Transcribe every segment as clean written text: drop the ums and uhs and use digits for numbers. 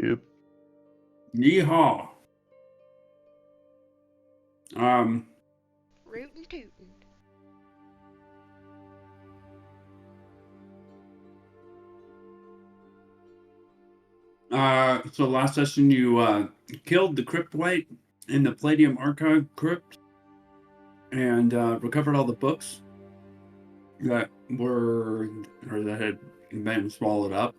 Yep. Yeehaw. Rootin' tootin'. So last session you killed the Crypt Wight in the Palladium Archive crypt and recovered all the books that had been swallowed up.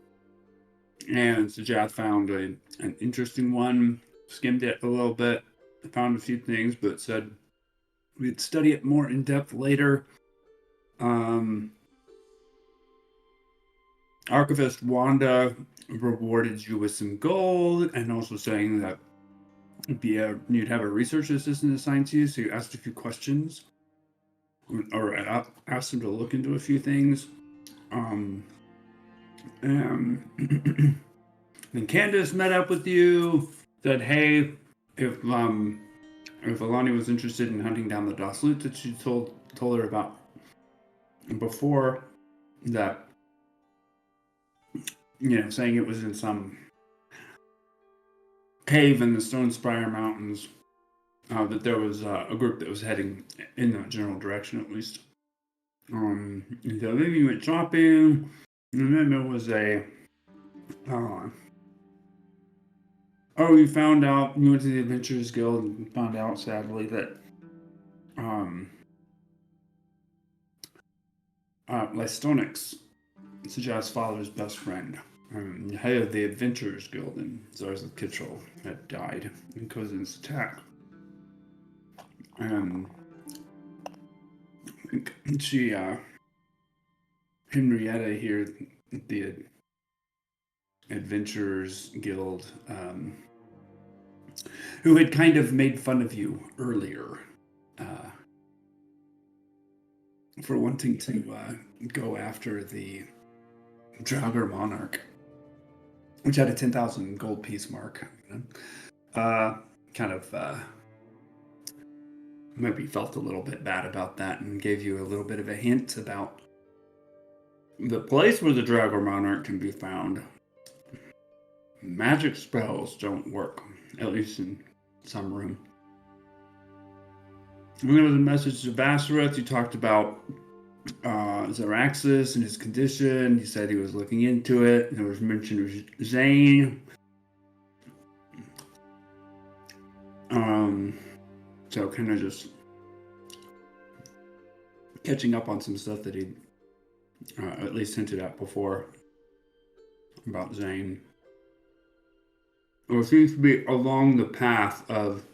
And Sajath found an interesting one, skimmed it a little bit, found a few things, but said we'd study it more in depth later. Archivist Wanda rewarded you with some gold, and also saying that you'd have a research assistant assigned to you, so you asked a few questions, or asked him to look into a few things. Then Candace met up with you, said, hey, if Alani was interested in hunting down the Dosloot that she told her about before, that, saying it was in some cave in the Stone Spire Mountains, that there was a group that was heading in that general direction, at least. And so then you went shopping, and then there was you found out, you went to the Adventurers Guild and found out, sadly, that Lystonix, Sajath's father's best friend, the head of the Adventurers Guild in Zarza Kitchell, had died in Kozin's attack. She, Henrietta here, the Adventurers Guild, who had kind of made fun of you earlier, for wanting to go after the Draugr Monarch, which had a 10,000 gold piece mark. Maybe felt a little bit bad about that and gave you a little bit of a hint about the place where the Draugr Monarch can be found. Magic spells don't work, at least in some room. One of the message to Vassareth, you talked about Zaraxis and his condition. He said he was looking into it. There was mention of Zane. So kind of just catching up on some stuff that he'd at least hinted at before about Zane. Or it seems to be along the path of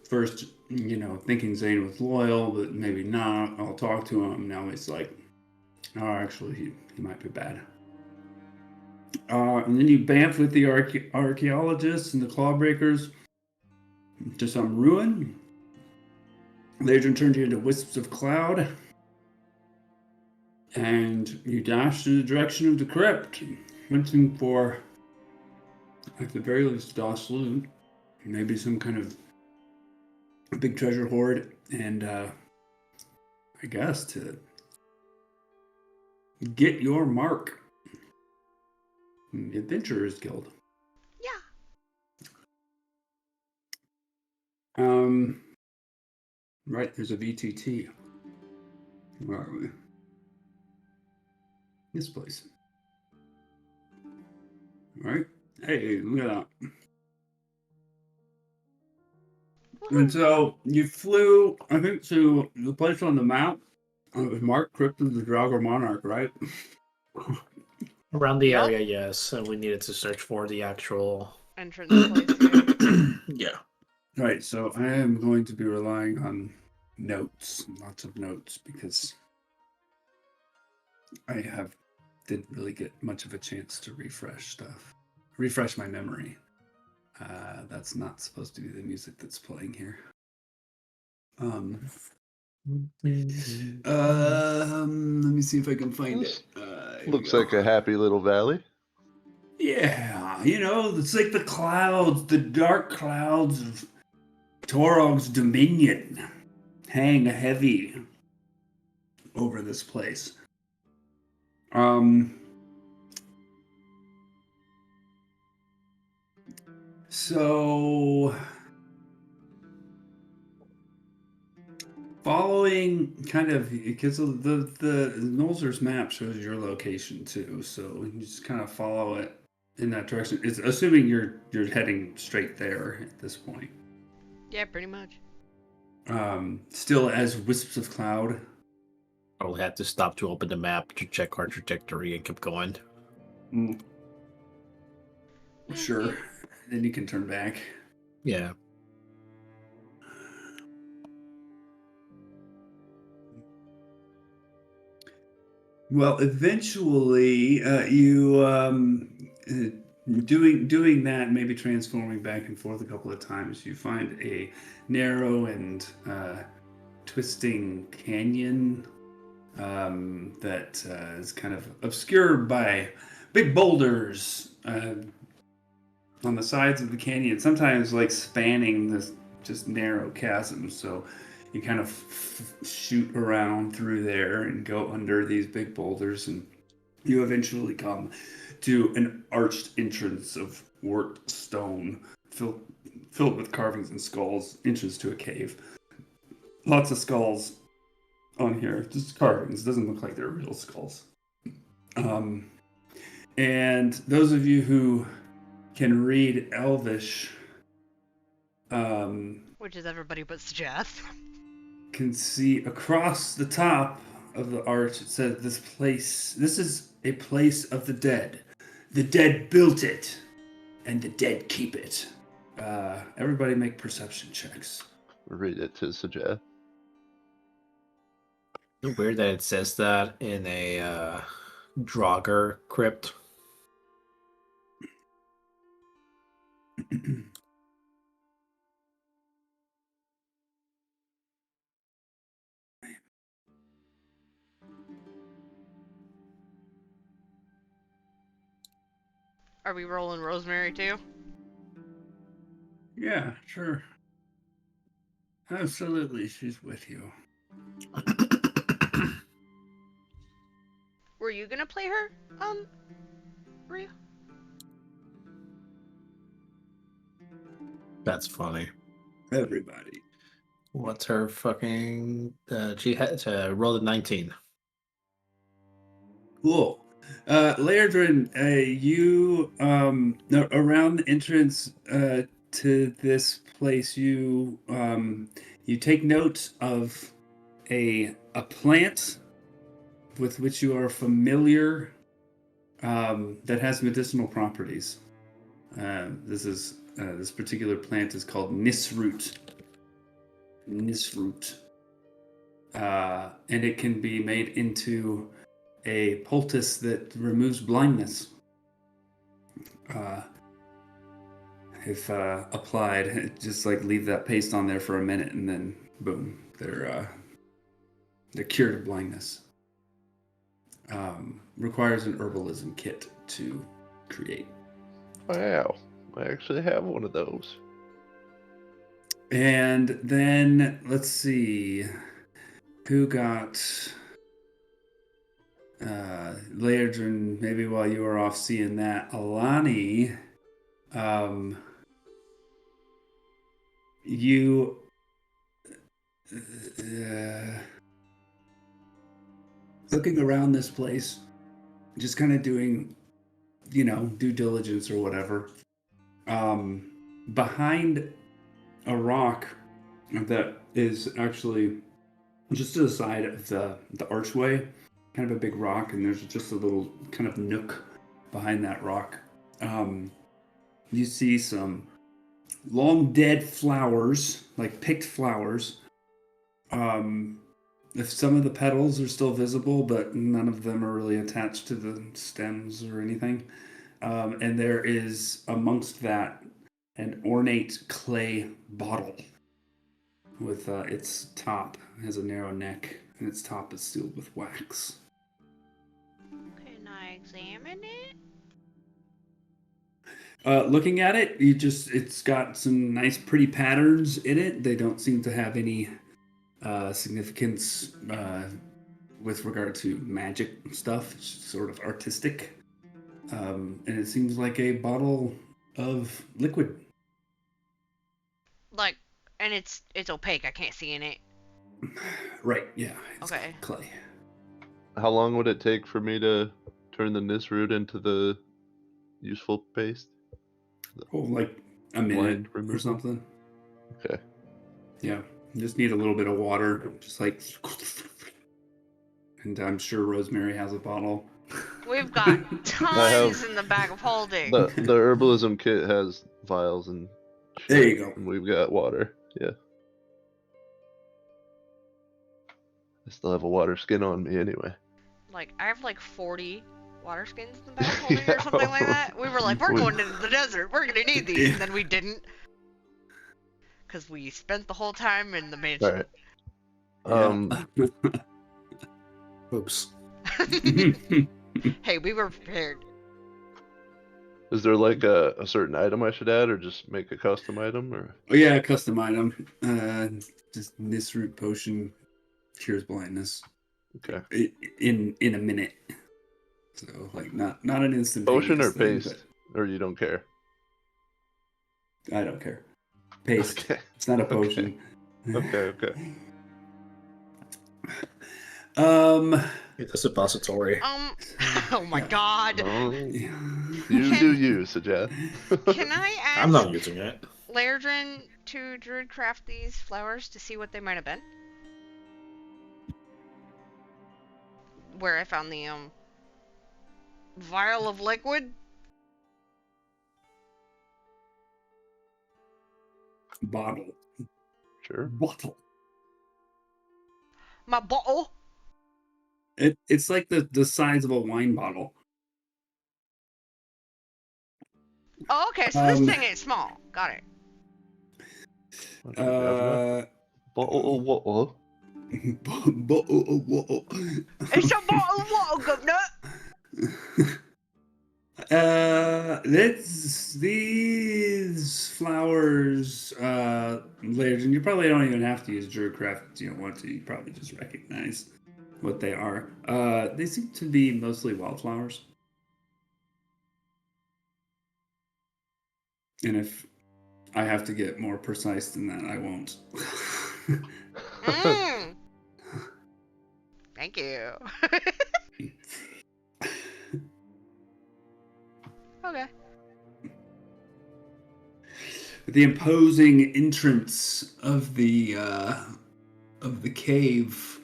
first, thinking Zane was loyal, but maybe not. I'll talk to him. Now he's like, oh, actually, he might be bad. And then you bamfed with the archaeologists and the clawbreakers to some ruin. Later turned you into wisps of cloud. And you dashed in the direction of the crypt, hunting for, at the very least, Dosloot, maybe some kind of big treasure hoard, and I guess to get your mark in the Adventurers Guild. Yeah. Right, there's a VTT. Where are we? This place. Alright. Hey, look at that. And so you flew, I think, to the place on the map. It was marked Crypt of the Draugr Monarch, right? Around the area, yes. And we needed to search for the actual entrance place. Yeah. Right, so I am going to be relying on notes, lots of notes, because I didn't really get much of a chance to refresh my memory. That's not supposed to be the music that's playing here. Let me see if I can find it. Looks like a happy little valley. Yeah, it's like the clouds, the dark clouds of Torog's dominion hang heavy over this place. So, following kind of because the Nolzur's map shows your location too, so you just kind of follow it in that direction. It's assuming you're heading straight there at this point. Yeah, pretty much. Still as wisps of cloud. Probably have to stop to open the map to check our trajectory and keep going. Sure. Then you can turn back. Yeah. Well, eventually, you doing that, maybe transforming back and forth a couple of times, you find a narrow and twisting canyon that is kind of obscured by big boulders on the sides of the canyon, sometimes like spanning this just narrow chasm. So you kind of shoot around through there and go under these big boulders, and you eventually come to an arched entrance of worked stone filled with carvings and skulls, entrance to a cave. Lots of skulls on here, just carvings. Doesn't look like they're real skulls. And those of you who can read Elvish, Which is everybody but Jeff. can see across the top of the arch, it says this is a place of the dead. The dead built it, and the dead keep it. Everybody make perception checks. Read it to suggest. Weird that it says that in a Draugr crypt. Are we rolling Rosemary too? Yeah, sure. Absolutely, she's with you. Were you gonna play her? Rhea? That's funny. Everybody. What's her fucking? She had to roll a 19. Cool. Lairdrin, you around the entrance to this place, you take note of a plant with which you are familiar that has medicinal properties. This particular plant is called Nisroot. Nisroot. And it can be made into a poultice that removes blindness. If applied, just like leave that paste on there for a minute, and then boom, they're cured of blindness. Requires an herbalism kit to create. Wow, I actually have one of those. And then let's see, who got Laerdrin, maybe while you were off seeing that. Alani, you looking around this place, just kind of doing, due diligence or whatever. Behind a rock that is actually just to the side of the archway, kind of a big rock, and there's just a little kind of nook behind that rock. You see some long dead flowers, like picked flowers. If some of the petals are still visible, but none of them are really attached to the stems or anything. And there is amongst that an ornate clay bottle with its top has a narrow neck, and its top is sealed with wax. Can I examine it? Looking at it, it's got some nice pretty patterns in it. They don't seem to have any significance with regard to magic stuff. It's sort of artistic. And it seems like a bottle of liquid. Like, and it's opaque. I can't see in it. Right, yeah. It's Okay. clay. How long would it take for me to turn the root into the useful paste? Oh, like a minute Blind or removal? something. Okay. Yeah. You just need a little bit of water. Just like... And I'm sure Rosemary has a bottle. We've got tons have- in the bag of holding. The herbalism kit has vials and shit, There you go. and we've got water. Yeah. I still have a water skin on me anyway. Like, I have like 40 water skins in the bag of holding or something like that. We were like, we're We- going into the desert. We're gonna need these, and then we didn't. Because we spent the whole time in the mansion. Alright. Oops. Hey, we were prepared. Is there like a certain item I should add, or just make a custom item, or? Oh yeah, custom item. Just Nisroot potion cures blindness Okay. in a minute. So like not an instant Potion or thing, paste, or you don't care? but I don't care. Paste. Okay. It's not a Okay. potion. Okay. It's a suppository. Oh my god. Oh, Yeah. you do you, Suggest. Can I ask I'm not using it. Lairdrin to druidcraft these flowers to see what they might have been? Where I found the vial of liquid? Bottle. Sure. Bottle. My bottle? It's like the size of a wine bottle. Oh, okay, so this thing ain't small. Got it. Bottle water. It's a bottle of water, governor! These flowers, Legend, you probably don't even have to use Druidcraft if you don't want to. You probably just recognize what they are. They seem to be mostly wildflowers. And if I have to get more precise than that, I won't. Mm. Thank you. Okay. The imposing entrance of the cave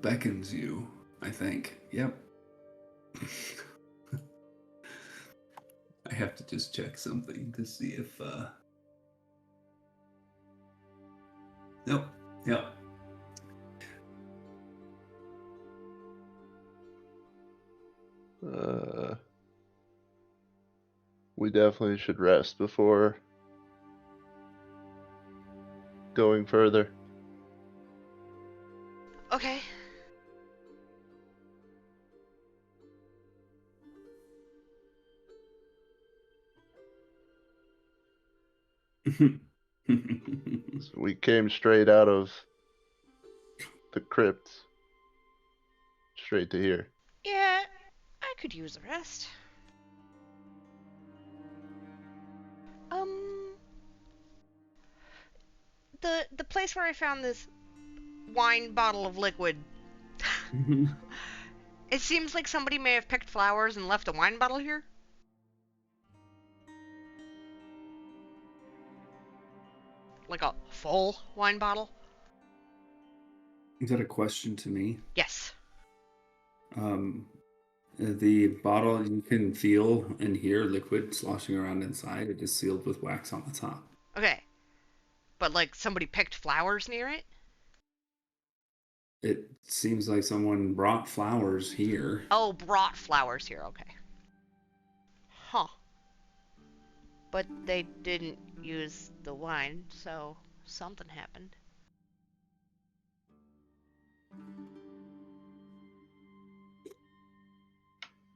beckons you, I think. Yep. I have to just check something to see if Nope. Yep. We definitely should rest before going further. Okay. So we came straight out of the crypt, straight to here. Yeah, I could use a rest. The place where I found this wine bottle of liquid. It seems like somebody may have picked flowers and left a wine bottle here. Like a full wine bottle? Is that a question to me? Yes. The bottle, you can feel and hear liquid sloshing around inside. It is sealed with wax on the top. Okay. But like somebody picked flowers near it? It seems like someone brought flowers here. Oh, brought flowers here, okay. Huh. But they didn't use the wine, so something happened.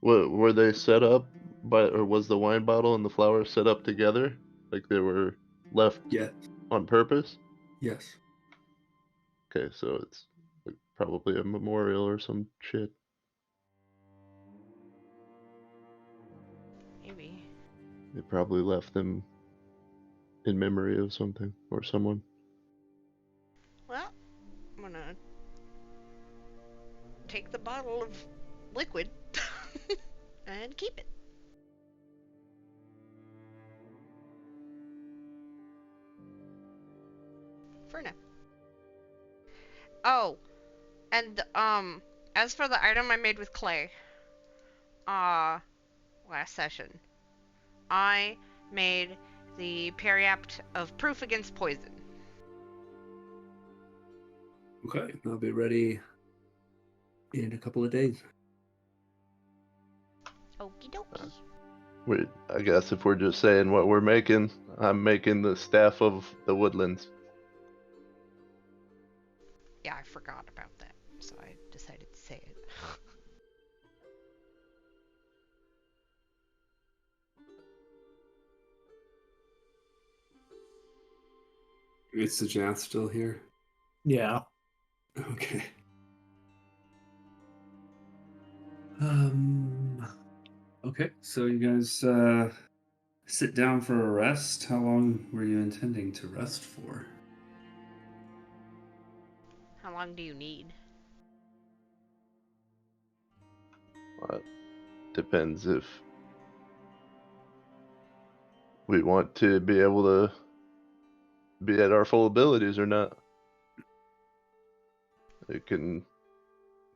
Were they set up or was the wine bottle and the flowers set up together? Like they were left Yeah. on purpose? Yes. Okay, so it's like probably a memorial or some shit. Maybe. They probably left them in memory of something or someone. Well, I'm gonna take the bottle of liquid and keep it. For now. Oh, and as for the item I made with clay, last session, I made the periapt of proof against poison. Okay, I'll be ready in a couple of days. Okie dokie. Wait, I guess if we're just saying what we're making, I'm making the Staff of the Woodlands. Yeah, I forgot about that, so I decided to say it. Is the Jath still here? Yeah. Okay. Okay, so you guys sit down for a rest. How long were you intending to rest for? How long do you need? Depends if we want to be able to be at our full abilities or not. It can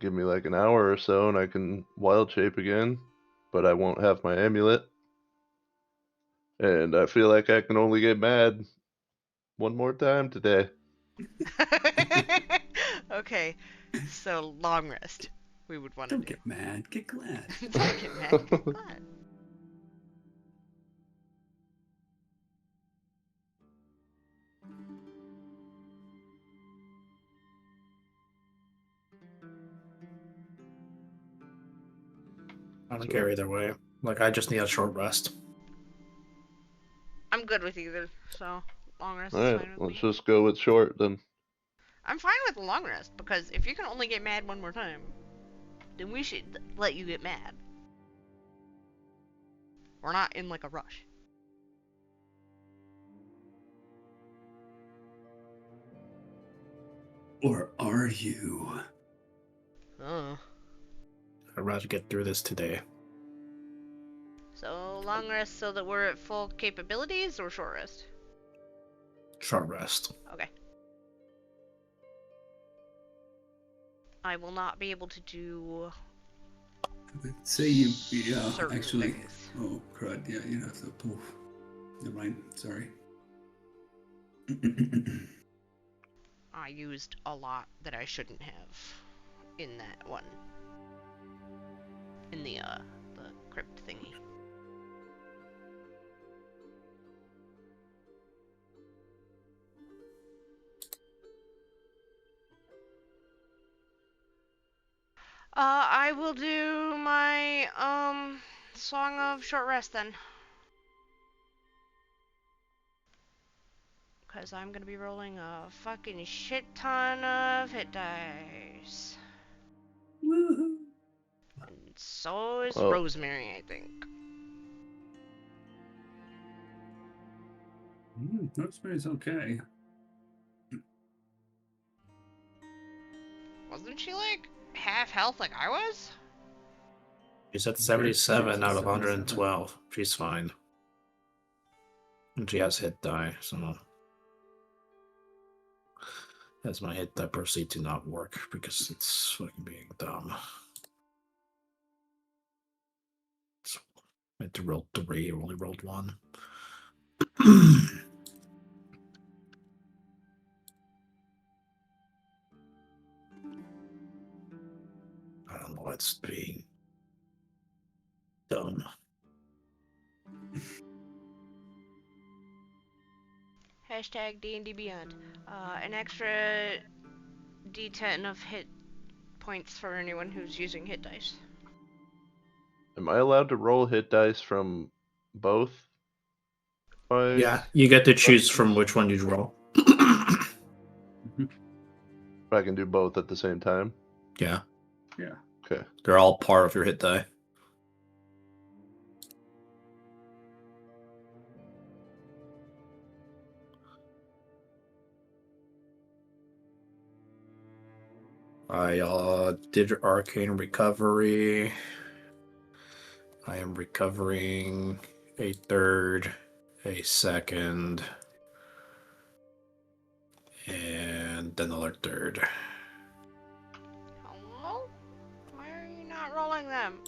give me like an hour or so and I can wild shape again, but I won't have my amulet. And I feel like I can only get mad one more time today. Okay, so long rest. We would want to Don't do. get mad, get glad. Don't get mad. Get glad. I don't So- care either way. Like, I just need a short rest. I'm good with either, so long rest is Alright, fine with let's me. just go with short then. I'm fine with the long rest because if you can only get mad one more time, then we should let you get mad. We're not in like a rush. Or are you? I'd rather get through this today. So long rest so that we're at full capabilities or short rest? Short rest. Okay. I will not be able to do Say you, yeah, certain actually. things. Oh, crud, yeah, you have to poof. Never mind, sorry. I used a lot that I shouldn't have in that one. In the crypt thingy. I will do my song of short rest then. Because I'm gonna be rolling a fucking shit ton of hit dice. Woohoo! And so is Oh. Rosemary, I think. Rosemary's okay. Wasn't she like half health like I was? She's at 77 out of 77. 112. She's fine. And she has hit die, so. As my hit die proceed to not work because it's fucking being dumb. So I had to roll 3, I only rolled 1. I don't know, it's being dumb. Hashtag D&D Beyond. An extra D10 of hit points for anyone who's using hit dice. Am I allowed to roll hit dice from both? Yeah, you get to choose from which one you roll. I can do both at the same time. Yeah, Yeah. Okay. they're all part of your hit die. I did arcane recovery. I am recovering a third, a second, and then another third. Hello? Why are you not rolling them?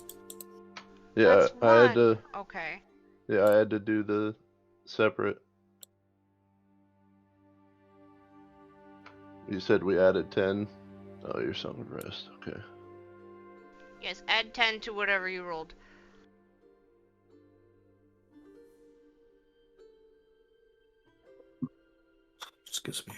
Yeah, That's I had one. to. Okay. Yeah, I had to do the separate. You said we added 10. Oh, your song of rest. Okay. Yes, add 10 to whatever you rolled. Excuse me.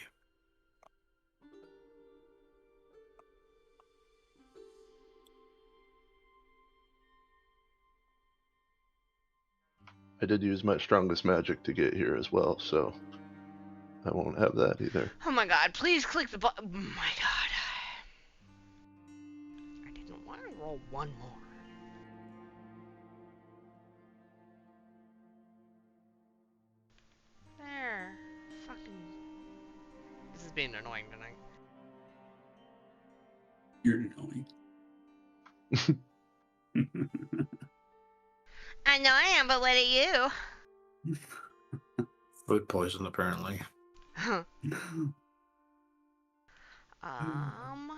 I did use my strongest magic to get here as well, so I won't have that either. Oh my god, please click the button. Oh my god. I didn't want to roll one more. There. Fucking. This is being annoying tonight. You're annoying. I know I am, but what are you? Food poison, apparently. um.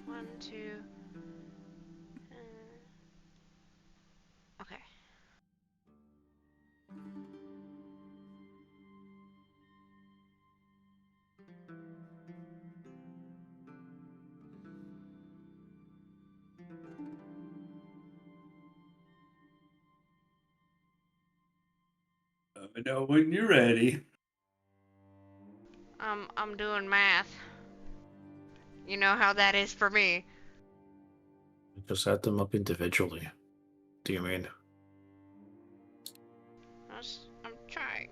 One, two. Okay. Let me know when you're ready. I'm doing math. You know how that is for me. Just add them up individually. Do you mean? I'm trying.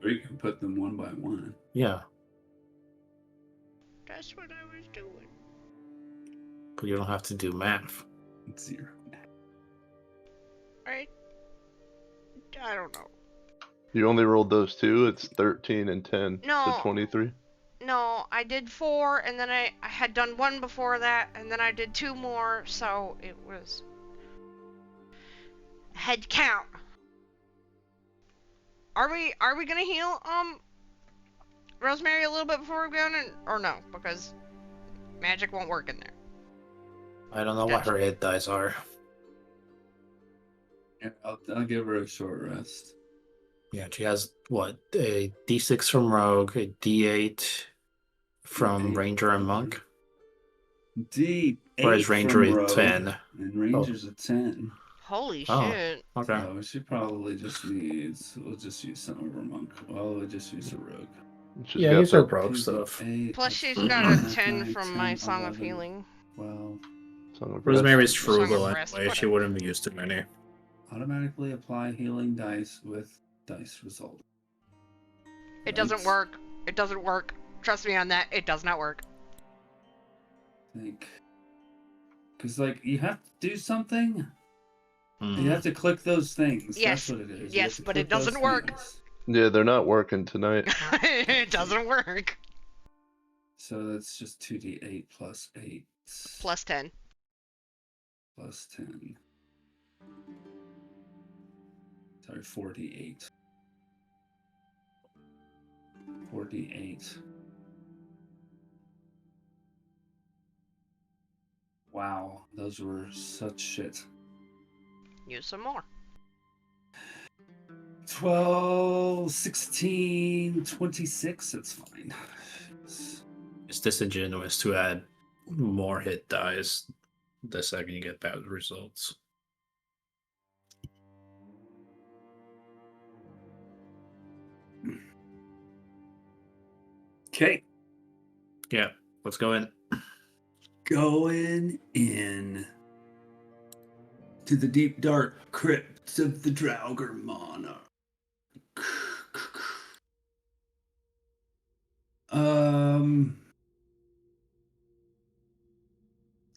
Or you can put them one by one. Yeah, That's what I was doing. but you don't have to do math. It's 0. Right? I don't know. You only rolled those two? It's 13 and 10. No. So 23? No, I did 4, and then I had done 1 before that, and then I did 2 more, so it was head count. Are we gonna heal Rosemary a little bit before we go in, or no? Because magic won't work in there. I don't know what her hit dice are. Yeah, I'll give her a short rest. Yeah, she has what? A D6 from Rogue, a D8 from Eight. Ranger and Monk. D8 Whereas Ranger from is Rogue, 10. and Ranger's a 10. Holy Oh. shit. Okay. So she probably just needs. We'll just use some of her monk. Well, we'll just use a rogue. She's Yeah, got use her that rogue stuff. 8, Plus that's she's 8, got a 9, 10 from 10, my Song of 11, Healing. 12. song of rest. Rosemary's Song of frugal Rest, anyway. She whatever. wouldn't be used to many. Automatically apply healing dice with dice result. It doesn't work. It doesn't work. Trust me on that. It does not work. Think. Because, like, you have to do something. Hmm. You have to click those things. Yes. That's what it is. Yes, You have to but it click those doesn't work. things. Yeah, they're not working tonight. It doesn't work. So that's just 2d8 plus 8. Plus 10. Plus 10. Sorry, 4d8. 4d8. Wow, those were such shit. Use some more. 12, 16, 26, that's fine. It's disingenuous to add more hit dice the second you get bad results. Okay. Yeah, let's go in. Going in to the deep dark crypts of the Draugr Monarch.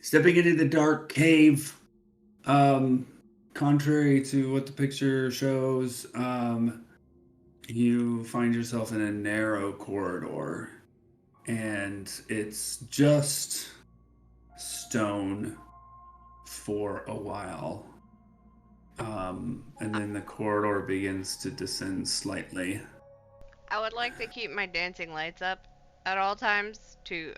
Stepping into the dark cave, contrary to what the picture shows, you find yourself in a narrow corridor, and it's just stone for a while. And then the corridor begins to descend slightly. I would like to keep my dancing lights up at all times to,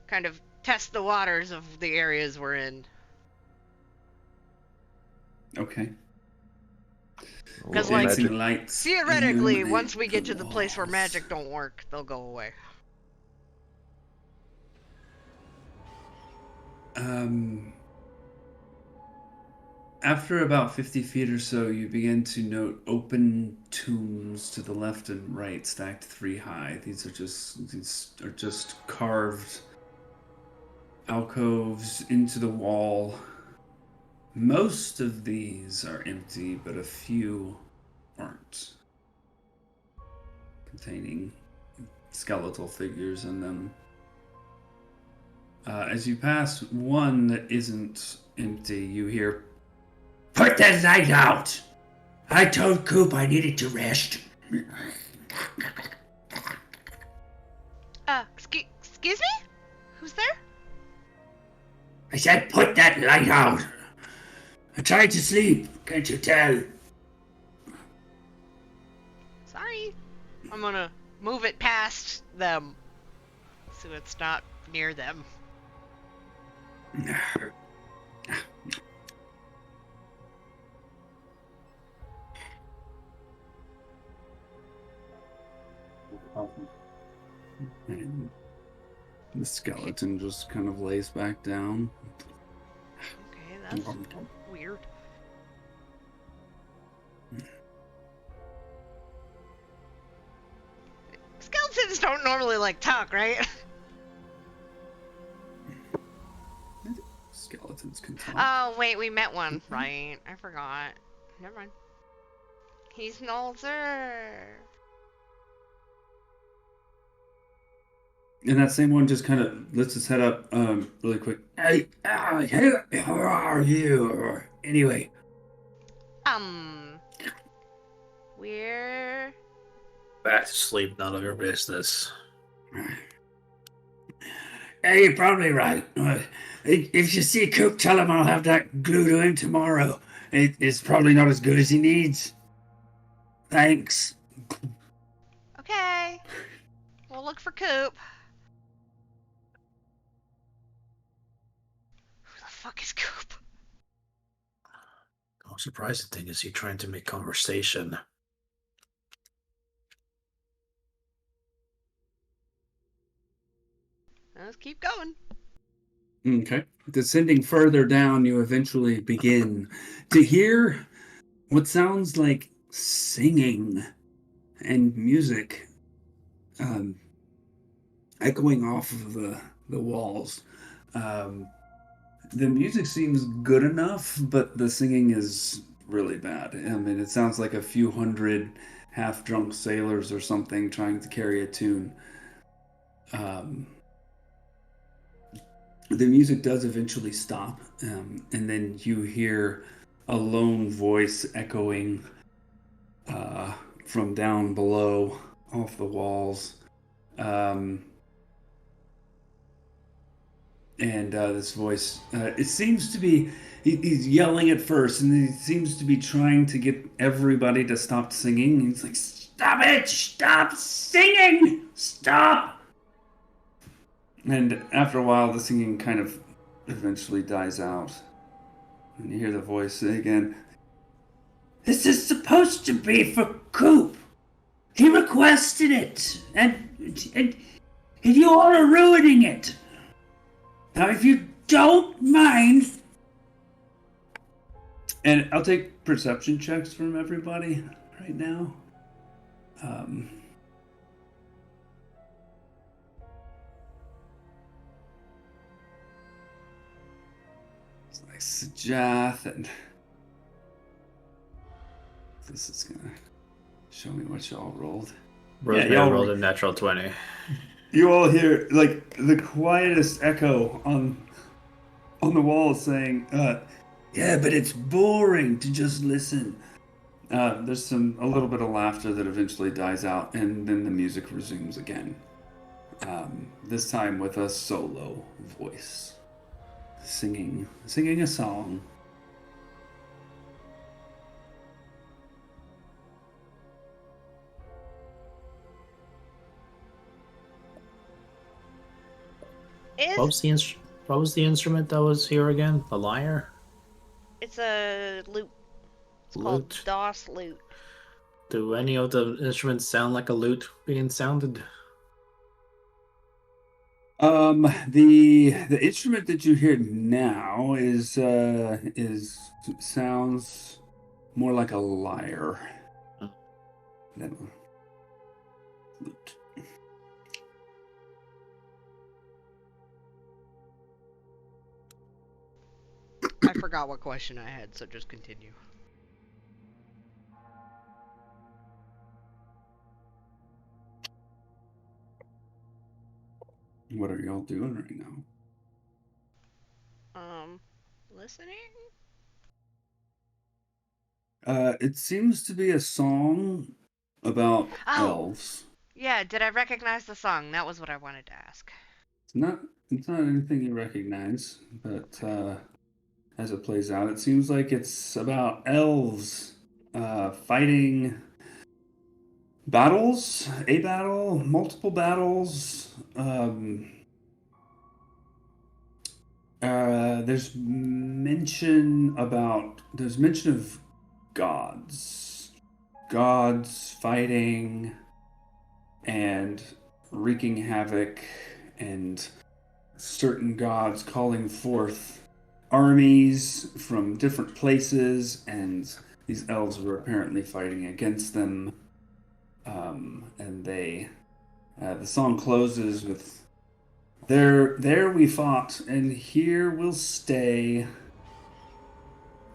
kind of test the waters of the areas we're in. Okay. Because, Little like, magic. Lights theoretically, illuminate once we get to the walls. place where magic don't work, they'll go away. After about 50 feet or so, you begin to note open tombs to the left and right, stacked 3 high. These are just carved alcoves into the wall. Most of these are empty, but a few aren't, containing skeletal figures in them. As you pass one that isn't empty, you hear, "Put that light out! I told Coop I needed to rest." Excuse me? Who's there? I said, "Put that light out!" I tried to sleep, can't you tell? Sorry. I'm gonna move it past them so it's not near them. And the skeleton just kind of lays back down. Okay, that's weird. Skeletons don't normally like talk, right? Skeletons can talk. Oh, wait, we met one, right? I forgot. Never mind. He's an older. And that same one just kind of lifts his head up really quick. Hey, how are you? Anyway. We're... Back to sleep, none of your business. Hey, you're probably right. If you see Cook, tell him I'll have that glue to him tomorrow. It's probably not as good as he needs. Thanks. Okay. We'll look for Coop. Who the fuck is Coop? The most surprising thing is he trying to make conversation. Let's keep going. Okay. Descending further down, you eventually begin to hear what sounds like singing and music echoing off of the walls. The music seems good enough, but the singing is really bad. I mean, it sounds like a few hundred half-drunk sailors or something trying to carry a tune. The music does eventually stop, and then you hear a lone voice echoing from down below off the walls. And this voice, it seems to be, he's yelling at first, and he seems to be trying to get everybody to stop singing. He's like, "Stop it! Stop singing! Stop!" And after a while, the singing kind of eventually dies out. And you hear the voice say again, "This is supposed to be for Coop. He requested it, and you all are ruining it. Now, if you don't mind..." And I'll take perception checks from everybody right now. Sajath, and this is gonna show me what y'all rolled. Rosé y'all rolled a natural 20. You all hear like the quietest echo on the wall saying, Yeah, but it's boring to just listen. There's a little bit of laughter that eventually dies out, and then the music resumes again. This time with a solo voice, singing a song. What Is was what was the instrument that was here again? The lyre? it's a lute. It's called Lute. DOS lute. Do any of the instruments sound like a lute being sounded? The instrument that you hear now is sounds more like a lyre Oh. than a lute. I forgot what question I had, so just continue. What are y'all doing right now? Listening? It seems to be a song about Oh, elves. yeah, did I recognize the song? That was what I wanted to ask. It's not anything you recognize, but as it plays out, it seems like it's about elves fighting battles, a battle, multiple battles. There's mention of gods fighting and wreaking havoc, and certain gods calling forth armies from different places, and these elves were apparently fighting against them. And the song closes with, there we fought, and here we'll stay,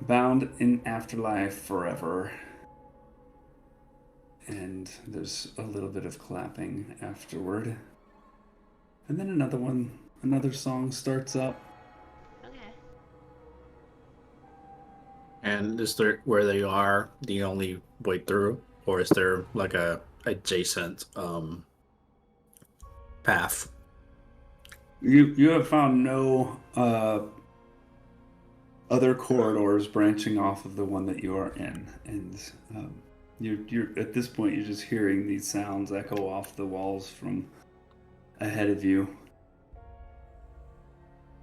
bound in afterlife forever. And there's a little bit of clapping afterward. And then another song starts up. Okay. And is there where they are the only way through, or is there like a adjacent path? You have found no other corridors branching off of the one that you are in, and you're at this point you're just hearing these sounds echo off the walls from ahead of you.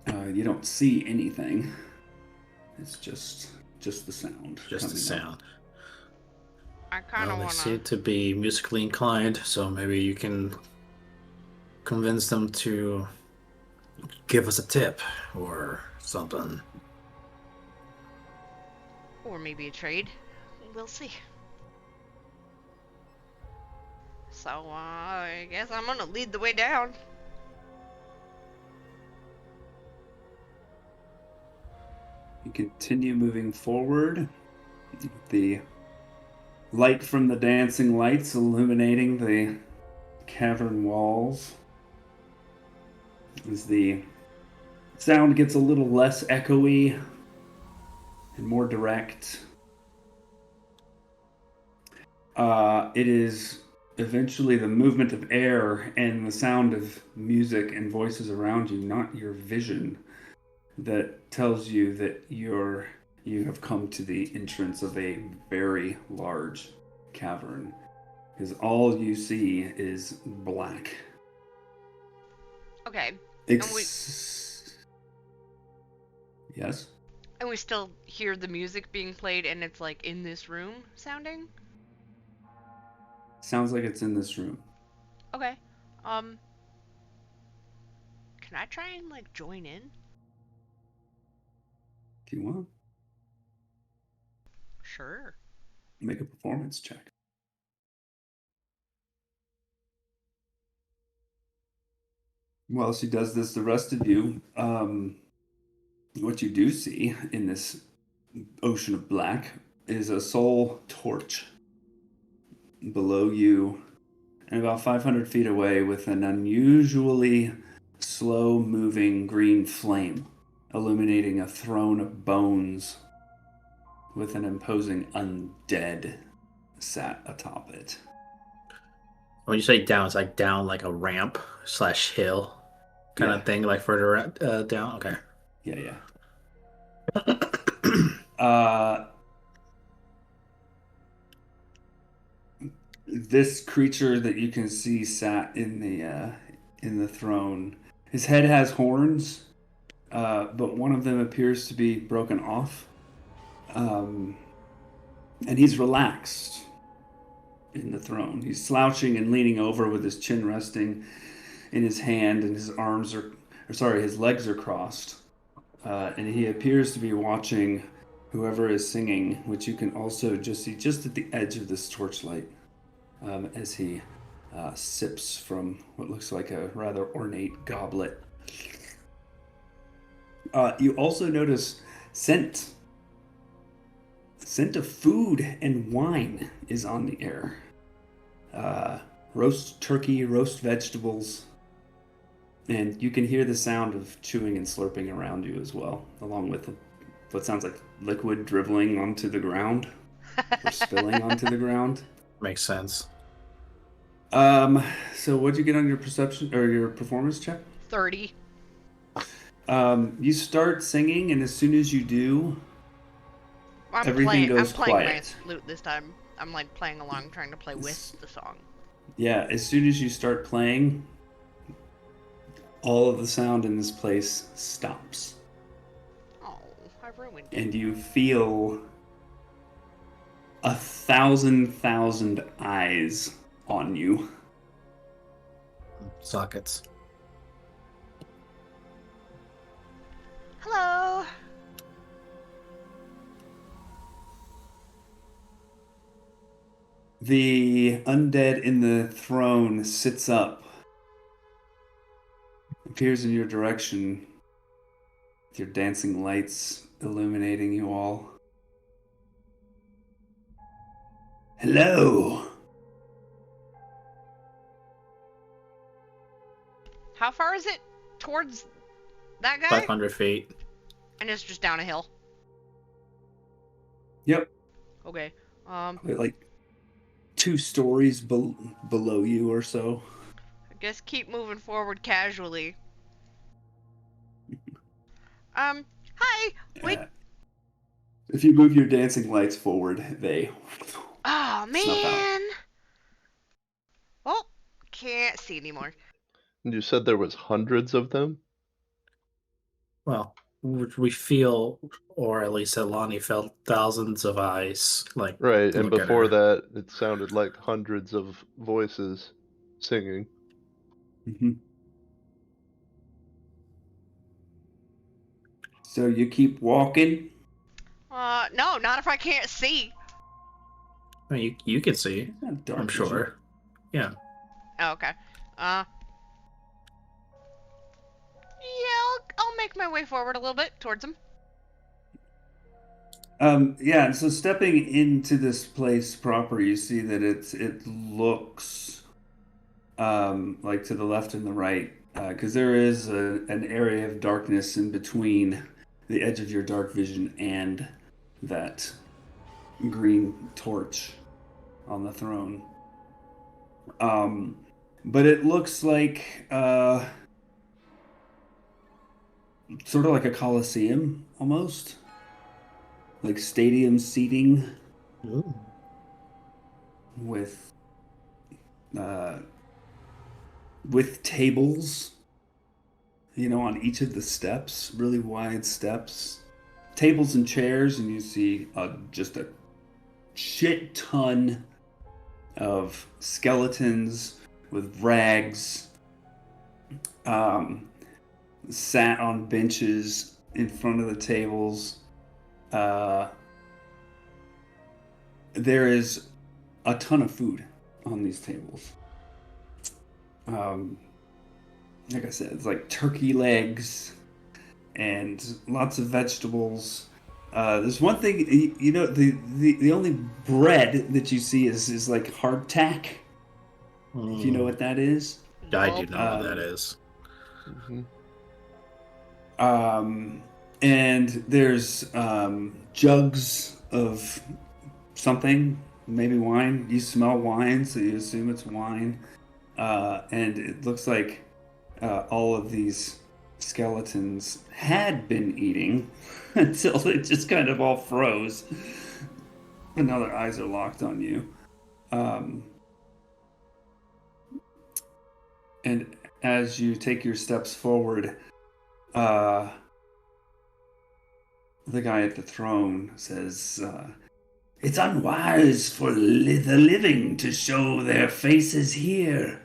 You don't see anything. It's just the sound. Just the coming up. sound. I kind Well, of they want seem to. to be musically inclined, so maybe you can convince them to give us a tip or something. Or maybe a trade. We'll see. So, I guess I'm gonna lead the way down. You continue moving forward. The light from the dancing lights illuminating the cavern walls. As the sound gets a little less echoey and more direct, it is eventually the movement of air and the sound of music and voices around you, not your vision, that tells you that you have come to the entrance of a very large cavern, because all you see is black. Okay. Yes? And we still hear the music being played, and it's like in this room sounding? Sounds like it's in this room. Okay. Can I try and, like, join in? If you want, Sure. make a performance check. While she does this, the rest of you, what you do see in this ocean of black is a soul torch below you and about 500 feet away, with an unusually slow moving green flame illuminating a throne of bones with an imposing undead sat atop it. When you say down, it's like down like a ramp / hill kind of thing, like further down. Okay. Yeah. This creature that you can see sat in the throne. His head has horns, but one of them appears to be broken off. And he's relaxed in the throne. He's slouching and leaning over with his chin resting in his hand, and his legs are crossed. And he appears to be watching whoever is singing, which you can also just see just at the edge of this torchlight, as he sips from what looks like a rather ornate goblet. You also notice scent of food and wine is on the air. Roast turkey, roast vegetables, and you can hear the sound of chewing and slurping around you as well, along with what sounds like liquid dribbling onto the ground or spilling onto the ground. Makes sense. So what'd you get on your perception or your performance check? 30. You start singing, and as soon as you do, everything goes quiet. I'm playing my flute this time. I'm like playing along, trying to play with the song. Yeah, as soon as you start playing, all of the sound in this place stops. Oh, I ruined it. And you feel 1,000 eyes on you. Sockets. Hello. The undead in the throne sits up, appears in your direction, with your dancing lights illuminating you all. Hello. How far is it towards that guy? 500 feet. And it's just down a hill. Yep. Okay. Like 2 stories below you or so. I guess keep moving forward casually. Hi. Wait. If you move your dancing lights forward, they. Oh man. Well, can't see anymore. You said there was hundreds of them? Well, we feel, or at least Alani felt, thousands of eyes. Like Right, and look at before her. that, it sounded like hundreds of voices singing. Mm-hmm. So you keep walking? No, not if I can't see. I mean, you can see. It's not dark, I'm is sure. it? Yeah. Oh, okay. Yeah, I'll make my way forward a little bit towards him. Yeah, so stepping into this place proper, you see that it looks like to the left and the right, because there is an area of darkness in between the edge of your dark vision and that green torch on the throne. But it looks like sort of like a coliseum almost. Like stadium seating. Ooh. With tables, on each of the steps, really wide steps, tables and chairs, and you see just a shit ton of skeletons with rags, sat on benches in front of the tables. There is a ton of food on these tables. Like I said, it's like turkey legs and lots of vegetables. There's one thing, the only bread that you see is like hardtack. If you know what that is. I do know what that is. Mm-hmm. And there's jugs of something, maybe wine. You smell wine, so you assume it's wine. And it looks like all of these skeletons had been eating until it just kind of all froze. And now their eyes are locked on you. And as you take your steps forward, the guy at the throne says, "It's unwise for the living to show their faces here.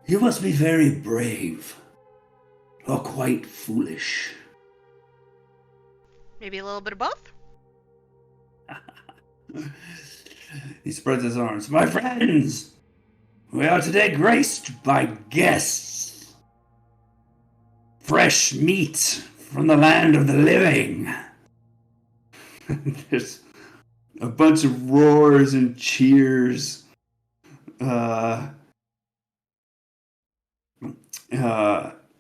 You must be very brave, or quite foolish." Maybe a little bit of both? He spreads his arms. "My friends, we are today graced by guests. Fresh meat from the land of the living." There's a bunch of roars and cheers.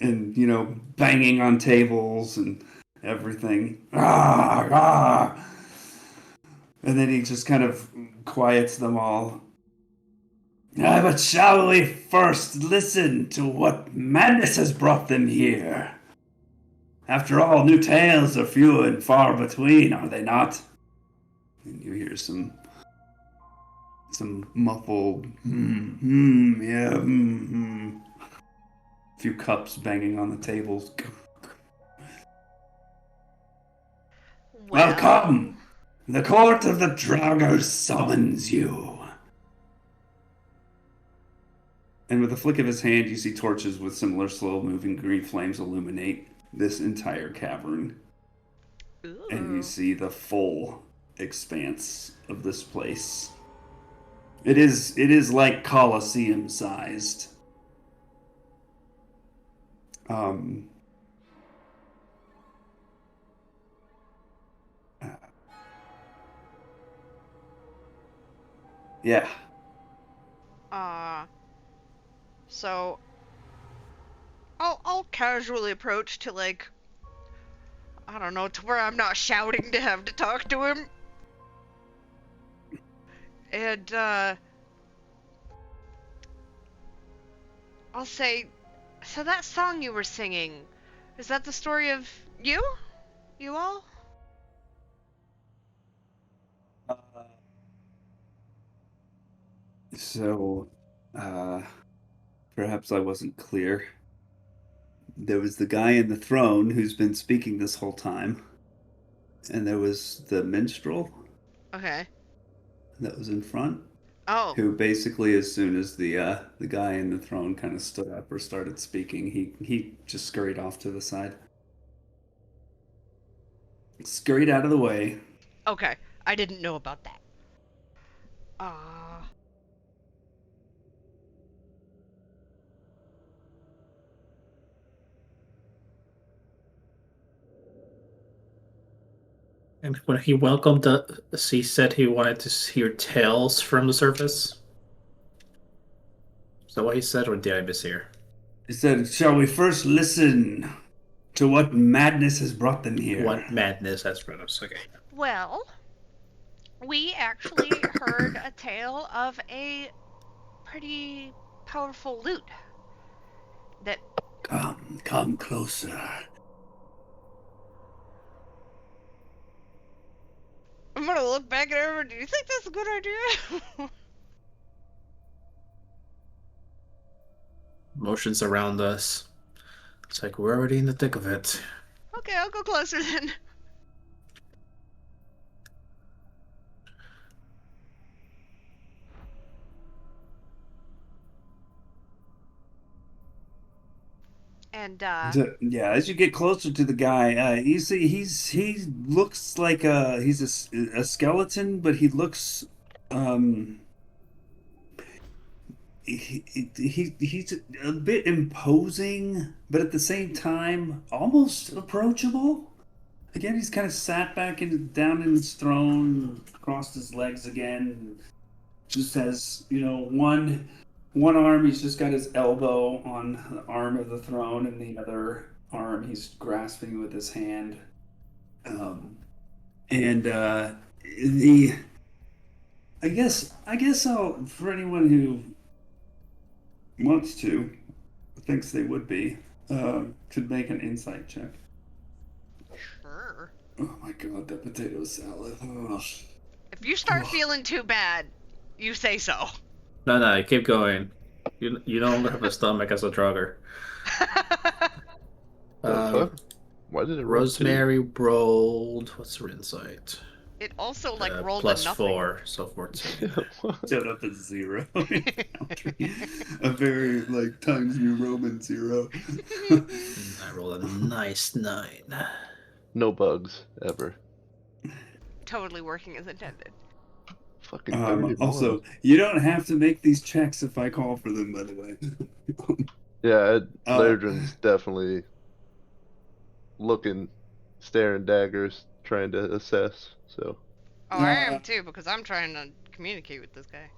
And, you know, banging on tables and everything. "Ah, ah." And then he just kind of quiets them all. But shall we first listen to what madness has brought them here? After all, new tales are few and far between, are they not? And you hear some muffled, yeah, a few cups banging on the tables. Well, come! The court of the Draugr summons you. And with a flick of his hand, you see torches with similar slow-moving green flames illuminate this entire cavern. Ooh. And you see the full expanse of this place. It is like Colosseum sized. Yeah. So I'll casually approach to, like, I don't know, to where I'm not shouting to have to talk to him. And I'll say, "So that song you were singing, is that the story of you? You all?" So, perhaps I wasn't clear. There was the guy in the throne who's been speaking this whole time. And there was the minstrel Okay. that was in front. Oh. Who basically, as soon as the guy in the throne kind of stood up or started speaking, he just scurried off to the side. Scurried out of the way. Okay. I didn't know about that. And when he welcomed us, he said he wanted to hear tales from the surface. Is that what he said, or did I mishear? He said, "Shall we first listen to what madness has brought them here?" What madness has brought us? Okay. Well, we actually heard a tale of a pretty powerful loot that... Come closer. I'm gonna look back at everyone. Do you think that's a good idea? Motions around us. It's like we're already in the thick of it. Okay, I'll go closer then. And Yeah, as you get closer to the guy, you see he looks like he's a skeleton, but he looks he's a bit imposing, but at the same time almost approachable. Again, he's kind of sat back down in his throne, crossed his legs again, just has, you know, one arm he's just got his elbow on the arm of the throne, and the other arm he's grasping with his hand. And the I guess I'll, for anyone who wants to, thinks they would be, could make an insight check. Sure. Oh my god, that potato salad. Oh. If you start feeling too bad, you say so. No, keep going. You no longer have a stomach as a drugger. The fuck? Why did it roll Rosemary rolled. What's her insight? It also like rolled plus a nothing. 4, so 14. Shut up at 0. A very like Times New Roman 0. I rolled a nice 9. No bugs ever. Totally working as intended. Fucking 31. Also, you don't have to make these checks if I call for them, by the way. Yeah, Lairdren's definitely looking, staring daggers, trying to assess. So. Oh, I am too, because I'm trying to communicate with this guy.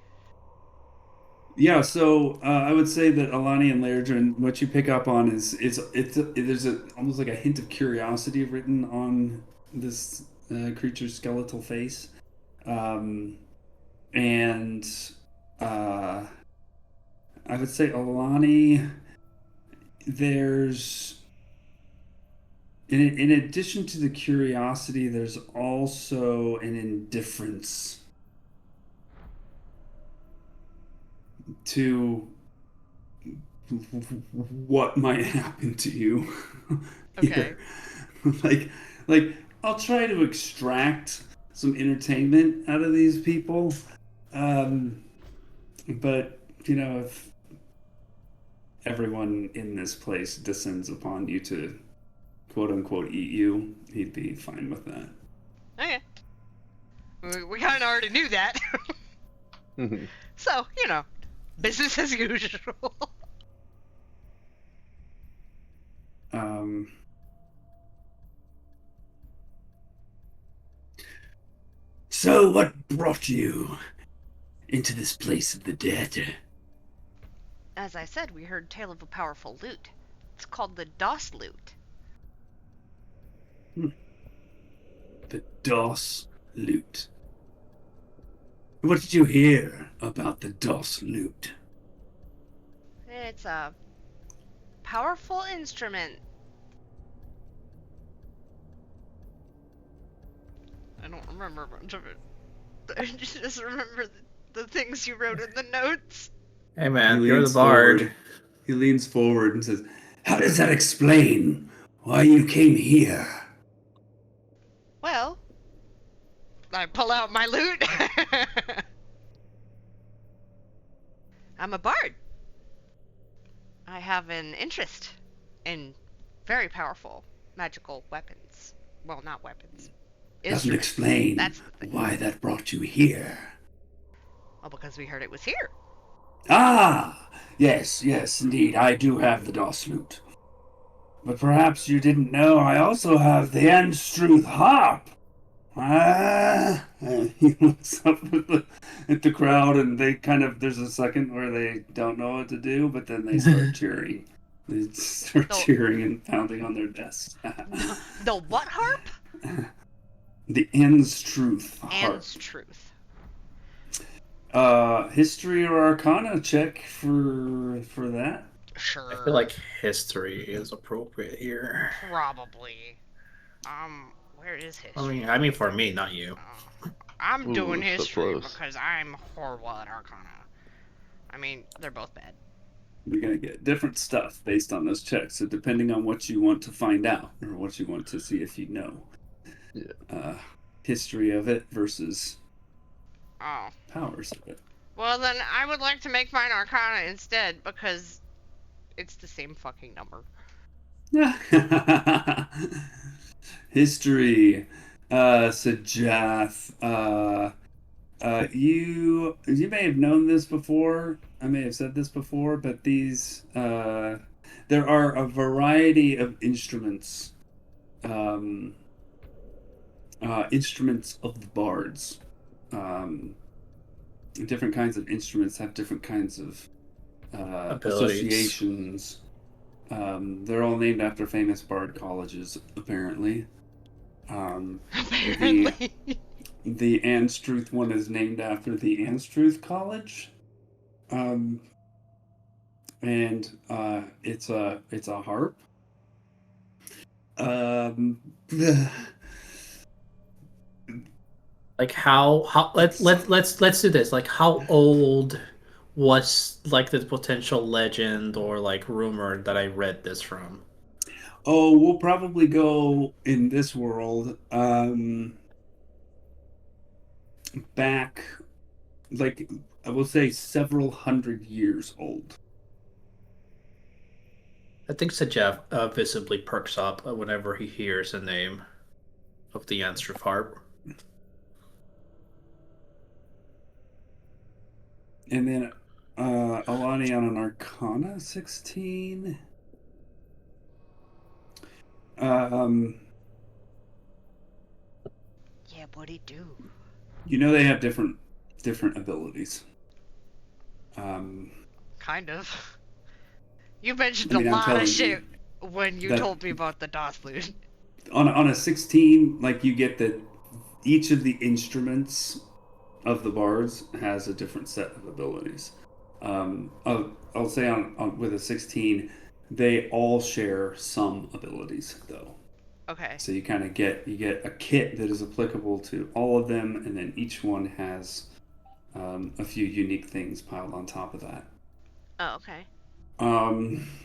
Yeah, so I would say that Alani and Lairdren, what you pick up on is there's almost like a hint of curiosity written on this creature's skeletal face, and I would say Alani, there's in addition to the curiosity, there's also an indifference to what might happen to you. Okay. like I'll try to extract some entertainment out of these people, but if everyone in this place descends upon you to quote unquote eat you, he'd be fine with that. Okay. We kind of already knew that. So, business as usual. So what brought you into this place of the dead? As I said, we heard tale of a powerful loot. It's called the DOS loot. The DOS loot. What did you hear about the DOS loot? It's a powerful instrument. I don't remember much of it. I just remember the things you wrote in the notes. Hey man, you're the bard. He leans forward and says, "How does that explain why you came here?" Well, I pull out my loot. I'm a bard. I have an interest in very powerful magical weapons. Well, not weapons. Doesn't explain why that brought you here. Well, because we heard it was here. Ah, yes, indeed. I do have the DOS loot. But perhaps you didn't know I also have the Anstruth harp. He looks up at the crowd, and they there's a second where they don't know what to do, but then they start cheering. They start cheering and pounding on their desks. The what harp? The Anstruth harp. Anstruth. History or Arcana check for that? Sure. I feel like history is appropriate here. Probably. Where is history? I mean for me, not you. I'm doing so history close. because I'm horrible at Arcana. I mean, they're both bad. You're going to get different stuff based on those checks. So depending on what you want to find out or what you want to see if you know. Yeah. History of it versus Oh. powers of it. Well, then I would like to make mine Arcana instead because it's the same fucking number. History. Sajath. You may have known this before. I may have said this before, but these there are a variety of instruments. Instruments of the bards. Different kinds of instruments have different kinds of associations. They're all named after famous bard colleges, apparently. Apparently. The Anstruth one is named after the Anstruth College. And it's a harp. Like how let's do this. Like how old was like the potential legend or like rumor that I read this from? Oh, we'll probably go in this world back, like I will say, several hundred years old. I think Sajaf visibly perks up whenever he hears the name of the answer harp. And then Alani on an Arcana 16. Yeah, what'd he do? You know they have different abilities. Kind of. You mentioned I mean, a I'm lot telling of you shit when you that- told me about the DOS loot. On a 16, like you get that each of the instruments of the bards has a different set of abilities. I'll say on with a 16, they all share some abilities though. Okay. So you kind of get a kit that is applicable to all of them, and then each one has a few unique things piled on top of that. Oh, okay.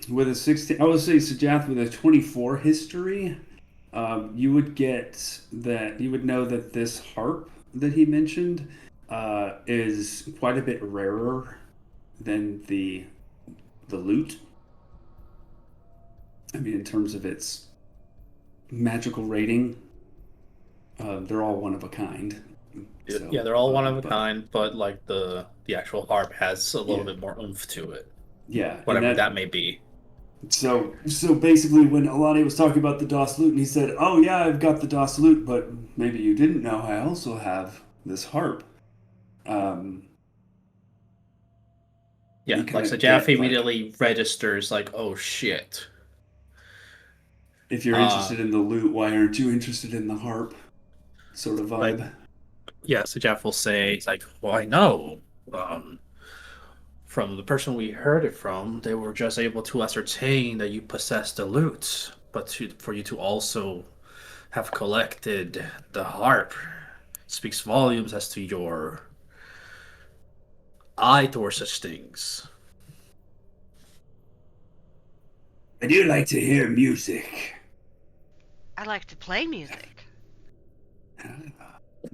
With a 16, I would say Sajath with a 24 history, you would know that this harp that he mentioned is quite a bit rarer than the lute. I mean, in terms of its magical rating, they're all one of a kind. So, Yeah, they're all one of a but- kind, but like the actual harp has a little Yeah. bit more oomph to it, Yeah, and whatever that may be. So basically, when Alani was talking about the DOS loot, and he said, "Oh yeah, I've got the DOS loot, but maybe you didn't know I also have this harp." Yeah, you like kinda so get, Jaffe like, immediately registers like, oh shit. if you're interested in the loot, why aren't you interested in the harp? Sort of vibe. Like, yeah, so Jeff will say, it's like, well, I know. From the person we heard it from, they were just able to ascertain that you possess the loot, but for you to also have collected the harp speaks volumes as to your eye towards such things. I do like to hear music. I like to play music.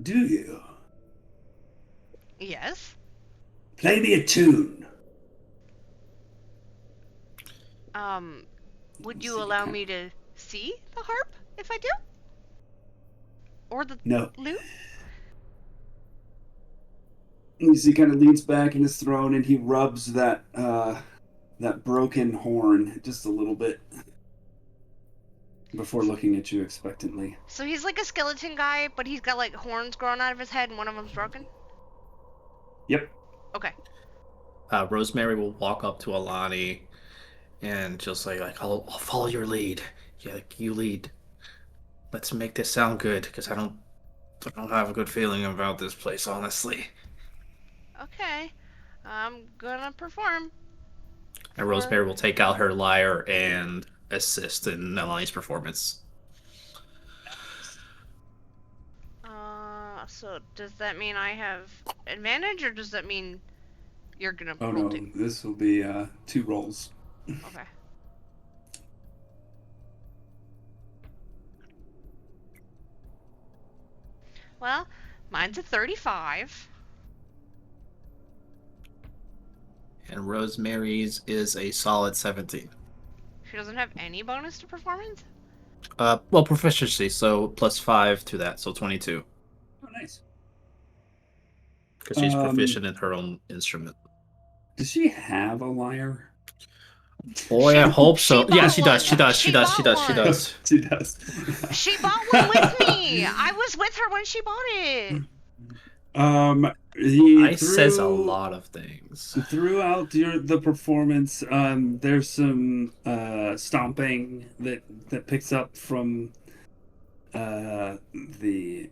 Do you? Yes. Play me a tune. Would you allow me to see the harp if I do? Or the No. lute? He kind of leans back in his throne and he rubs that broken horn just a little bit before looking at you expectantly. So he's like a skeleton guy, but he's got like horns growing out of his head and one of them's broken? Yep. Okay. Rosemary will walk up to Alani and just say, like, I'll follow your lead. Yeah, like, you lead. Let's make this sound good, because I don't have a good feeling about this place, honestly. Okay. I'm gonna perform. And Rosemary will take out her lyre and assist in Alani's performance. So does that mean I have advantage, or does that mean you're gonna Oh roll no, two? this will be 2 rolls. Okay. Well, mine's a 35. And Rosemary's is a solid 17. She doesn't have any bonus to performance? Well, proficiency, so plus 5 to that, so 22. Oh, nice. Because she's proficient in her own instrument. Does she have a lyre? Boy, I hope so. she Yeah, bought she does. She one. does. She She does. She bought does. She one. does. She does. She bought one with me! I was with her when she bought it! He Says a lot of things. Throughout the performance, there's some stomping that picks up from the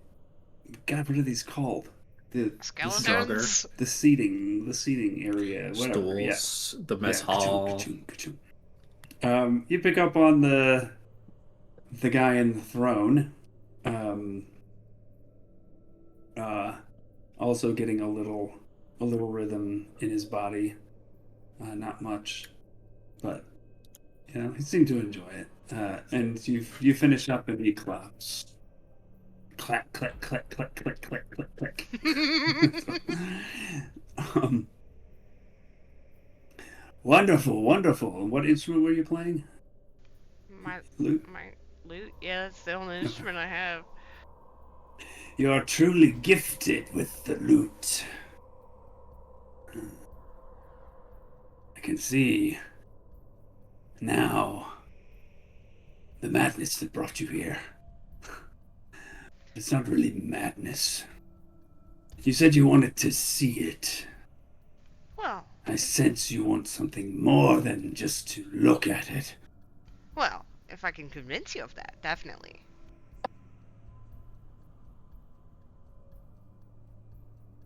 God, what are these called? The Skeletons. the seating area, whatever. Yeah, Stools, the yeah. mess hall. Ka-choom, ka-choom, ka-choom. You pick up on the guy in the throne. Um, also getting a little rhythm in his body. Not much, but he seemed to enjoy it. And you finish up and he claps. Clack, clack, clack, clack, clack, clack, clack, clack. um, wonderful, wonderful. What instrument were you playing? my Lute? my lute. Yeah, that's the only instrument I have. You are truly gifted with the lute. I can see now the madness that brought you here. It's not really madness. You said you wanted to see it. Well, I sense you want something more than just to look at it. well, if I can convince you of that, definitely.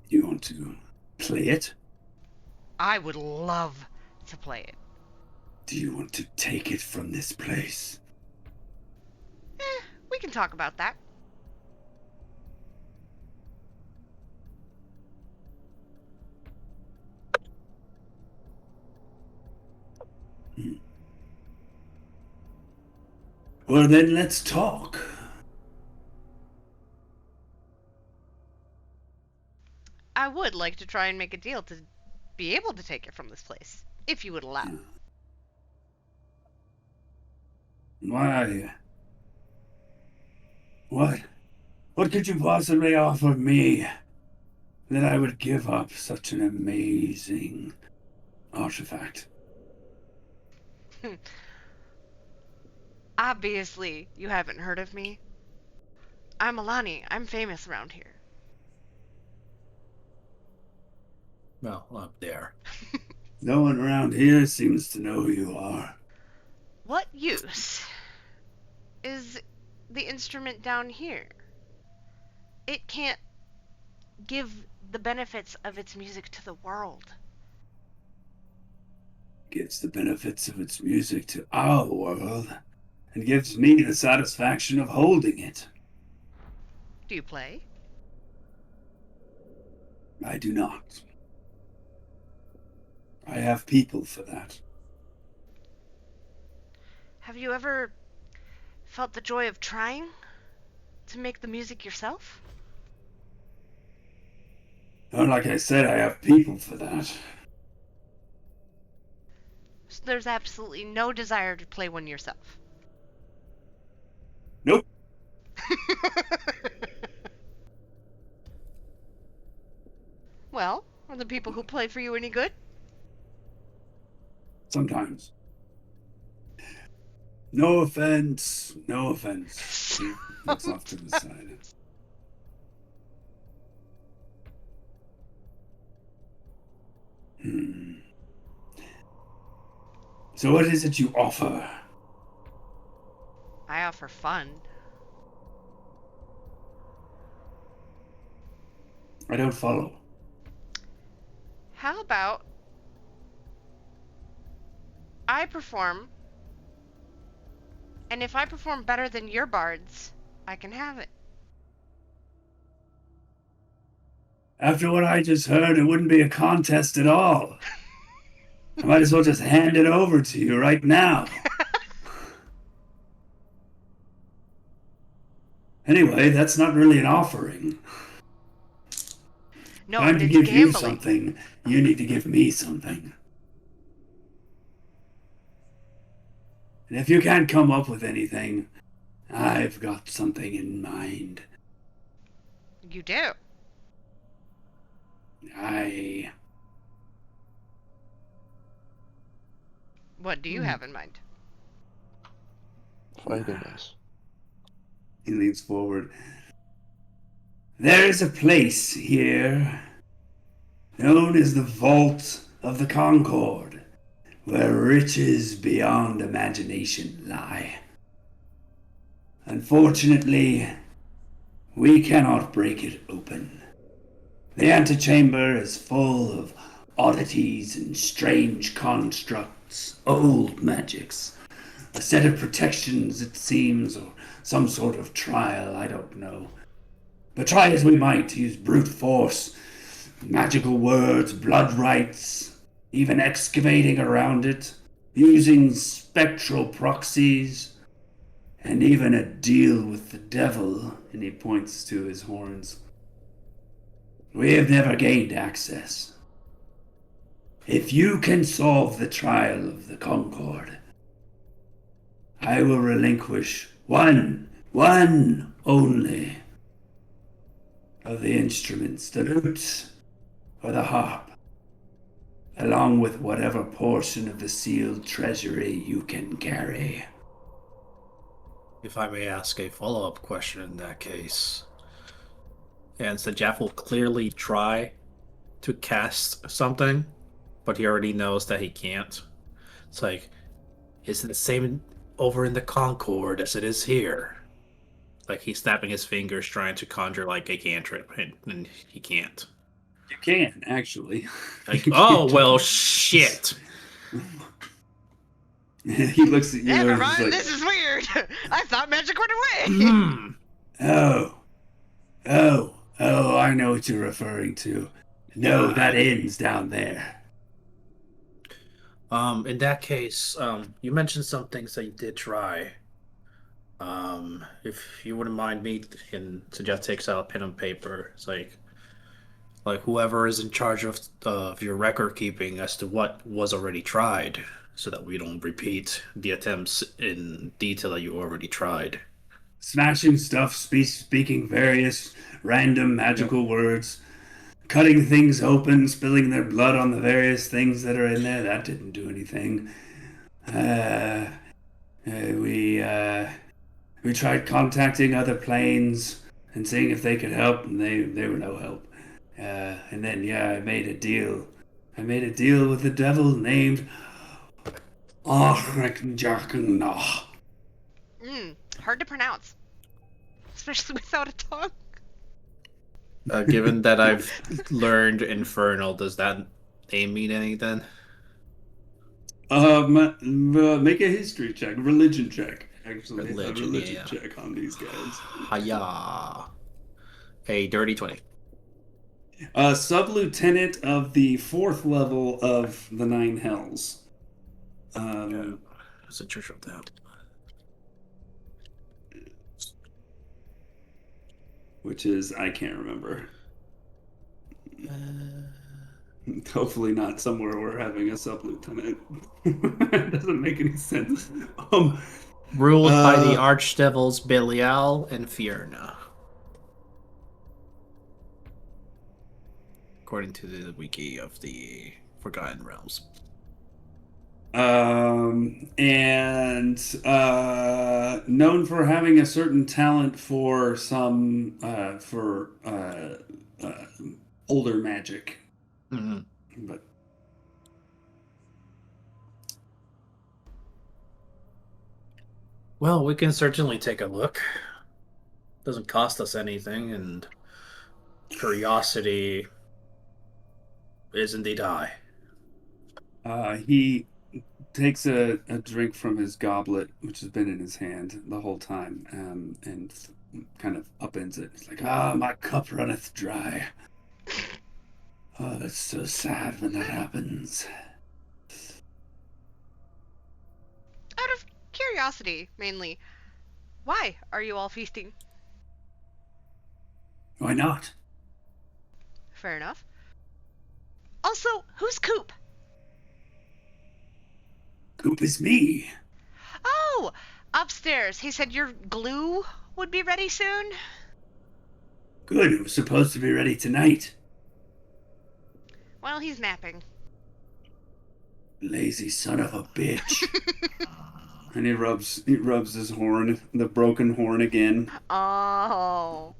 You want to play it? I would love to play it. Do you want to take it from this place? We can talk about that. Well, then let's talk. I would like to try and make a deal to be able to take it from this place, if you would allow. Why? What? What could you possibly offer me that I would give up such an amazing artifact? Obviously, you haven't heard of me. I'm Alani. I'm famous around here. Well, up there. No one around here seems to know who you are. What use is the instrument down here? It can't give the benefits of its music to the world. Gives the benefits of its music to our world, and gives me the satisfaction of holding it. Do you play? I do not. I have people for that. Have you ever felt the joy of trying to make the music yourself? Oh, like I said, I have people for that. So there's absolutely no desire to play one yourself. Nope. Well, are the people who play for you any good? Sometimes. No offense. No offense. He looks off to the side. So what is it you offer? I offer fun. I don't follow. How about I perform, and if I perform better than your bards, I can have it. After what I just heard, it wouldn't be a contest at all. I might as well just hand it over to you right now. Anyway, that's not really an offering. No, If I'm but to it's give you gambling. something, you need to give me something. And if you can't come up with anything, I've got something in mind. You do. What do you have in mind? Fighting us. He leans forward. There is a place here known as the Vault of the Concord, where riches beyond imagination lie. Unfortunately, we cannot break it open. The antechamber is full of oddities and strange constructs, old magics. A set of protections, it seems, or some sort of trial, I don't know. But try as we might to use brute force, magical words, blood rites, even excavating around it, using spectral proxies, and even a deal with the devil, and he points to his horns. We have never gained access. If you can solve the trial of the Concord, I will relinquish one only of the instruments, the lute or the harp, along with whatever portion of the sealed treasury you can carry. If I may ask a follow-up question in that case. And so Jeff will clearly try to cast something, but he already knows that he can't. It's like, is it the same over in the Concord as it is here? Like he's snapping his fingers trying to conjure like a cantrip, and he can't. You can, actually. Like, oh, well, shit. He looks at you Never and mind, he's like, this is weird. I thought magic went away. Oh, I know what you're referring to. No, that ends down there. In that case, you mentioned some things that you did try. If you wouldn't mind me, and so Jeff takes out a pen and paper. It's like whoever is in charge of your record keeping as to what was already tried, so that we don't repeat the attempts in detail that you already tried. Smashing stuff, speaking various random magical words, cutting things open, spilling their blood on the various things that are in there. That didn't do anything. We tried contacting other planes and seeing if they could help, and they were no help. And then, I made a deal. I made a deal with the devil named Ahreknjakna. Hard to pronounce. Especially without a tongue. Given that I've learned Infernal, does that name mean anything? Make a history check, religion check. Actually, Religion, a religion yeah. check on these guys. Hiya. A dirty 20. Sub-lieutenant of the 4th level of the 9 Hells. It's a church of that. Which is, I can't remember. Hopefully not somewhere we're having a sub-lieutenant. It doesn't make any sense. Ruled by the archdevils Belial and Fierna. According to the wiki of the Forgotten Realms. And known for having a certain talent for some older magic. Mm-hmm. But well, we can certainly take a look. Doesn't cost us anything, and curiosity is indeed high. He takes a drink from his goblet, which has been in his hand the whole time, and kind of upends it. It's like, my cup runneth dry. Oh, that's so sad when that happens. Out of curiosity, mainly. Why are you all feasting? Why not? Fair enough. Also, who's Coop? Coop is me. Oh, upstairs. He said your glue would be ready soon. Good, it was supposed to be ready tonight. Well, he's napping. Lazy son of a bitch. And he rubs his horn, the broken horn again. Oh.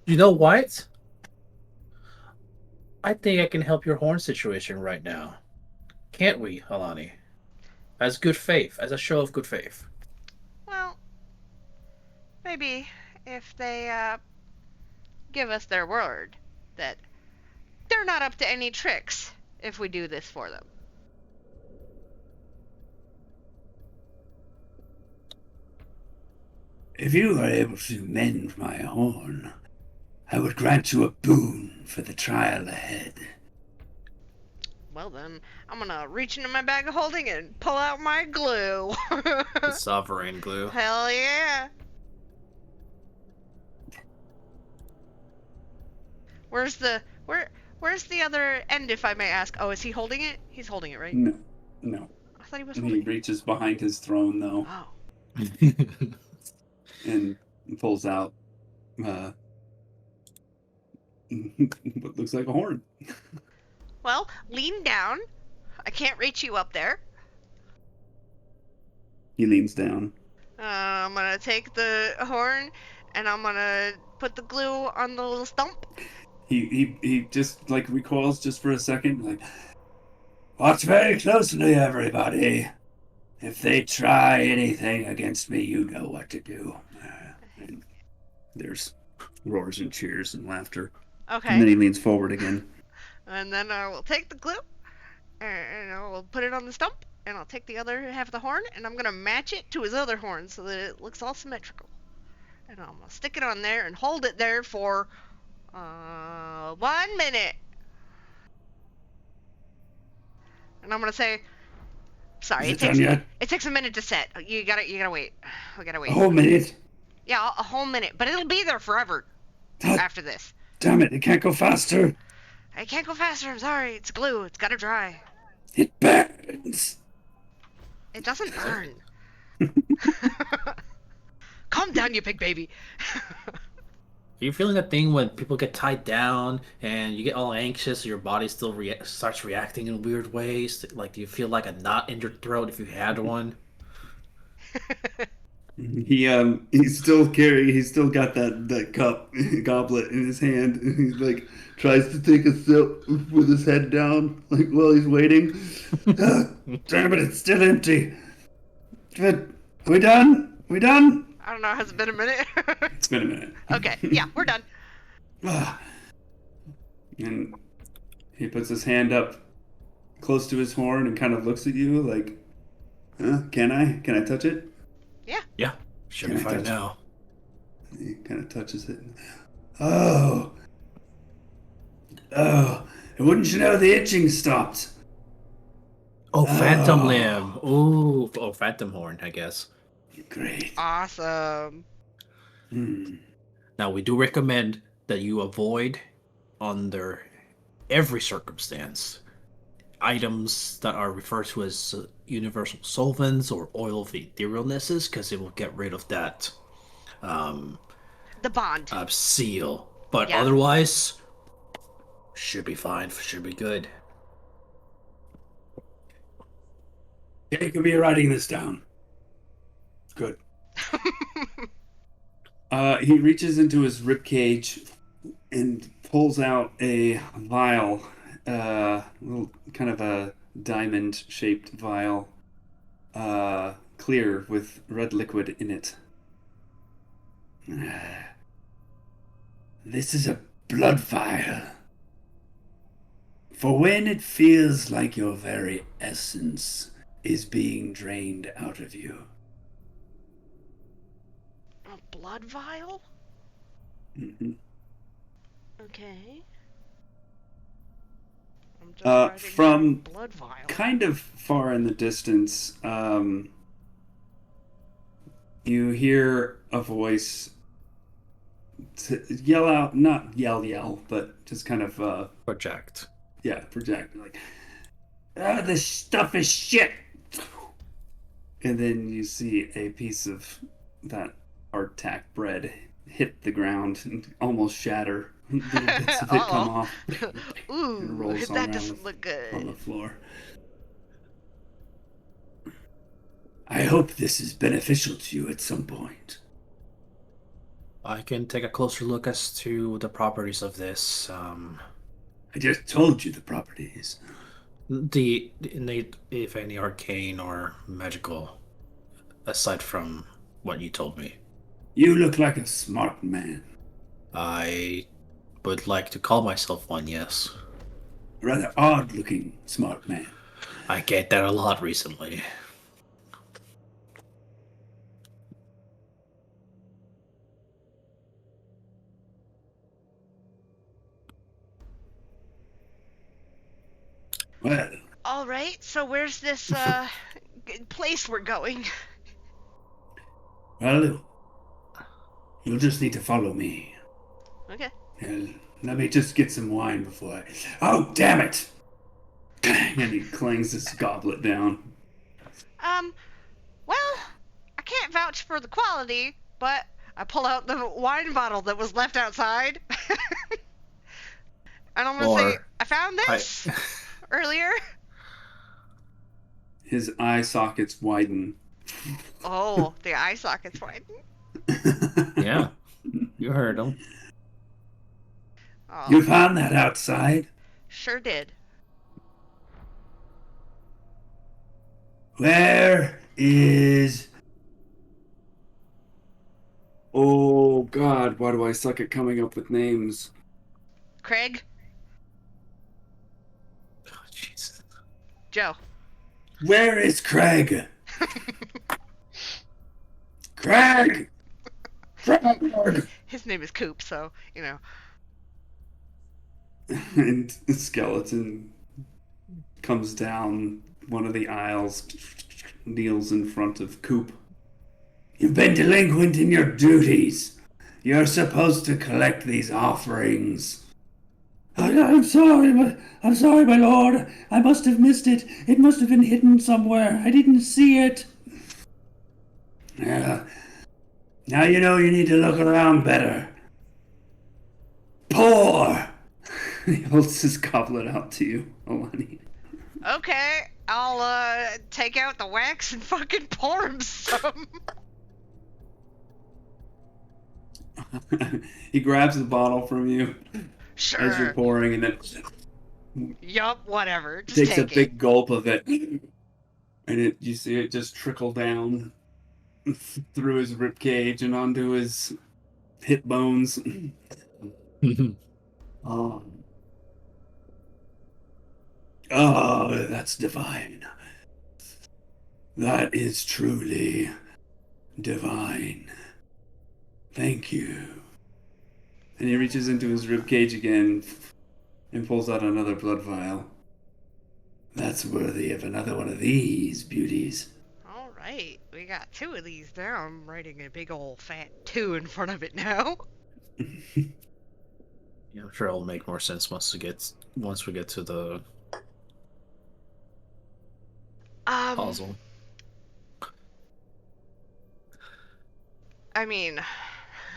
You know what? I think I can help your horn situation right now. Can't we, Alani? As good faith, as a show of good faith. Well, maybe if they give us their word that they're not up to any tricks if we do this for them. If you are able to mend my horn, I would grant you a boon for the trial ahead. Well then, I'm gonna reach into my bag of holding and pull out my glue. The sovereign glue. Hell yeah. Where's the other end, if I may ask? Oh, is he holding it? He's holding it, right? No. I thought he was He holding it. reaches behind his throne, though, Oh. and pulls out what looks like a horn. Well, lean down. I can't reach you up there. He leans down. I'm gonna take the horn and I'm gonna put the glue on the little stump. He just like recoils just for a second, like, Watch very closely, everybody. If they try anything against me, you know what to do. and there's roars and cheers and laughter. Okay. And then he leans forward again. And then I will take the glue and I will put it on the stump, and I'll take the other half of the horn and I'm gonna match it to his other horn so that it looks all symmetrical. And I'm gonna stick it on there and hold it there for 1 minute. And I'm gonna say, sorry, Is it done yet? it takes a minute to set. You gotta wait. We gotta wait. A whole minute? Yeah, a whole minute, but it'll be there forever after this. Damn it, it can't go faster. I can't go faster. I'm sorry. It's glue. It's gotta dry. It burns. It doesn't burn. Calm down, you big baby. Are you feeling that thing when people get tied down and you get all anxious, your body still starts reacting in weird ways? Like, do you feel like a knot in your throat if you had one? He's still got that cup goblet in his hand, and he's like tries to take a sip with his head down, like while he's waiting. Damn it, it's still empty. Good. We done? We done? I don't know. Has it been a minute? It's been a minute. Okay. Yeah, we're done. And he puts his hand up close to his horn and kind of looks at you like, can I touch it? Yeah, should be Can I fine touch now. He kind of touches it. Oh. Wouldn't you know the itching stopped? Oh, phantom Oh. limb. Ooh, phantom horn, I guess. Great. Awesome. Now, we do recommend that you avoid, under every circumstance, items that are referred to as universal solvents or oil of etherealnesses, because it will get rid of that The bond. seal. But Yeah. otherwise, should be fine. Should be good. Jacob, you're writing this down. Good. He reaches into his ribcage and pulls out a vial, little kind of a diamond-shaped vial, clear with red liquid in it. This is a blood vial. For when it feels like your very essence is being drained out of you. A blood vial? Mm-hmm. Okay. I'm just writing from down blood vial. Kind of far in the distance, you hear a voice yell out, not yell, but just kind of, Project. project, like, This stuff is shit. and then you see a piece of that hardtack bread hit the ground and almost shatter. Little bits of it come Uh-oh. off Ooh, and rolls all that around doesn't look on the good. floor. I hope this is beneficial to you at some point. I can take a closer look as to the properties of this. I just told you the properties. If any arcane or magical, aside from what you told me, You look like a smart man. I would like to call myself one. Yes, A rather odd-looking smart man. I get that a lot recently. Well, All right, so where's this place we're going? well, you'll just need to follow me. Okay. And let me just get some wine before I... Oh, damn it! And he clangs his goblet down. Well, I can't vouch for the quality, but I pull out the wine bottle that was left outside. And I'm gonna say, Or I found this earlier. His eye sockets widen. Oh, the eye socket's widen. yeah, you heard him. Oh, You found that outside? sure did. Where is... Oh God, why do I suck at coming up with names? Craig, Oh, Jesus. Joe. Where is Craig? Craig! Craig! His name is Coop, so, you know. And the skeleton comes down one of the aisles, kneels in front of Coop. You've been delinquent in your duties. You're supposed to collect these offerings. I'm sorry, my lord. I must have missed it. It must have been hidden somewhere. I didn't see it. Yeah. Now you know you need to look around better. Pour! He holds his goblet out to you, Alani. Okay, I'll take out the wax and fucking pour him some. He grabs the bottle from you Sure. as you're pouring, and then Yup, whatever. Just takes a take big gulp of it, and you see it just trickle down through his rib cage and onto his hip bones. Oh. Oh, that's divine. That is truly divine. Thank you. And he reaches into his rib cage again and pulls out another blood vial. That's worthy of another one of these beauties. All right, we got two of these now. I'm writing a big old fat 2 in front of it now. Yeah, I'm sure it'll make more sense once we get to the puzzle. I mean,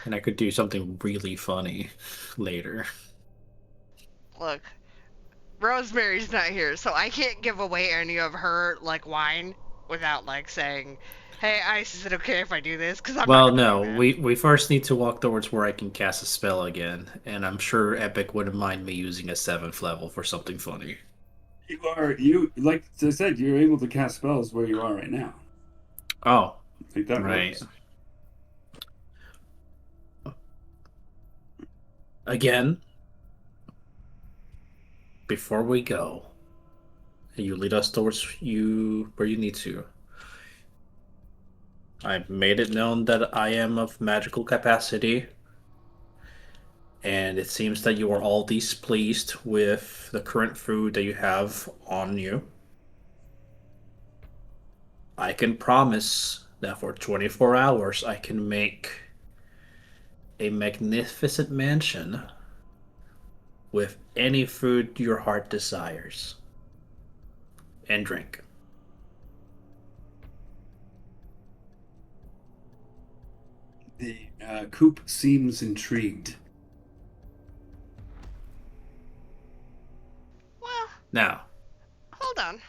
And I could do something really funny later. look, Rosemary's not here, so I can't give away any of her like wine without like saying, "Hey, Ice, is it okay if I do this?" Because I'm Well, not gonna no, do that. we first need to walk towards where I can cast a spell again, and I'm sure Epic wouldn't mind me using a 7th level for something funny. You like I said, you're able to cast spells where you are right now. Oh, Like that right. works. Again, before we go, and you lead us towards where you need to. I've made it known that I am of magical capacity, and it seems that you are all displeased with the current food that you have on you. I can promise that for 24 hours I can make a magnificent mansion with any food your heart desires. And drink. The Coop seems intrigued. Well, Now, hold on,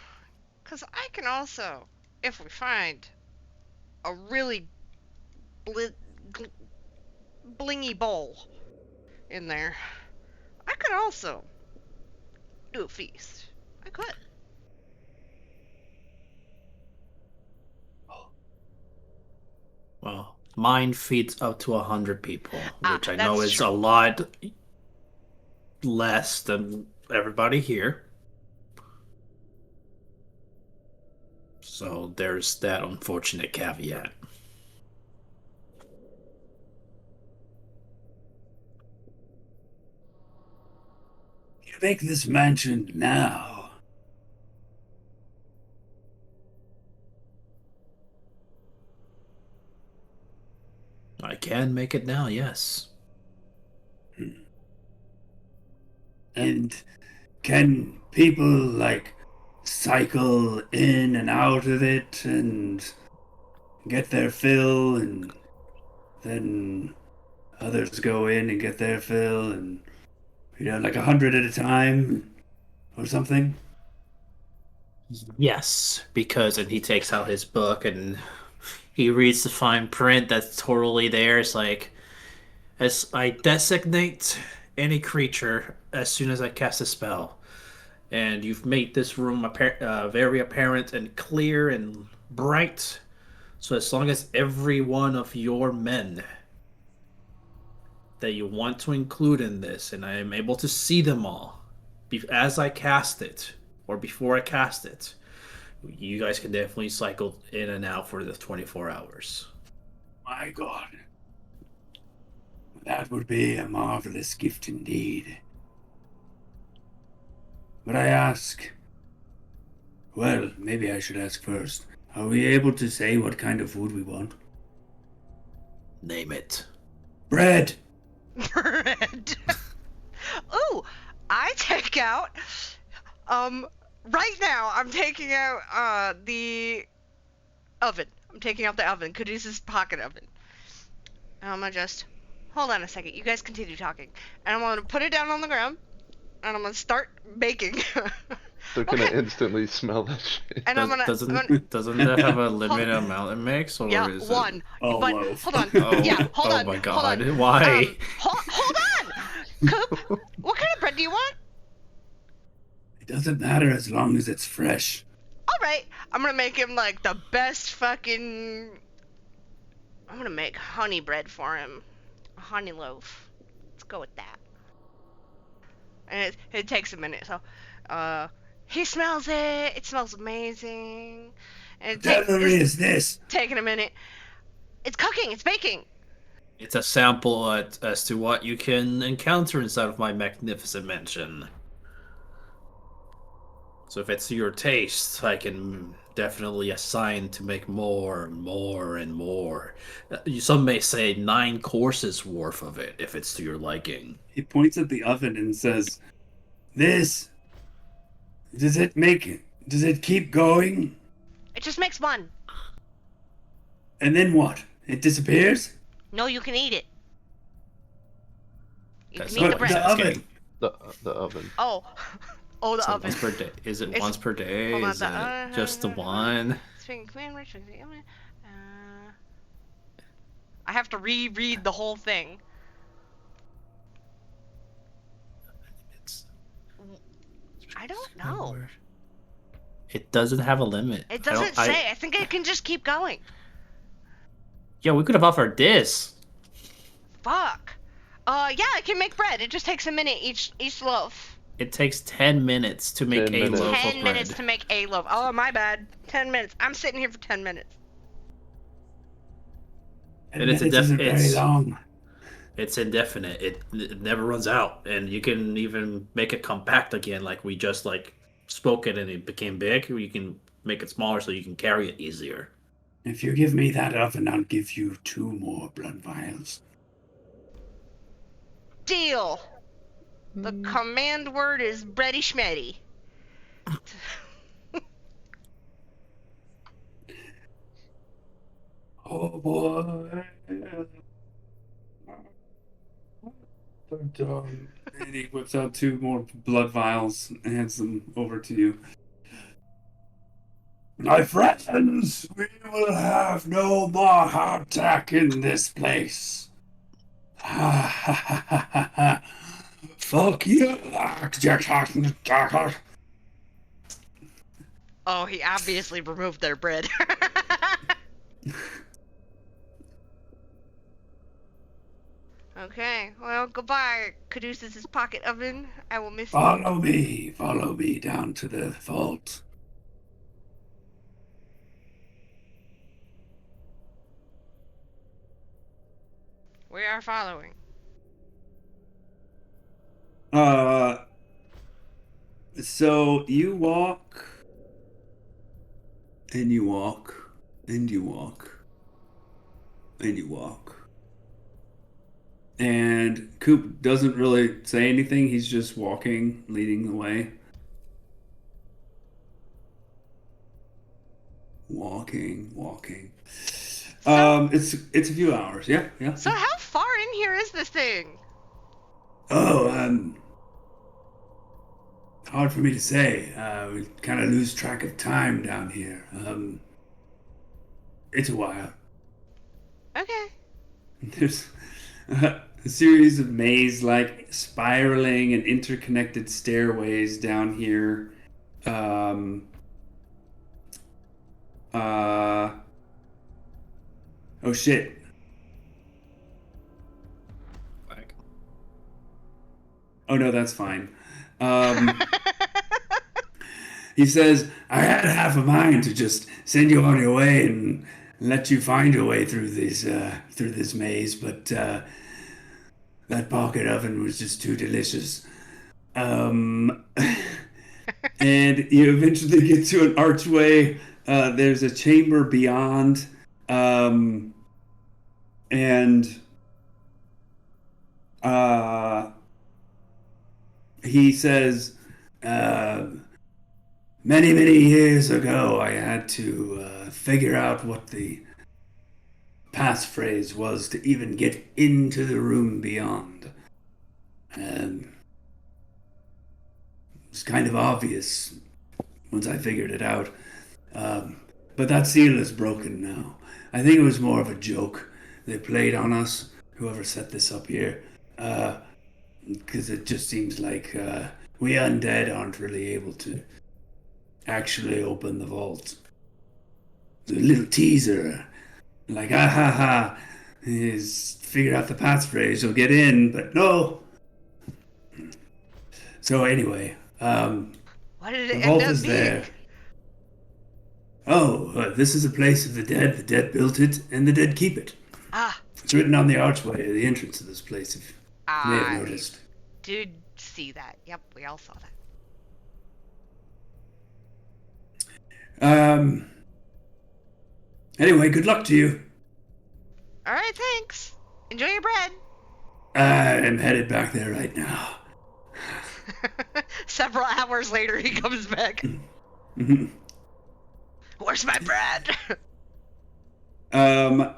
because I can also, if we find a really blingy bowl in there, I could also do a feast. I could. Mine feeds up to 100 people, which I know that's is true. a lot less than everybody here. So there's that unfortunate caveat. You make this mansion now. I can make it now, yes. And can people, like, cycle in and out of it and get their fill, and then others go in and get their fill, and, like 100 at a time or something? Yes, because and he takes out his book and he reads the fine print that's totally there. It's like, as I designate any creature as soon as I cast a spell, and you've made this room very apparent and clear and bright. So as long as every one of your men that you want to include in this, and I am able to see them all as I cast it, or before I cast it, you guys can definitely cycle in and out for the 24 hours. My God. That would be a marvelous gift indeed. But I ask... Well, maybe I should ask first. Are we able to say what kind of food we want? Name it. Bread! Bread. Ooh, I take out. Right now I'm taking out the oven. I'm taking out the oven. Caduceus pocket oven. And I'm gonna just hold on a second. You guys continue talking, and I'm gonna put it down on the ground, and I'm gonna start baking. They're gonna instantly smell that shit. And I'm gonna Doesn't that have a limited amount it makes, or yeah, is one. Oh, But loaf. hold on. Oh, Yeah, hold oh on. my hold God! on. Why? Hold on. Coop, what kind of bread do you want? It doesn't matter as long as it's fresh. All right, I'm gonna make him like the best fucking. I'm gonna make honey bread for him, a honey loaf. Let's go with that. And it takes a minute, so he smells it. It smells amazing. And Whatever is this? taking a minute. It's cooking. It's baking. It's a sample as to what you can encounter inside of my magnificent mansion. So if it's to your taste, I can definitely assign to make more, and more, and more. Some may say 9 courses worth of it, if it's to your liking. He points at the oven and says, This... Does it keep going? It just makes one. And then what? It disappears? No, you can eat it. You That's can eat not the what bread. I'm The asking. oven. The oven. Oh, the So oven. once per day. Is it It's- once per day? hold on, Is it just the one? I have to reread the whole thing. I don't know. It doesn't have a limit. It doesn't say. I think it can just keep going. Yeah, we could have offered this. Fuck. Yeah, I can make bread. It just takes a minute each loaf. It takes 10 minutes to make 10 a minutes. loaf of 10 bread. minutes to make a loaf. Oh, my bad. 10 minutes. I'm sitting here for 10 minutes. And it's minutes isn't very long. It's indefinite. It never runs out, and you can even make it compact again, like we just spoke it and it became big. You can make it smaller so you can carry it easier. If you give me that oven, I'll give you 2 more blood vials. Deal. The command word is bready schmetty. Oh boy. And he whips out 2 more blood vials and hands them over to you. My friends, we will have no more hardtack in this place. Ha ha ha ha ha ha. Fuck you. Oh, he obviously removed their bread. Okay, well, goodbye, Caduceus' pocket oven. I will miss you. Follow me down to the vault. We are following. So you walk, and you walk, and you walk, and you walk. And Coop doesn't really say anything. He's just walking, leading the way. Walking. It's a few hours. Yeah. So how far in here is this thing? Oh, hard for me to say. We kind of lose track of time down here. It's a while. Okay. There's a series of maze-like spiraling and interconnected stairways down here. Oh shit. Like, Oh no, that's fine. He says, I had half a mind to just send you on your way and let you find your way through this maze, but that pocket oven was just too delicious. And you eventually get to an archway. There's a chamber beyond, and he says, many years ago, I had to figure out what the passphrase was to even get into the room beyond. It's kind of obvious once I figured it out. But that seal is broken now. I think it was more of a joke they played on us, whoever set this up here. Because it just seems like we undead aren't really able to actually open the vault. The little teaser, like, ah ha ha, is figure out the passphrase, you'll get in, but no. So anyway, What did the it vault end up is being? there. Oh, this is a place of the dead. The dead built it, and the dead keep it. Ah, It's written on the archway at the entrance of this place, if you may have I noticed. did see that. Yep, we all saw that. Anyway, good luck to you. All right, thanks. Enjoy your bread. I'm headed back there right now. Several hours later, he comes back. Where's my bread?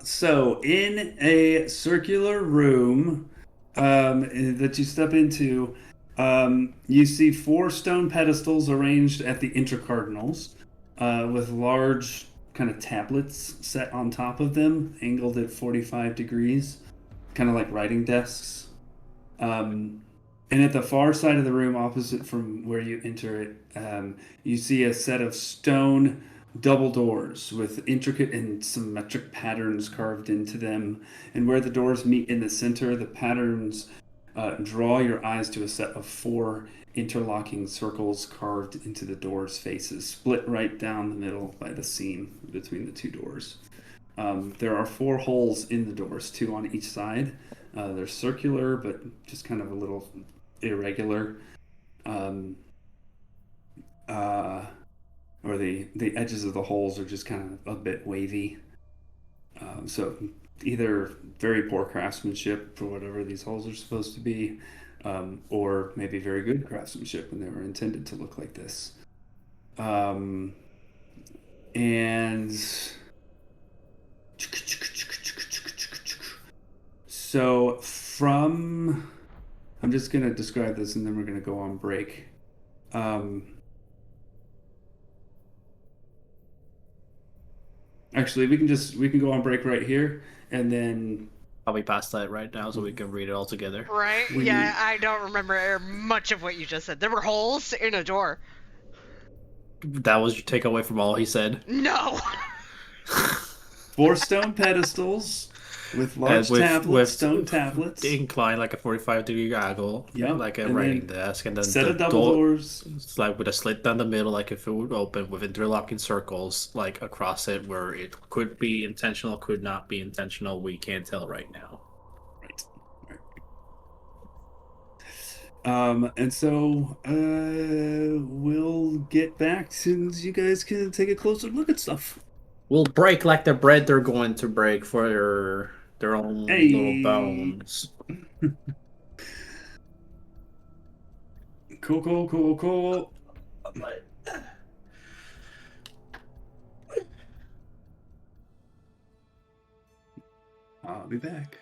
So in a circular room that you step into, you see 4 stone pedestals arranged at the intercardinals, with large kind of tablets set on top of them, angled at 45 degrees, kind of like writing desks. And at the far side of the room, opposite from where you enter it, you see a set of stone double doors with intricate and symmetric patterns carved into them. And where the doors meet in the center, the patterns draw your eyes to a set of 4 interlocking circles carved into the doors' faces, split right down the middle by the seam between the 2 doors. There are 4 holes in the doors, 2 on each side. They're circular, but just kind of a little irregular. Or the edges of the holes are just kind of a bit wavy. So either very poor craftsmanship for whatever these holes are supposed to be, or maybe very good craftsmanship when they were intended to look like this. And so from, I'm just going to describe this and then we're going to go on break. Actually, we can go on break right here, and then probably past that right now so we can read it all together. Right? Yeah, I don't remember much of what you just said. There were holes in a door. That was your takeaway from all he said? No. 4 stone pedestals With large tablets, stone tablets. Incline like a 45-degree angle, Yep, like a and writing then desk, and then set the of double doors. it's like with a slit down the middle, like if it would open with interlocking circles, like across it, where it could be intentional, could not be intentional. We can't tell right now. Right. And so we'll get back since you guys can take a closer look at stuff. We'll break like the bread they're going to break for their own little Hey. bones. Cool. I'll be back.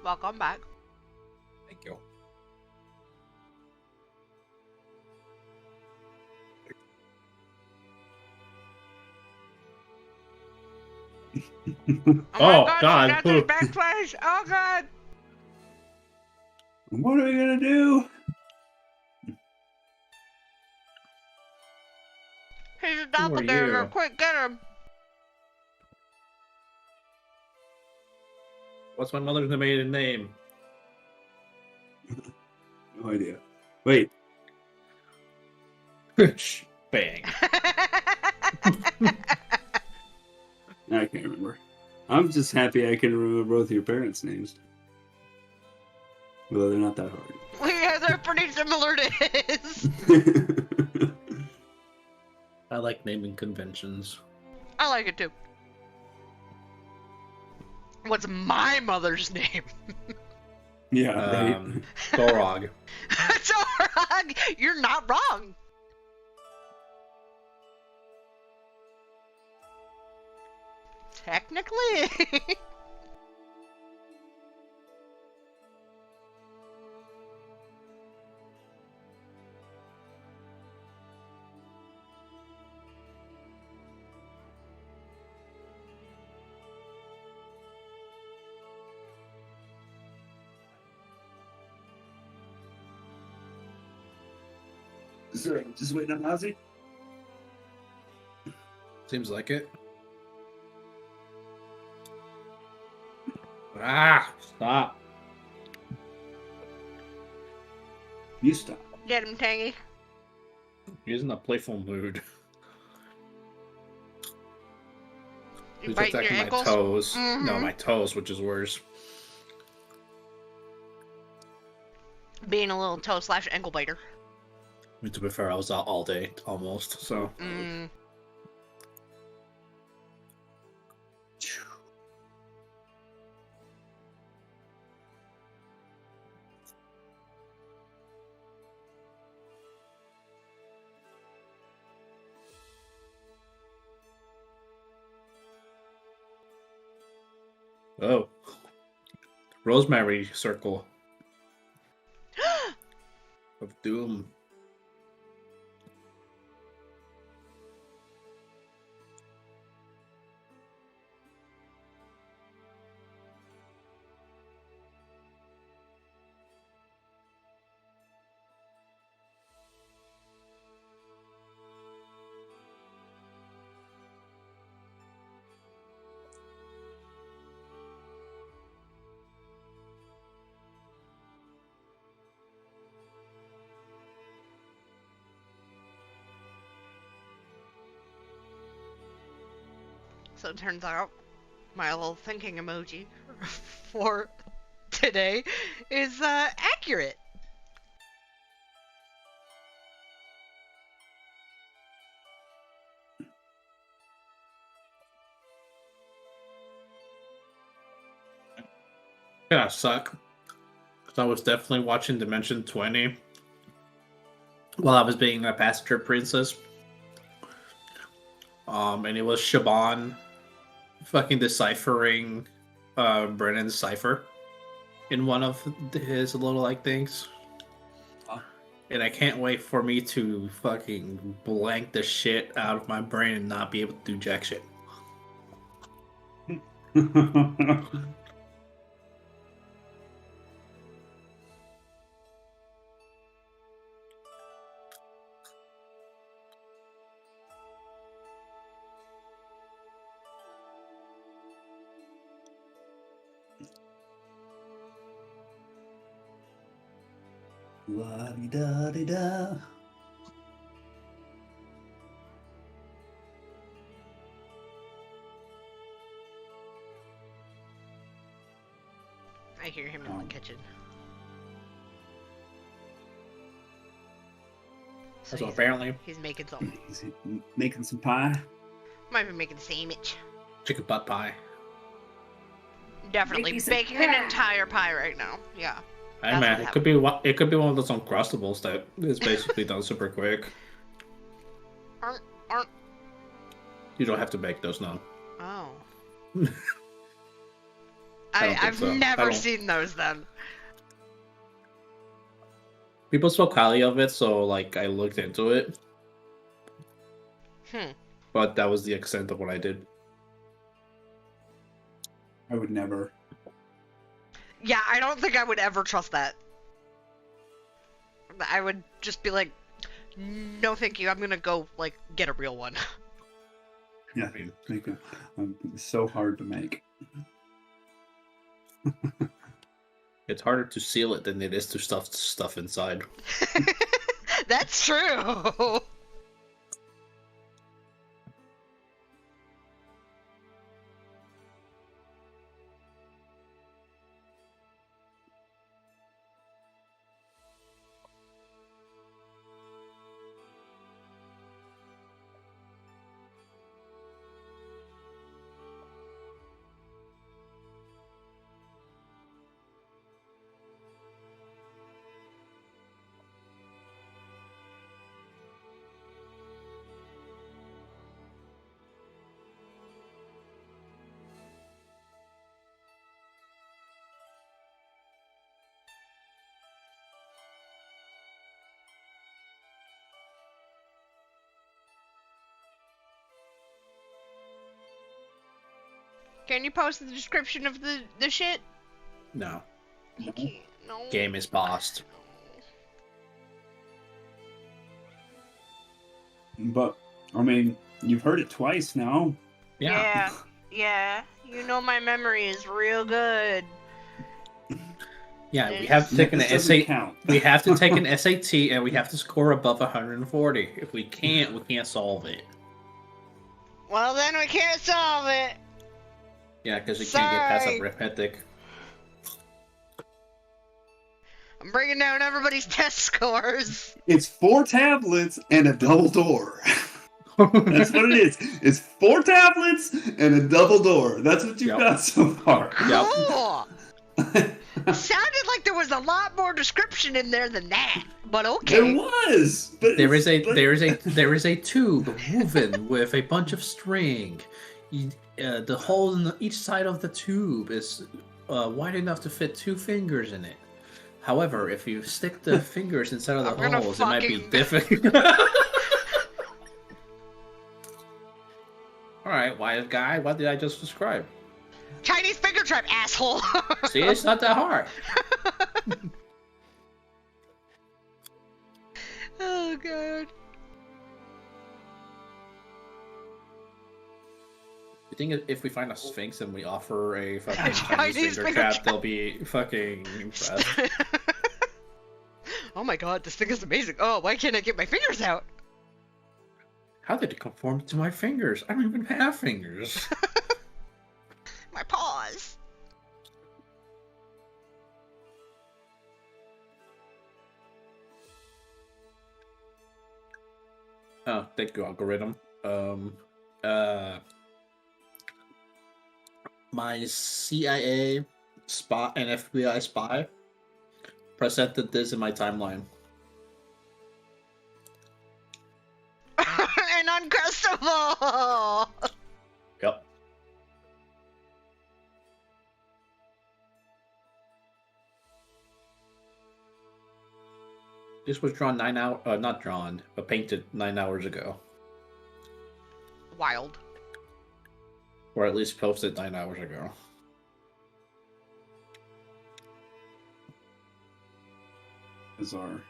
Welcome back. Thank you. Oh my Oh, God, God. she got this backslash. Oh God. What are we gonna do? He's a Who are doppelganger. you? Quick, get him. What's my mother's maiden name? No idea. Wait. Bang. I can't remember. I'm just happy I can remember both your parents' names. Well, they're not that Yeah, they're pretty similar to his. hard. I like naming conventions. I like it too. What's my mother's name? Yeah, right. Thorog. Dorog, you're not wrong. Technically. So, just waiting on Ozzy? Seems like it. Ah, stop. You stop. Get him, Tangy. He's in a playful mood. You He's biting your attacking my ankles? toes. No, Mhm. my toes, which is worse. Being a little toe slash ankle biter. I mean, to be fair, I was out all day, almost, so. Mm. Oh. Rosemary circle of doom. So it turns out my little thinking emoji for today is accurate. Yeah, suck. Because I was definitely watching Dimension 20 while I was being a passenger princess. And it was Shaban fucking deciphering Brennan's cipher in one of his little like things. And I can't wait for me to fucking blank the shit out of my brain and not be able to do jack shit. La-di-da-di-da. I hear him in the kitchen. So So he's, apparently, he's making something. Is he making some pie? Might be making a sandwich. chicken pot pie. Definitely Making some baking an pie. entire pie right now. Yeah. Hey That's man, what it could be one of those Uncrustables that is basically done super quick. Aren't. You don't have to bake those now. Oh. don't think I've so. I never don't- seen those then. People spoke highly of it, so like I looked into it, Hmm. but that was the extent of what I did. I would never. Yeah, I don't think I would ever trust that. I would just be like, no, thank you. I'm gonna go like get a real one. Yeah, it's so hard to make. It's harder to seal it than it is to stuff stuff inside. That's true. Can you post the description of the shit? No, You can't. No. game is paused. But I mean, you've heard it twice now. Yeah. Yeah. You know my memory is real good. Yeah, we have to take an This doesn't SAT. count. We have to take an SAT, and we have to score above 140. If we can't solve it. Well, then we can't solve it. Yeah, because we can't get past Sorry. arithmetic. I'm bringing down everybody's test scores. It's 4 tablets and a double door. That's what it is. It's 4 tablets and a double door. That's what you've Yep. got so far. Yep. Cool. Sounded like there was a lot more description in there than that, but There okay. was, but There is a but- there is a tube woven with a bunch of string. The hole in each side of the tube is wide enough to fit 2 fingers in it. However, if you stick the fingers inside of I'm the gonna holes, it might be fucking- difficult. All right, wise guy, what did I just describe? Chinese finger trap, asshole. See, it's not that hard. Oh god. You think if we find a sphinx and we offer a fucking Chinese Chinese finger finger trap, trap. they'll be fucking impressed. Oh my god, this thing is amazing. Oh, why can't I get my fingers out? How did it conform to my fingers? I don't even have fingers. My paws. Oh, thank you, algorithm. My CIA spy and FBI spy presented this in my timeline. An uncrustable. Yep. This was drawn not drawn, but painted 9 hours ago. Wild. Or at least posted 9 hours ago. Bizarre.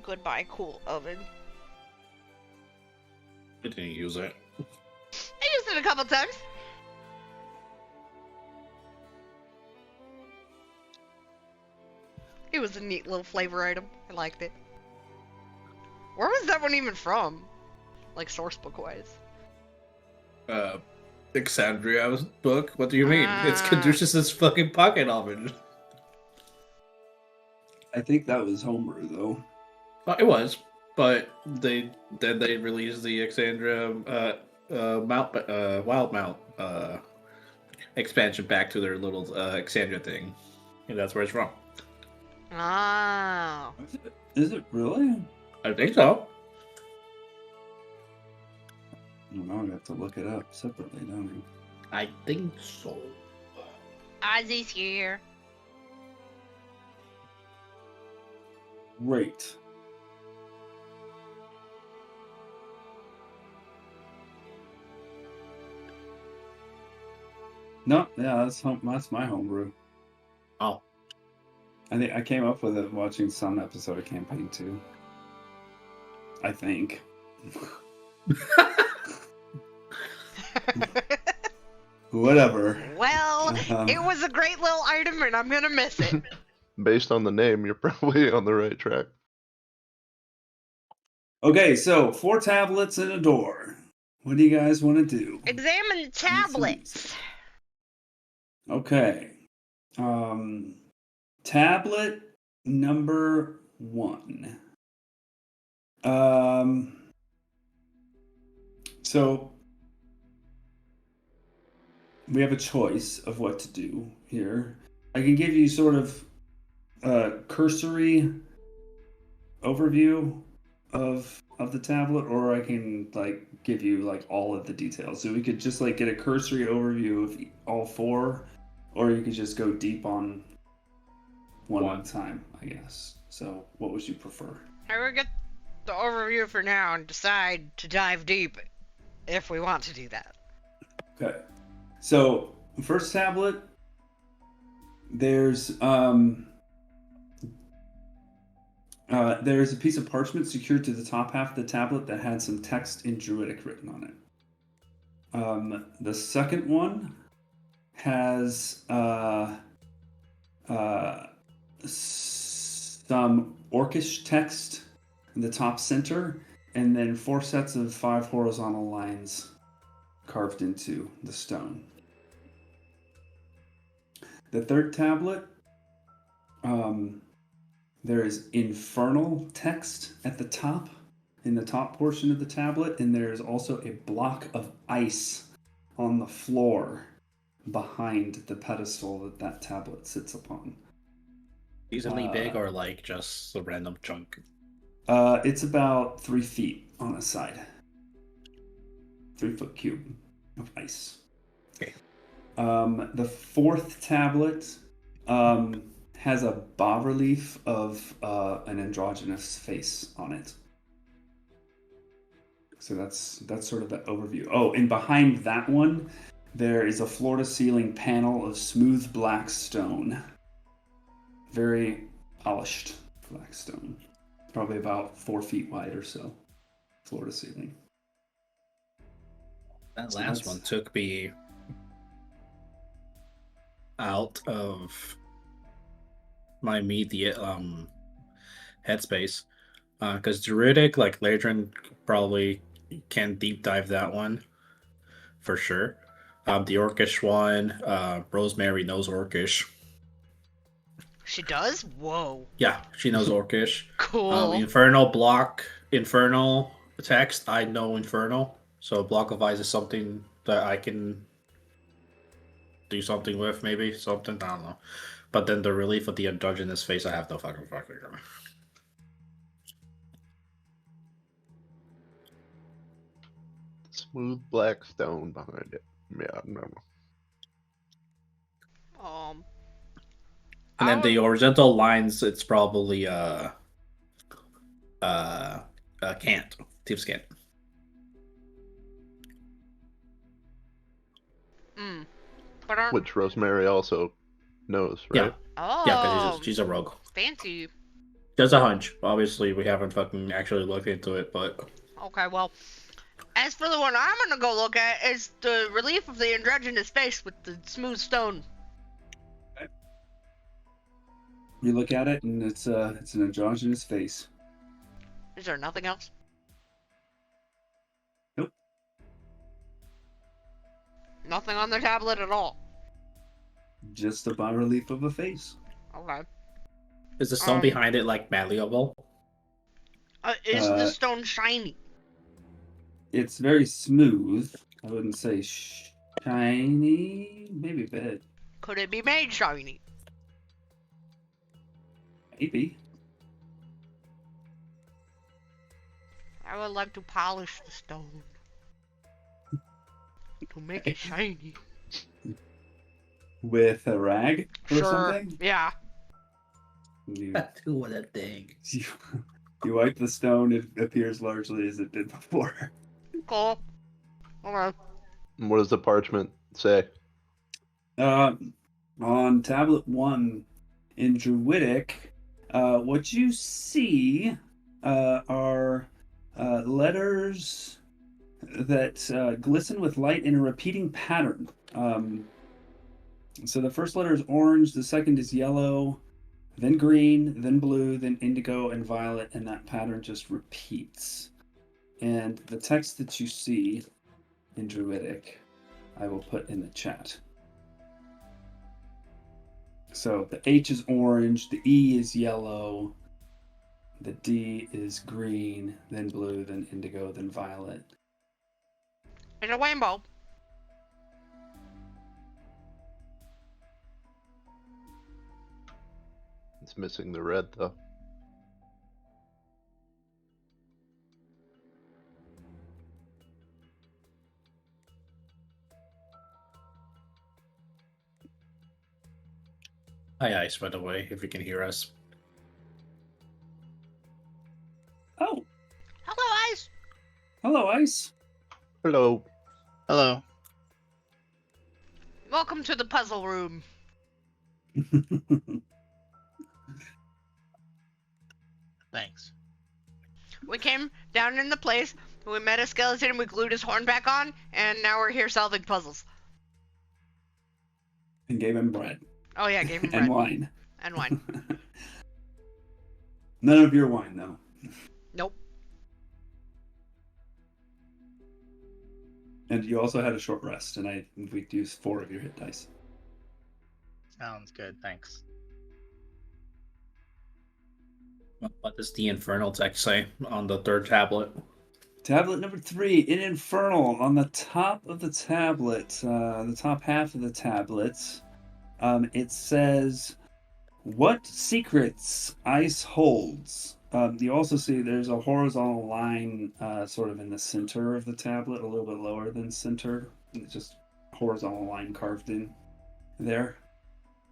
Goodbye, cool oven. I didn't use it. I used it a couple times. It was a neat little flavor item. I liked it. Where was that one even from? Like source book wise. Exandria's book? What do you mean? It's Ah. Caduceus's fucking pocket almond. I think that was homebrew though. It was, but they released the Exandria Wild Mount expansion back to their little Exandria thing, and that's where it's from. Oh. Is it really? I think so. Now I have to look it up separately, don't I think so. Ozzy's here. I? Great. No, yeah, that's my homebrew. Oh, I think I came up with it watching some episode of Campaign 2. I think. Whatever. Well, it was a great little item, and I'm gonna miss it. Based on the name, you're probably on the right track. Okay, so 4 tablets and a door. What do you guys want to do? Examine the tablets. Okay. Tablet number 1. So we have a choice of what to do here. I can give you sort of a cursory overview of the tablet, or I can like give you like all of the details. So we could just like get a cursory overview of all 4, or you could just go deep on one at a time, I guess. So what would you prefer? I will get the overview for now and decide to dive deep if we want to do that. Okay. So first tablet, there's a piece of parchment secured to the top half of the tablet that had some text in Druidic written on it. The second one has some Orcish text in the top center, and then 4 sets of 5 horizontal lines carved into the stone. The third tablet, there is infernal text at the top, in the top portion of the tablet, and there is also a block of ice on the floor behind the pedestal that tablet sits upon. Decently big, or like just a random chunk? It's about 3 feet on a side. 3-foot cube of ice. Okay. The fourth tablet has a bas-relief of an androgynous face on it. So that's sort of the overview. Oh, and behind that one, there is a floor-to-ceiling panel of smooth black stone. Very polished black stone. Probably about 4 feet wide or so, floor to ceiling. That So last that's- one took me out of my immediate headspace, because Druidic, like Ladrin, probably can deep dive that one for sure. The Orcish one, Rosemary knows Orcish. She does? Whoa. Yeah, she knows Orcish. Cool. Infernal text, I know Infernal. So block of ice is something that I can do something with, maybe something, I don't know. But then the relief of the androgynous face, I have no fucking. Smooth black stone behind it. Yeah, no. And then the horizontal lines, it's probably Cant, Thieves Cant. But aren't... Which Rosemary also knows, right? Oh. Yeah, because she's a rogue. Fancy. There's a hunch. Obviously, we haven't fucking actually looked into it, but Okay, well, as for the one I'm gonna go look at, is the relief of the androgynous face with the smooth stone. You look at it, and it's an androgynous face. Is there nothing else? Nope. Nothing on the tablet at all. Just a bas-relief of a face. Okay. Is the stone behind it like malleable? Is the stone shiny? It's very smooth. I wouldn't say shiny. Maybe a bit. Could it be made shiny? Maybe. I would like to polish the stone. To make it shiny. With a rag or something? Yeah. You, What a thing. you wipe the stone, it appears largely as it did before. Cool. Okay. What does the parchment say? On tablet 1 in Druidic, what you see are letters that glisten with light in a repeating pattern. So the first letter is orange, the second is yellow, then green, then blue, then indigo, and violet, and that pattern just repeats. And the text that you see in Druidic, I will put in the chat. So the H is orange, the E is yellow, the D is green, then blue, then indigo, then violet. It's a rainbow. It's missing the red though. Hi, Ice, by the way, if you can hear us. Oh, Hello, Ice. hello, Ice. Hello. Hello. Welcome to the puzzle room. Thanks. We came down in the place, we met a skeleton, we glued his horn back on, and now we're here solving puzzles. And gave him bread. Oh yeah, gave him bread. And wine. And wine. None of your wine, though. Nope. And you also had a short rest, and we used 4 of your hit dice. Sounds good, thanks. What does the infernal text say on the third tablet? Tablet number 3, in Infernal, on the top of the tablet, the top half of the tablet, it says, "What secrets ice holds?" You also see there's a horizontal line sort of in the center of the tablet, a little bit lower than center. It's just horizontal line carved in there.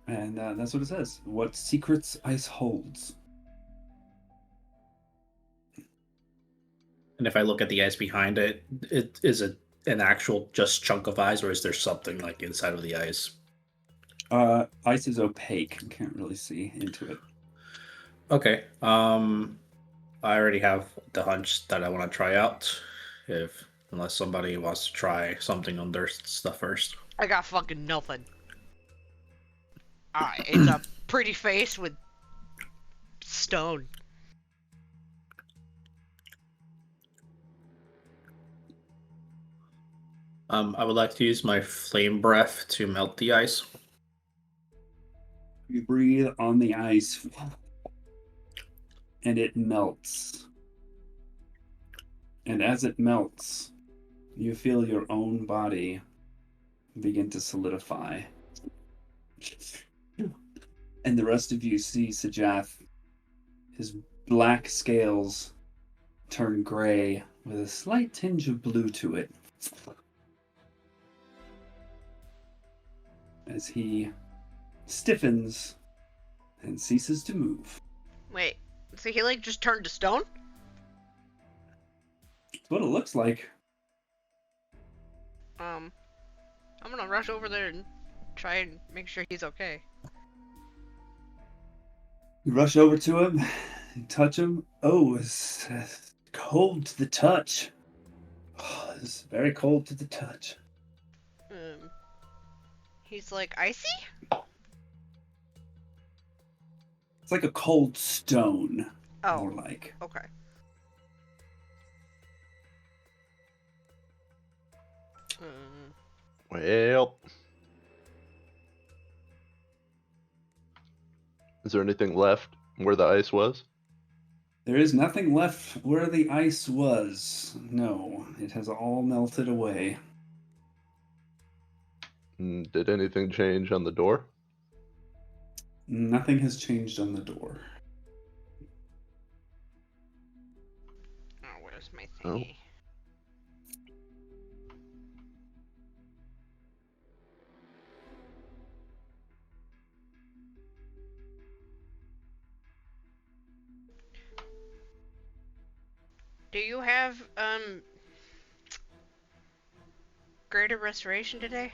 And that's what it says. "What secrets ice holds?" And if I look at the ice behind it, is it an actual just chunk of ice, or is there something like inside of the ice? Ice is opaque. You can't really see into it. Okay. I already have the hunch that I want to try out. Unless somebody wants to try something on their stuff first. I got fucking nothing. Alright, it's a pretty face with stone. I would like to use my flame breath to melt the ice. You breathe on the ice, and it melts. And as it melts, you feel your own body begin to solidify. And the rest of you see Sajath, his black scales turn gray with a slight tinge of blue to it. As he stiffens and ceases to move. Wait, so he like just turned to stone? That's what it looks like. I'm gonna rush over there and try and make sure he's okay. You rush over to him and touch him. Oh, it's cold to the touch. Oh, it's very cold to the touch. He's like, icy? It's like a cold stone. Oh, More like. okay. Well, is there anything left where the ice was? There is nothing left where the ice was. No, it has all melted away. Did anything change on the door? Nothing has changed on the door. Oh, where's my Oh. thingy? Do you have greater restoration today?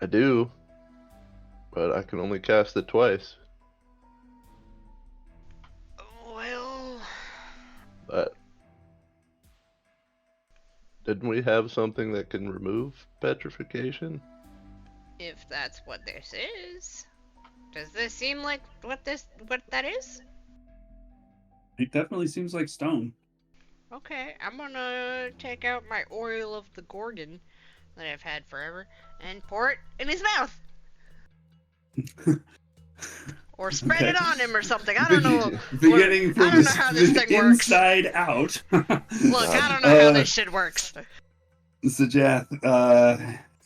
I do, but I can only cast it twice. Well, But didn't we have something that can remove petrification? if that's what this is, does this seem like what that is? It definitely seems like stone. Okay, I'm gonna take out my oil of the Gorgon that I've had forever and pour it in his mouth. Or spread Okay. it on him or something. I don't know. Beginning I from don't know how this thing the works. inside out. Look, I don't know how this shit works. So, Jath,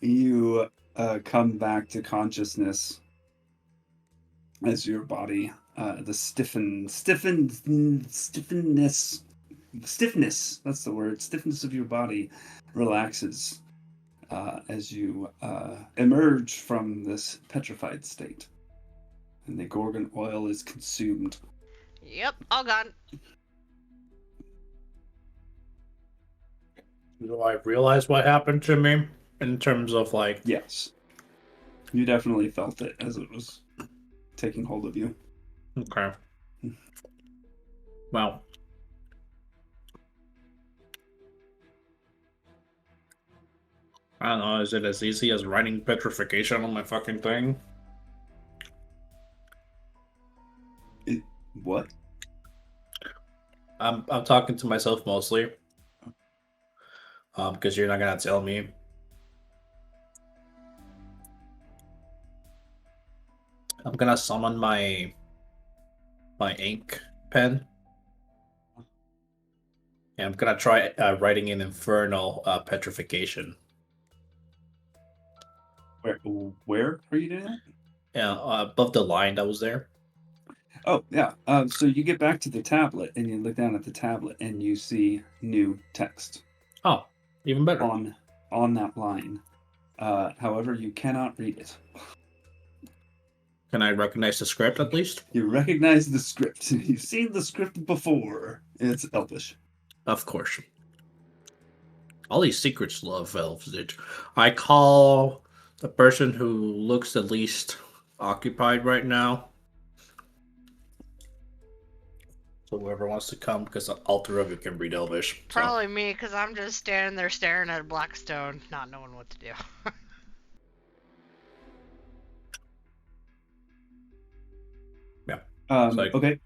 you come back to consciousness as your body, the stiffness, that's the word, stiffness of your body relaxes as you emerge from this petrified state. And the Gorgon oil is consumed. Yep, all gone. Do I realize what happened to me in terms of like? Yes. You definitely felt it as it was taking hold of you. Okay. Well. I don't know, is it as easy as writing petrification on my fucking thing? What? I'm talking to myself mostly. Because you're not gonna tell me. I'm gonna summon my ink pen. And I'm gonna try writing an infernal petrification. Where are you doing that? Yeah, above the line that was there. Oh, yeah. So you get back to the tablet and you look down at the tablet and you see new text Oh, even better. on that line. However, you cannot read it. Can I recognize the script at least? You recognize the script. You've seen the script before. It's Elvish. Of course. All these secrets love elves, dude. I call the person who looks the least occupied right now. So whoever wants to come, because all three of you can read Elvish. So. Probably me, because I'm just standing there staring at a black stone, not knowing what to do. Yeah. Okay.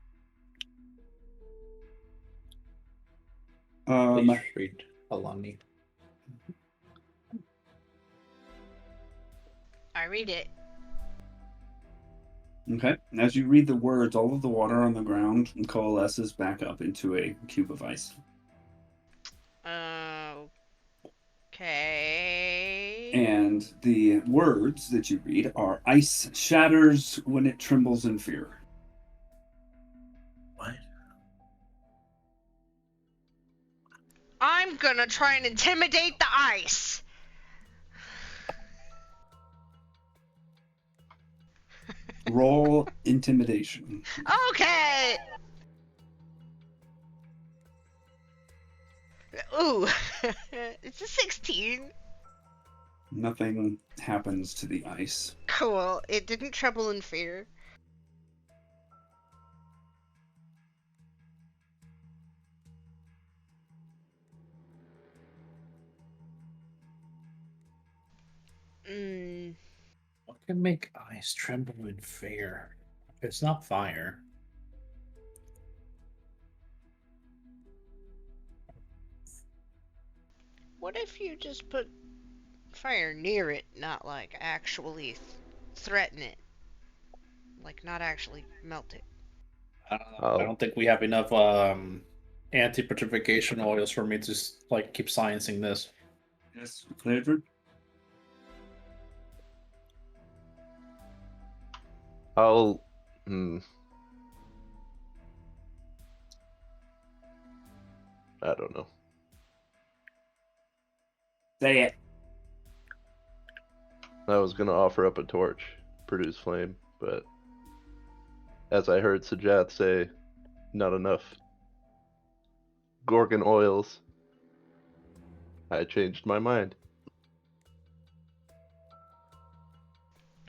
Please read Alani. I read it. Okay. As you read the words, all of the water on the ground coalesces back up into a cube of ice. Okay. And the words that you read are ice shatters when it trembles in fear. What? I'm gonna try and intimidate the ice. Roll intimidation. Okay. Ooh, it's a 16. Nothing happens to the ice. Cool. It didn't tremble in fear. What can make ice tremble in fear? It's not fire. What if you just put Fire near it, not like actually threaten it. Like not actually melt it. I don't know. I Oh, don't think we have enough anti-petrification oils for me to like keep sciencing this. Yes, flavored. I'll. Hmm. I don't know. Say it. I was gonna offer up a torch, produce flame, but as I heard Sajat say, not enough Gorgon oils. I changed my mind.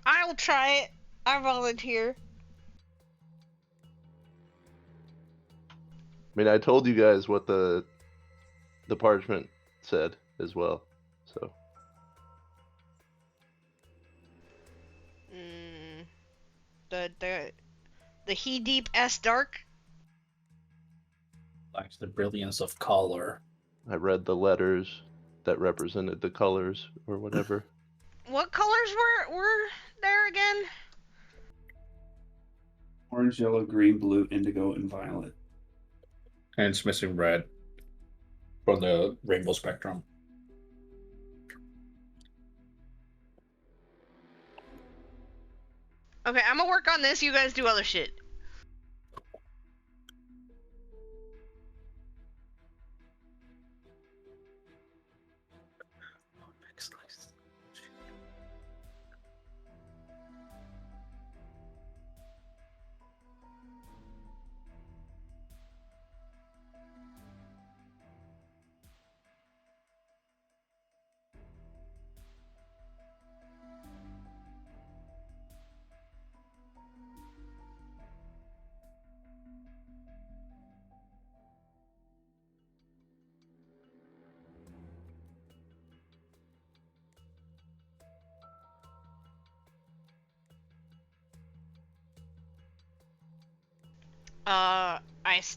I'll try it. I volunteer. I mean, I told you guys what the parchment said as well, so Mm, the he deep S dark. Like the brilliance of color. I read the letters that represented the colors or whatever. What colors were there again? Orange, yellow, green, blue, indigo, and violet. And it's missing red from the rainbow spectrum. Okay, I'm gonna work on this. You guys do other shit.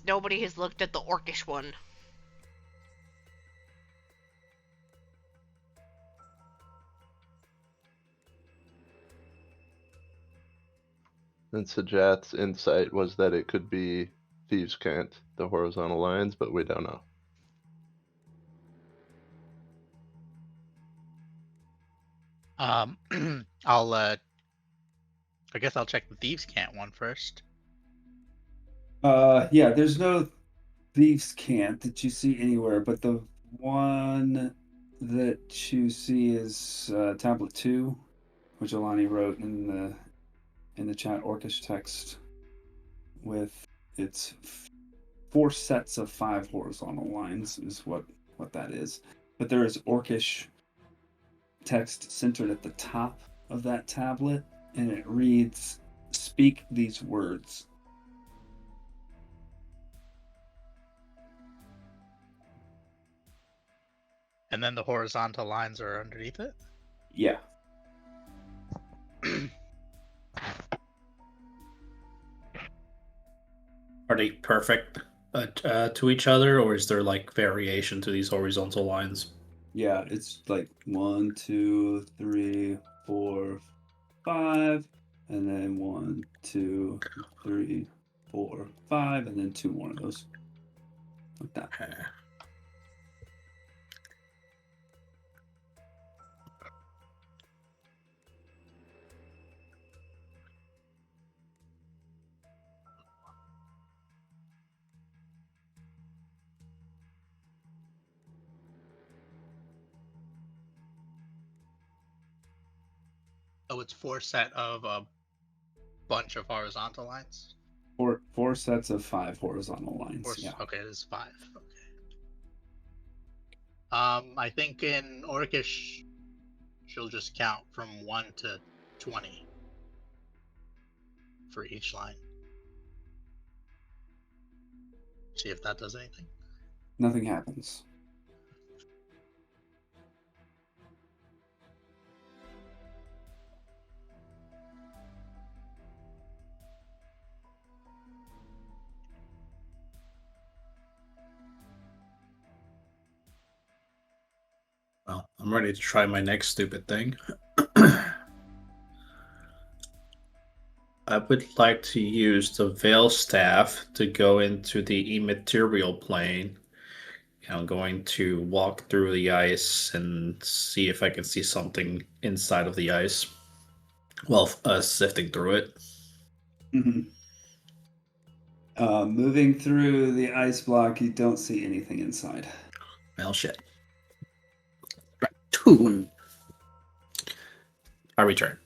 Nobody has looked at the orcish one. And Sajat's insight was that it could be Thieves' Cant, the horizontal lines, but we don't know. I'll I guess I'll check the Thieves' Cant one first. Yeah, there's no Thieves' Cant that you see anywhere, but the one that you see is Tablet 2, which Alani wrote in the chat orcish text with its 4 sets of 5 horizontal lines is what that is. But there is orcish text centered at the top of that tablet, and it reads, "Speak these words." And then the horizontal lines are underneath it? Yeah. Are they perfect to each other, or is there like variation to these horizontal lines? Yeah, it's like 1, 2, 3, 4, 5, and then 1, 2, 3, 4, 5, and then 2 more of those. Like that. Oh, it's 4 set of a bunch of horizontal lines? 4 sets of 5 horizontal lines. Four, Yeah. Okay, there's 5. Okay. I think in Orcish, she'll just count from 1 to 20 for each line. See if that does anything. Nothing happens. Well, I'm I'm ready to try my next stupid thing. I would like to use the Veil Staff to go into the immaterial plane. I'm going to walk through the ice and see if I can see something inside of the ice while sifting through it. Mhm. Moving through the ice block, you don't see anything inside. Well, shit. Right. I return.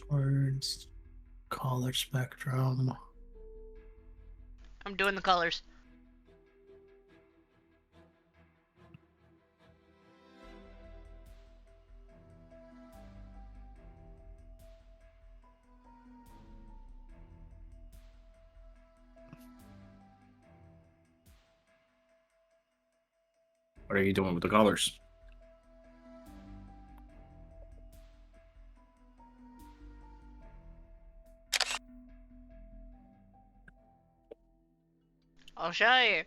Words, color spectrum. I'm doing the colors. What are you doing with the colors? I'll show you.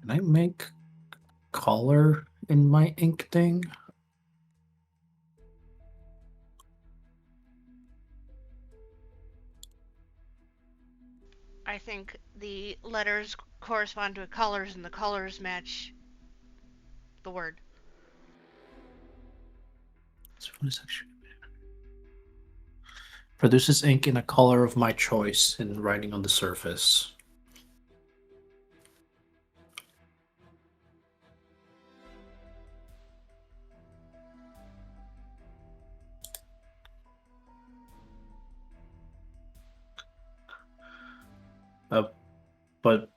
Can I make color in my ink thing? I think the letters correspond to colors and the colors match the word. So what is actually produces ink in a color of my choice in writing on the surface. But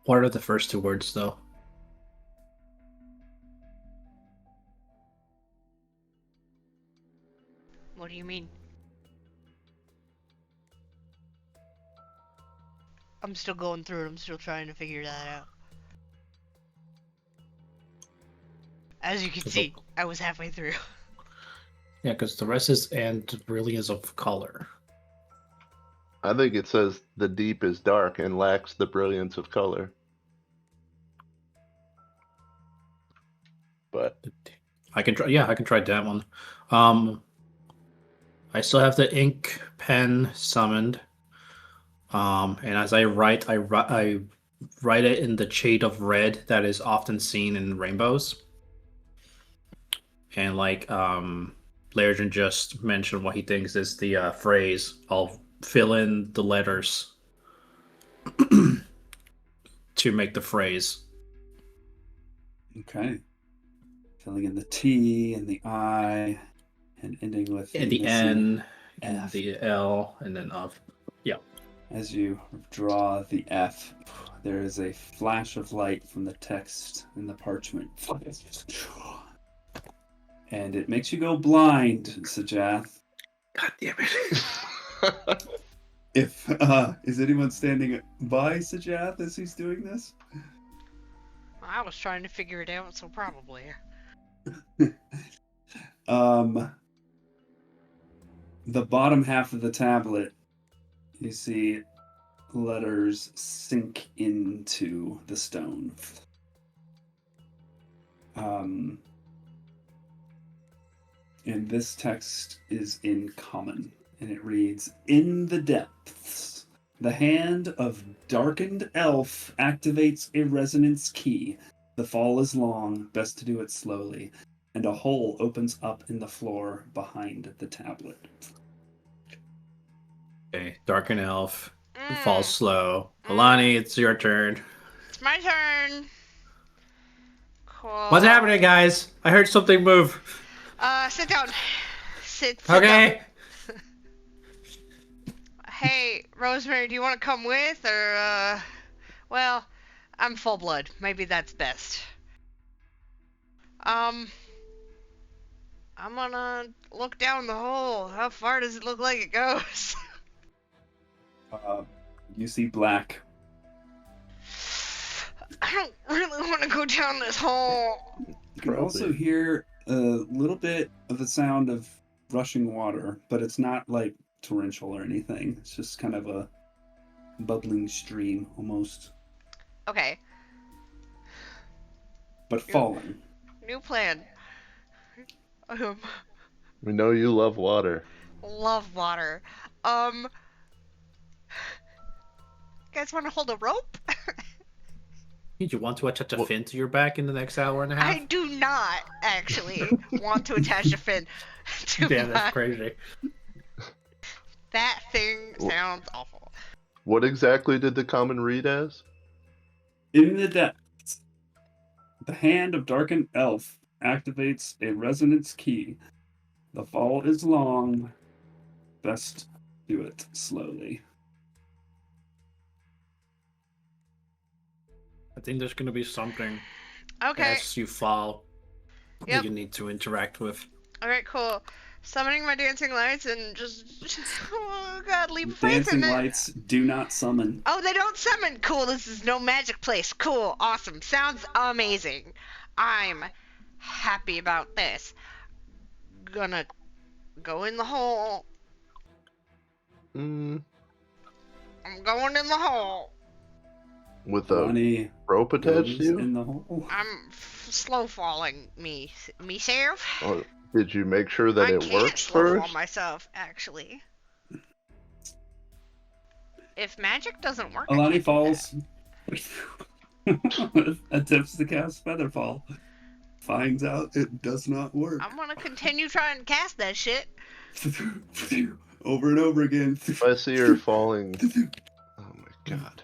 what are the first two words though? What do you mean? I'm still going through it. I'm still trying to figure that out. As you can see, I was halfway through. Yeah, because the rest is and brilliance of color. I think it says the deep is dark and lacks the brilliance of color. But I can try. Yeah, I can try that one. I still have the ink pen summoned. And as I write it in the shade of red that is often seen in rainbows. And like Lairgen just mentioned what he thinks is the phrase. I'll fill in the letters to make the phrase. Okay. Filling in the T and the I and ending with And the missing N and F. the L and then of. Yeah. As you draw the F, there is a flash of light from the text in the parchment. And it makes you go blind, Sajath. God damn it. If is anyone standing by Sajath as he's doing this? I was trying to figure it out, so probably. The bottom half of the tablet, you see letters sink into the stone. And this text is in common. and it reads, "In the depths, the hand of darkened elf activates a resonance key. The fall is long, best to do it slowly, and a hole opens up in the floor behind the tablet." Okay, Darken Elf. Mm, Fall slow. Alani, it's your turn. it's my turn. Cool. What's happening, guys? I heard something move. Sit down. Sit down. Okay. Hey, Rosemary, do you want to come with, or, well, I'm full blood. Maybe that's best. I'm gonna look down the hole. How far does it look like it goes? You see black. I don't really want to go down this hole. You can also hear a little bit of the sound of rushing water, but it's not like torrential or anything. It's just kind of a bubbling stream almost, Okay, but falling. new plan. We know you love water. Love water. Guys want to hold a rope? Did you want to attach a fin to your back in the next hour and a half? I do not actually want to attach a fin to Damn, my... that's crazy. That thing sounds awful. What exactly did the common read as? In the depths, the hand of darkened elf activates a resonance key. The fall is long. Best do it slowly. I think there's gonna be something Okay. as you fall Yep. that you need to interact with. Alright, cool. Summoning my dancing lights and just oh god, leave faith Dancing in it. lights do not summon. Oh, they don't summon. Cool, this is no magic place. Cool, awesome. Sounds amazing. I'm happy about this. Gonna go in the hole. Mm, I'm going in the hole. with a Bunny rope attached to goes you? in the hole. I'm slow falling myself. Oh, did you make sure that I it can't works slow fall first? myself, actually. If magic doesn't work, I Alani can't do falls. Attempts to cast Featherfall. Finds out it does not work. that. I'm gonna continue trying to cast that shit. Over and over again. If I see her falling, oh my god.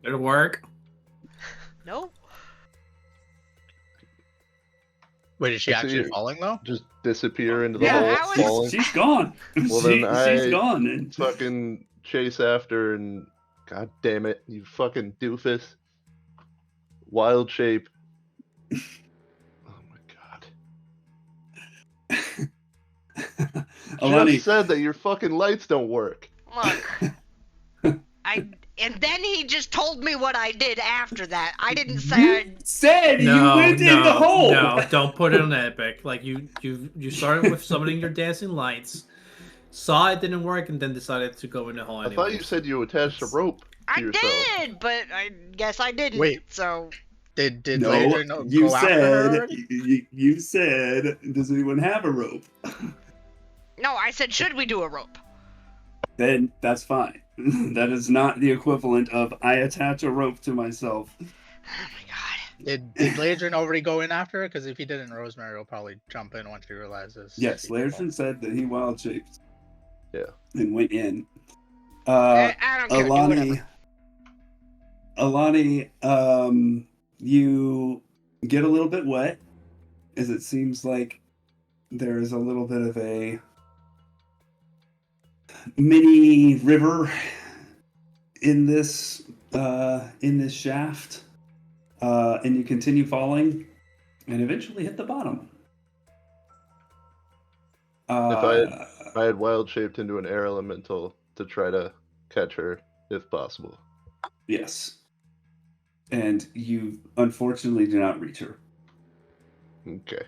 It'll work. No. Wait, is she I see actually her. falling though? Just disappear into the Yeah, hole, how is- falling. She's gone. Well, then She's I gone. And fucking chase after and god damn it, you fucking doofus. Wild shape. Oh my god. Alani, Just said that your fucking lights don't work. Look. And then he just told me what I did after that. I didn't say I... said you No, went no, in the hole. no! Don't put it on epic. Like you started with summoning your dancing lights, saw it didn't work, and then decided to go in the hole. I thought you said you attached a rope to I yourself. did, but I guess I didn't. Wait. So... Did No, Ladrin you go after her said already? you said. Does anyone have a rope? No, I said, should we do a rope? Then that's fine. That is not the equivalent of I attach a rope to myself. Oh my god. Did Ladrin already go in after her? Because if he didn't, Rosemary will probably jump in once she realizes. Yes, she Laerson said that he wild shaped. Yeah. And went in. I don't care. Do whatever. Alani, you get a little bit wet, as it seems like there's a little bit of a mini river in this shaft, and you continue falling, and eventually hit the bottom. I had wild shaped into an air elemental to try to catch her if possible. Yes. And you unfortunately do not reach her. Okay.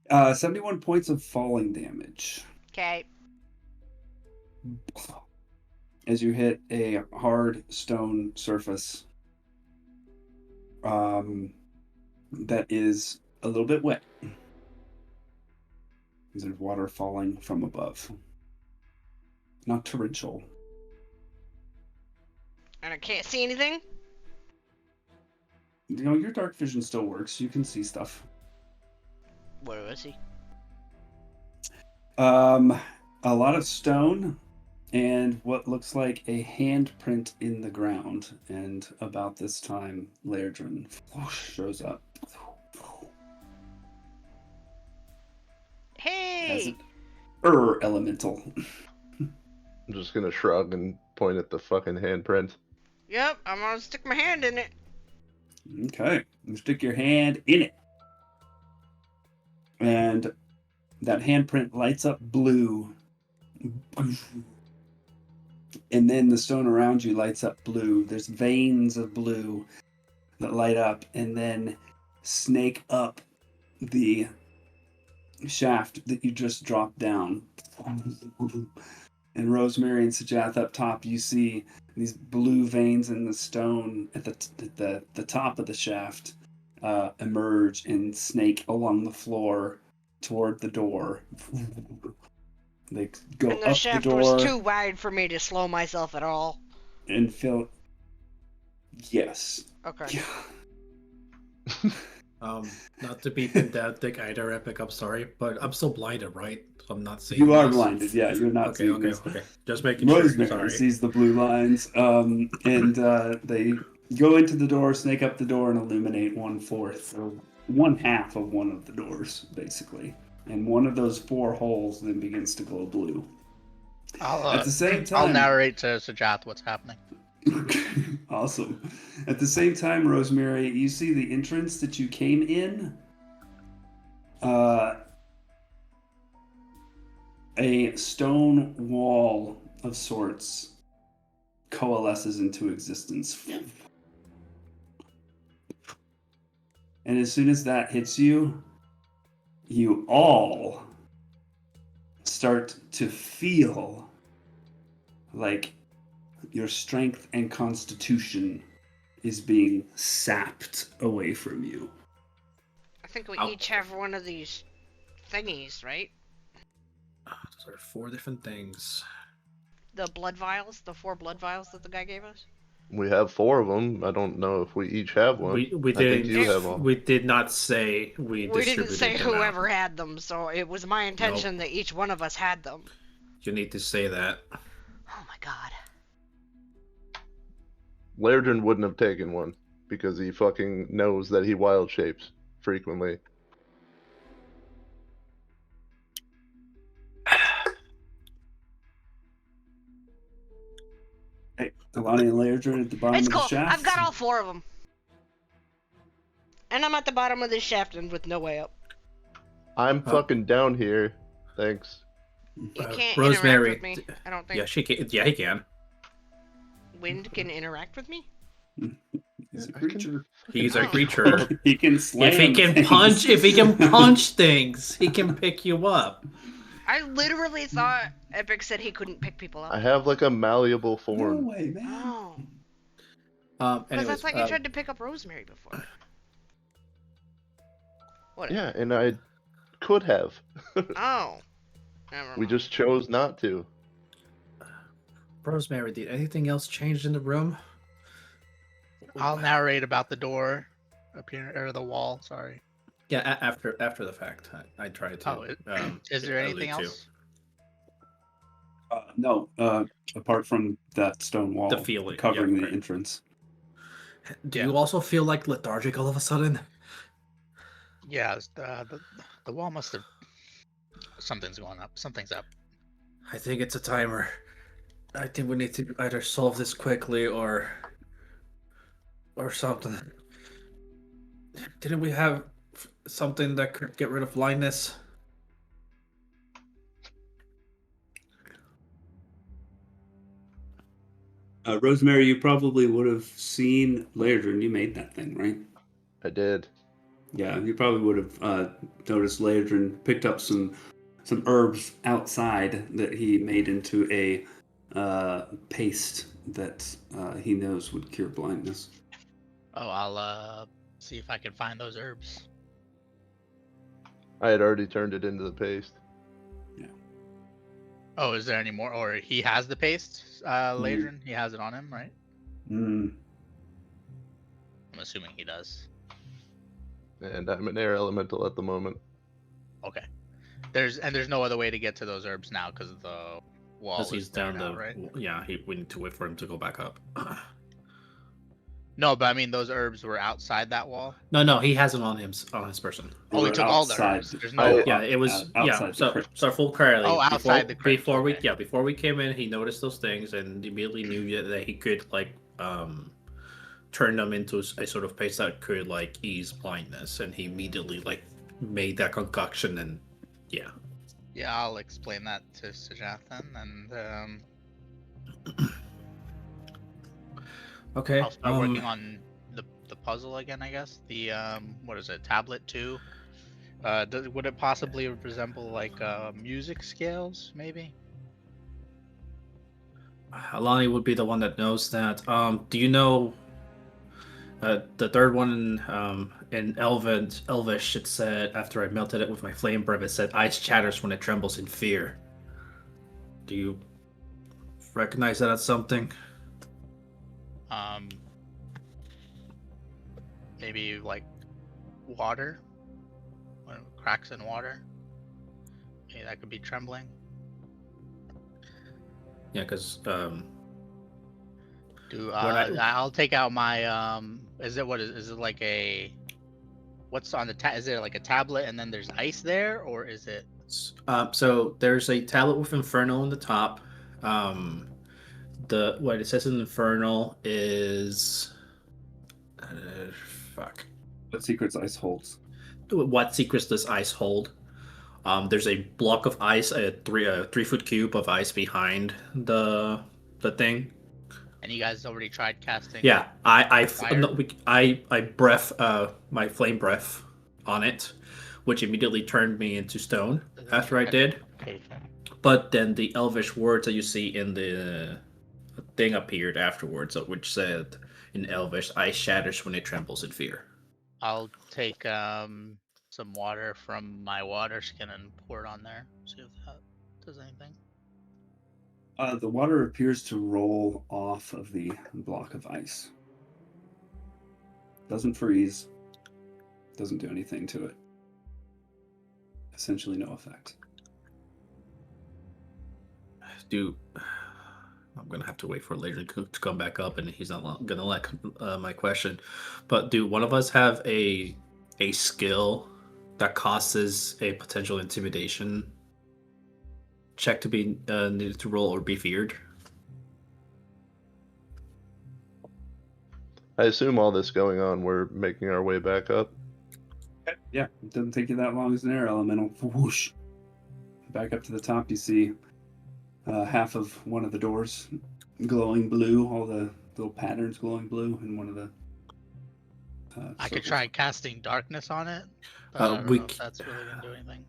71 points of falling damage Okay. as you hit a hard stone surface. that is a little bit wet. There's water falling from above. Not torrential. And I can't see anything? You know, your dark vision still works. You can see stuff. What do I see? A lot of stone and what looks like a handprint in the ground. And about this time, Lairdrin shows up. As Hey! an elemental. I'm just gonna shrug and point at the fucking handprint. Yep, I'm gonna stick my hand in it. Okay, you stick your hand in it. And that handprint lights up blue. And then the stone around you lights up blue. There's veins of blue that light up and then snake up the shaft that you just dropped down. And Rosemary and Sajath up top, you see these blue veins in the stone at the top of the shaft emerge and snake along the floor toward the door. They go And up the shaft the door was too wide for me to slow myself at all. and feel. Yes. Okay. Not to be pedantic either, Epic. I'm sorry, but I'm still blinded, right? So I'm not seeing. You are this. blinded. Yeah, you're not Okay, seeing okay, this. okay. Just making sure. Rosemary Sorry. sees the blue lines, and they go into the door, snake up the door, and illuminate 1/4, or 1/2 of one of the doors, basically. And one of those 4 holes then begins to glow blue. At the same time, I'll narrate to Sajath what's happening. Awesome. At the same time, Rosemary, you see the entrance that you came in. A stone wall of sorts coalesces into existence. And as soon as that hits you, you all start to feel like your strength and constitution is being sapped away from you. I think we Ow. each have one of these thingies, right? Those are 4 different things. The blood vials, the 4 blood vials that the guy gave us. We have 4 of them. I don't know if we each have one. We I think you have all. We did not say we We didn't distributed say them out. whoever had them, so it was my intention that each one of us had them. You need to say that. Oh my god. Lairdrin wouldn't have taken one because he fucking knows that he wild shapes frequently. Hey, Alani and Lairdrin at the bottom It's of cool. the shaft. I've got all 4 of them. And I'm at the bottom of this shaft and with no way up. I'm fucking down here. Thanks. You can't Rosemary, interact with me. I don't think. Yeah, she can. Yeah, he can. Wind can interact with me? He's a creature. He's a Oh. creature. He can slam If he can things. punch, things, he can pick you up. I literally thought Epic said he couldn't pick people I up. have like a malleable No form. way, man. Oh. Because Anyways, I thought you tried to pick up Rosemary before. What? Yeah, and I could have. Oh. Never We mind. just chose not to. Rosemary, did anything else change in the room? I'll narrate about the door up here, or the wall. Sorry. Yeah, after the fact, I tried to. Oh, is there anything allude to. else? No, apart from that stone wall The feeling, covering yeah, the right. entrance. Do you also feel like lethargic all of a sudden? Yeah, the wall must have. Something's going up. Something's up. I think it's a timer. I think we need to either solve this quickly or something. Didn't we have something that could get rid of blindness? Rosemary, you probably would have seen Lairdrin. You made that thing, right? I did. Yeah, you probably would have noticed Lairdrin picked up some herbs outside that he made into a paste that he knows would cure blindness. Oh, I'll see if I can find those herbs. I had already turned it into the paste. Oh, is there any more? Or he has the paste, Ladrin? He has it on him, right? Mm. I'm assuming he does. And I'm an air elemental at the moment. Okay. There's no other way to get to those herbs now because of the wall. Because he's down now, the right? Yeah, we need to wait for him to go back up. No, but I mean those herbs were outside that wall. No, he has it on his person. They Oh, he were took all the outside herbs. the- There's I- no. Yeah, it was outside the crypt. So full clarity. Oh, outside the crypt, Before okay. before we came in, he noticed those things and immediately knew that he could turn them into a sort of paste that could like ease blindness, and he immediately like made that concoction and yeah. Yeah, I'll explain that to Sajath then, and Okay. I'll start working on the puzzle again. I guess the what is it? Tablet 2. Would it possibly resemble like music scales, maybe? Alani would be the one that knows that. Do you know the third one in Elvish? It said after I melted it with my flame breath, it said ice chatters when it trembles in fear. Do you recognize that as something? Maybe like water, when it cracks in water. Maybe that could be trembling. Yeah, because I'll take out my is it like a what's on the is there like a tablet and then there's ice there, or is it so there's a tablet with Infernal on the top. What it says in Infernal is fuck. What secrets ice holds? What secrets does ice hold? There's a block of ice, a 3-foot cube of ice behind the thing. and you guys already tried casting? Yeah, I fire? breath my flame breath on it, which immediately turned me into stone after I did. Okay. But then the Elvish words that you see in the thing appeared afterwards, which said in Elvish, "Ice shatters when it trembles in fear." I'll take some water from my water skin and pour it on there. See if that does anything. The water appears to roll off of the block of ice. Doesn't freeze. Doesn't do anything to it. Essentially no effect. I'm gonna have to wait for later to come back up, and he's not gonna like my question. But do one of us have a skill that causes a potential intimidation check to be needed to roll or be feared? I assume all this going on, we're making our way back up. Yeah, it doesn't take you that long as an air elemental. Whoosh. Back up to the top, you see half of one of the doors glowing blue, all the little patterns glowing blue in one of the I could circles. try casting darkness on it. But I don't know if that's really gonna do anything.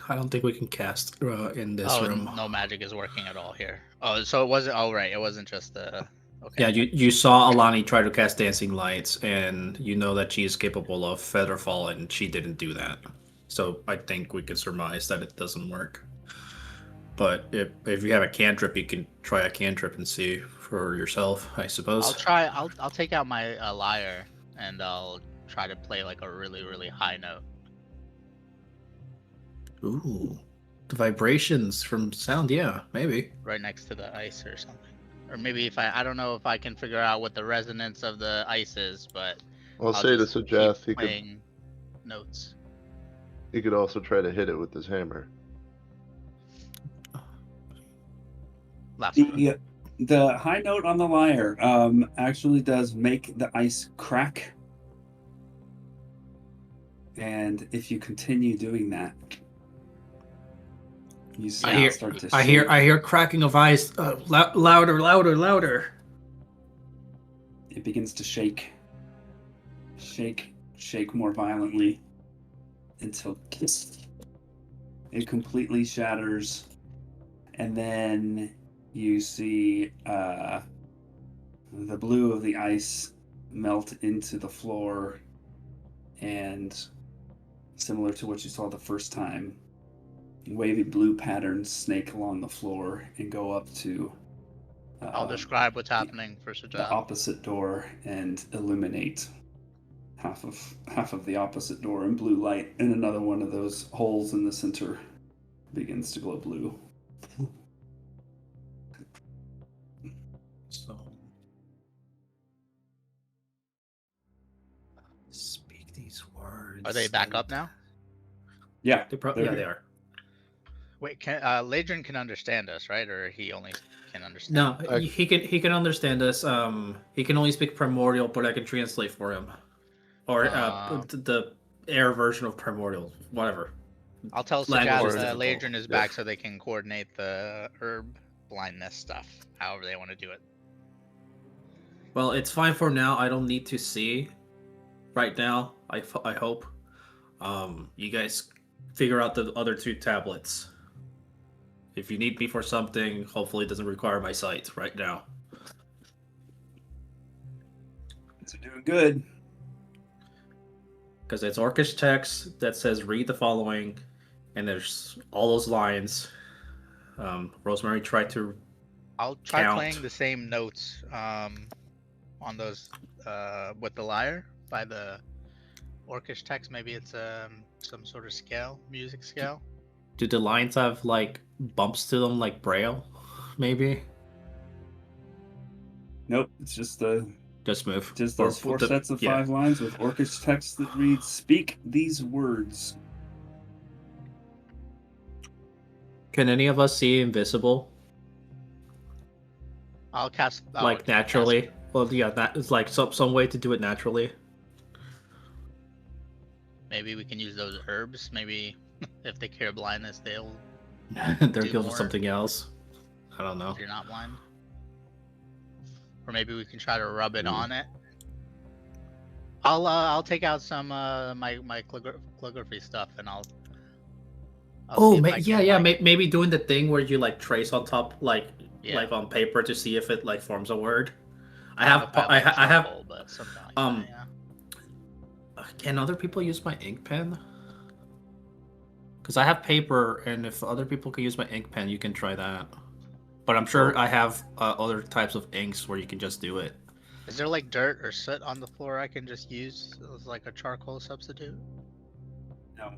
I don't think we can cast in this Oh, room. no magic is working at all here. Oh, so it wasn't. Oh, right, it wasn't just the. Okay. Yeah, you saw Alani try to cast dancing lights, and you know that she is capable of featherfall, and she didn't do that. So I think we can surmise that it doesn't work. But if you have a cantrip, you can try a cantrip and see for yourself, I suppose. I'll try. I'll take out my lyre and I'll try to play like a really really high note. Ooh, the vibrations from sound, yeah, maybe. Right next to the ice or something. Or maybe if I don't know if I can figure out what the resonance of the ice is, but I'll say to just keep Sajath, he playing notes. could also try to hit it with his hammer. Last one. The high note on the lyre actually does make the ice crack. And if you continue doing that, you see it start to I shake. hear cracking of ice. Louder. It begins to shake more violently until it completely shatters, and then you see the blue of the ice melt into the floor, and similar to what you saw the first time, wavy blue patterns snake along the floor and go up to I'll describe what's happening for the Sajal. opposite door and illuminate half of the opposite door in blue light, and another one of those holes in the center begins to glow blue. So speak these words. Are they back up now? Yeah, Yeah, they are. Wait, can Ladrin can understand us, right? Or he only can understand? No, I- he can understand us. He can only speak primordial, but I can translate for him, or the air version of primordial, whatever. I'll tell Language Sajal is difficult. Ladrin is back so they can coordinate the herb blindness stuff, however they want to do it. Well, it's fine for now. I don't need to see right now. I hope. You guys figure out the other 2 tablets. If you need me for something, hopefully it doesn't require my sight right now. it's doing good. Because it's Orcish text that says read the following, and there's all those lines. Rosemary tried to I'll try count. playing the same notes on those with the lyre by the Orcish text. Maybe it's some sort of scale, music scale. Do the lines have like bumps to them like Braille? Maybe? Nope, it's just Just those 4 sets of 5 lines with Orcish text that reads, "Speak these words." Can any of us see invisible? I'll cast Like naturally? Well, yeah, that is like some way to do it naturally. Maybe we can use those herbs. Maybe if they cure blindness, they'll. They're Do good for more. something else. I don't know. If you're not blind. Or maybe we can try to rub it on it. I'll take out some my calligraphy stuff and I'll see if I can, like- maybe doing the thing where you like trace on top, like Yeah. on paper to see if it like forms a word. I don't have know if I have. charcoal, but something like um, that, yeah. Can other people use my ink pen? Because I have paper, and if other people can use my ink pen, you can try that. But I'm sure I have other types of inks where you can just do it. Is there like dirt or soot on the floor I can just use as like a charcoal substitute? No.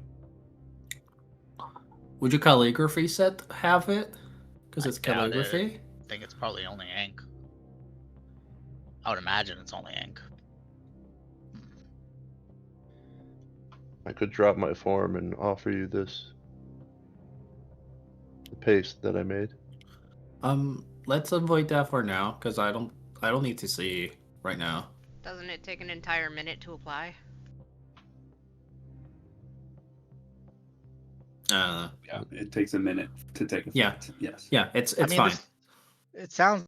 Would your calligraphy set have it? Because I it's doubt it. calligraphy. I think it's probably only ink. I would imagine it's only ink. I could drop my form and offer you this. The paste that I made. Let's avoid that for now, because I don't need to see right now. Doesn't it take an entire minute to apply? Yeah, it takes a minute to take effect. Yeah. Yes. Yeah, it's I mean, fine. It sounds.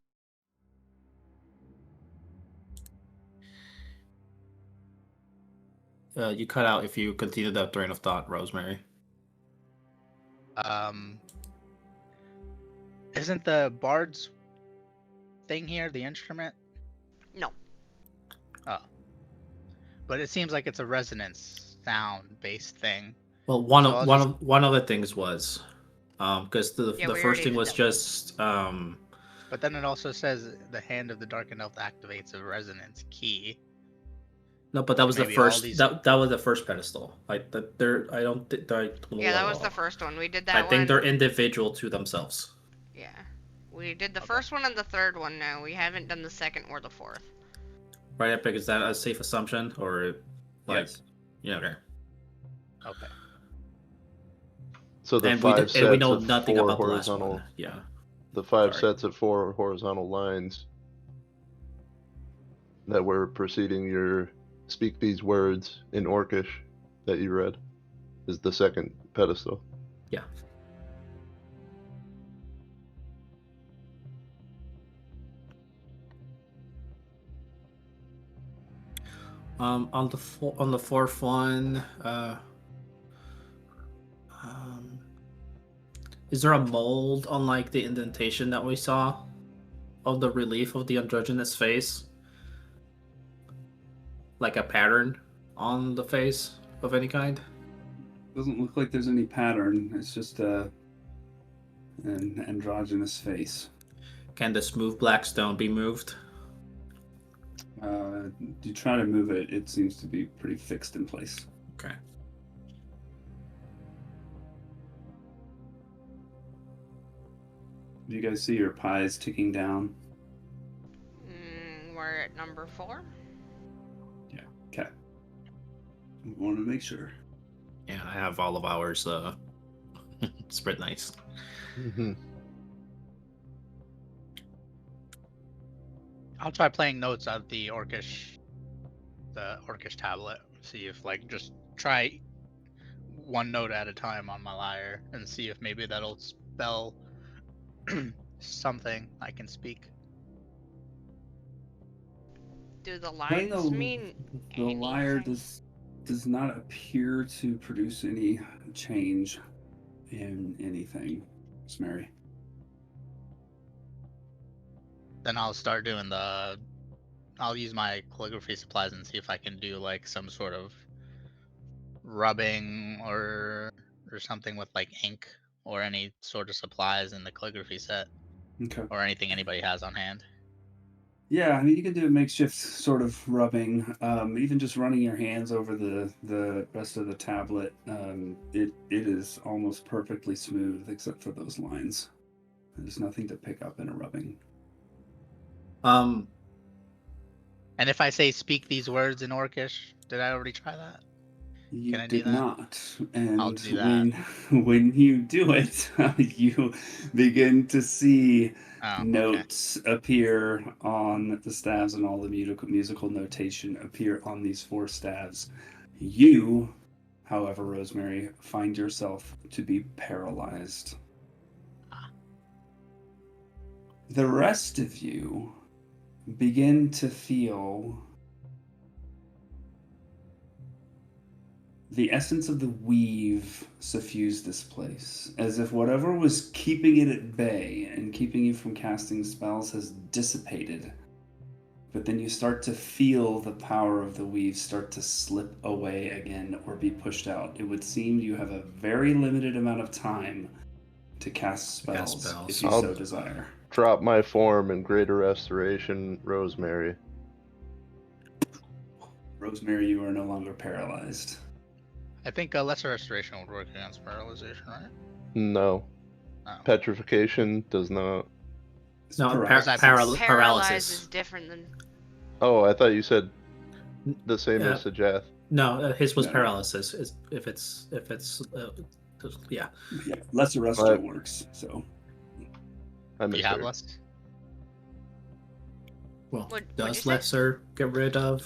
You cut out if you continue that train of thought, Rosemary. Isn't the bard's thing here the instrument? No. Oh. But it seems like it's a resonance sound based thing. Well, So one of the things was, because the Yeah, we first already thing did was that. just But then it also says the hand of the darkened elf activates a resonance key. no, but that was the Maybe all first these- that was the first pedestal. Like that, they're I don't think Yeah, that was the first one. We did that I one. think they're individual to themselves. Yeah. We did the first one and the third one now. We haven't done the second or the fourth. Right, Epic, is that a safe assumption or like Yes. yeah, okay. Okay. So the And five sets we know of nothing 4 about the last horizontal, one. Yeah. the 5 Sorry. sets of 4 horizontal lines that were preceding your speak these words in Orcish that you read is the second pedestal. Yeah. On the fourth one, is there a mold on like the indentation that we saw of the relief of the androgynous face? like a pattern on the face of any kind? Doesn't look like there's any pattern. It's just an androgynous face. Can the smooth black stone be moved? You try to move it, it seems to be pretty fixed in place. Okay. Do you guys see your pies ticking down? We're at number 4. Okay. I want to make sure. Yeah, I have all of ours spread nice. Mm-hmm. I'll try playing notes on the orcish tablet. See if like just try one note at a time on my lyre and see if maybe that'll spell something I can speak. Do the Playing lines mean the lyre anything? does not appear to produce any change in anything, Miss Mary. Then I'll start doing I'll use my calligraphy supplies and see if I can do like some sort of rubbing or something with like ink or any sort of supplies in the calligraphy set Okay. or anything anybody has on hand. Yeah, I mean, you can do a makeshift sort of rubbing, even just running your hands over the rest of the tablet. It is almost perfectly smooth except for those lines. There's nothing to pick up in a rubbing. And if I say speak these words in Orcish, did I already try that? You Can I do did that? not. And I'll do that. when you do it, you begin to see Oh, okay. notes appear on the staves, and all the musical notation appear on these 4 staves. You, however, Rosemary, find yourself to be paralyzed. The rest of you begin to feel the essence of the weave suffuse this place, as if whatever was keeping it at bay and keeping you from casting spells has dissipated. But then you start to feel the power of the weave start to slip away again or be pushed out. It would seem you have a very limited amount of time to cast spells, if you so desire. Drop my form in Greater Restoration, Rosemary. Rosemary, you are no longer paralyzed. I think Lesser Restoration would work against paralyzation, right? No. Oh. Petrification does not. No, Paralysis. Paralyze paralysis. is different than. Oh, I thought you said the same as Sajath. No, his was No. paralysis. If it's yeah. Yeah, Lesser Restore works, so. I Do you have misheard. less? Well, What'd you does say? lesser get rid of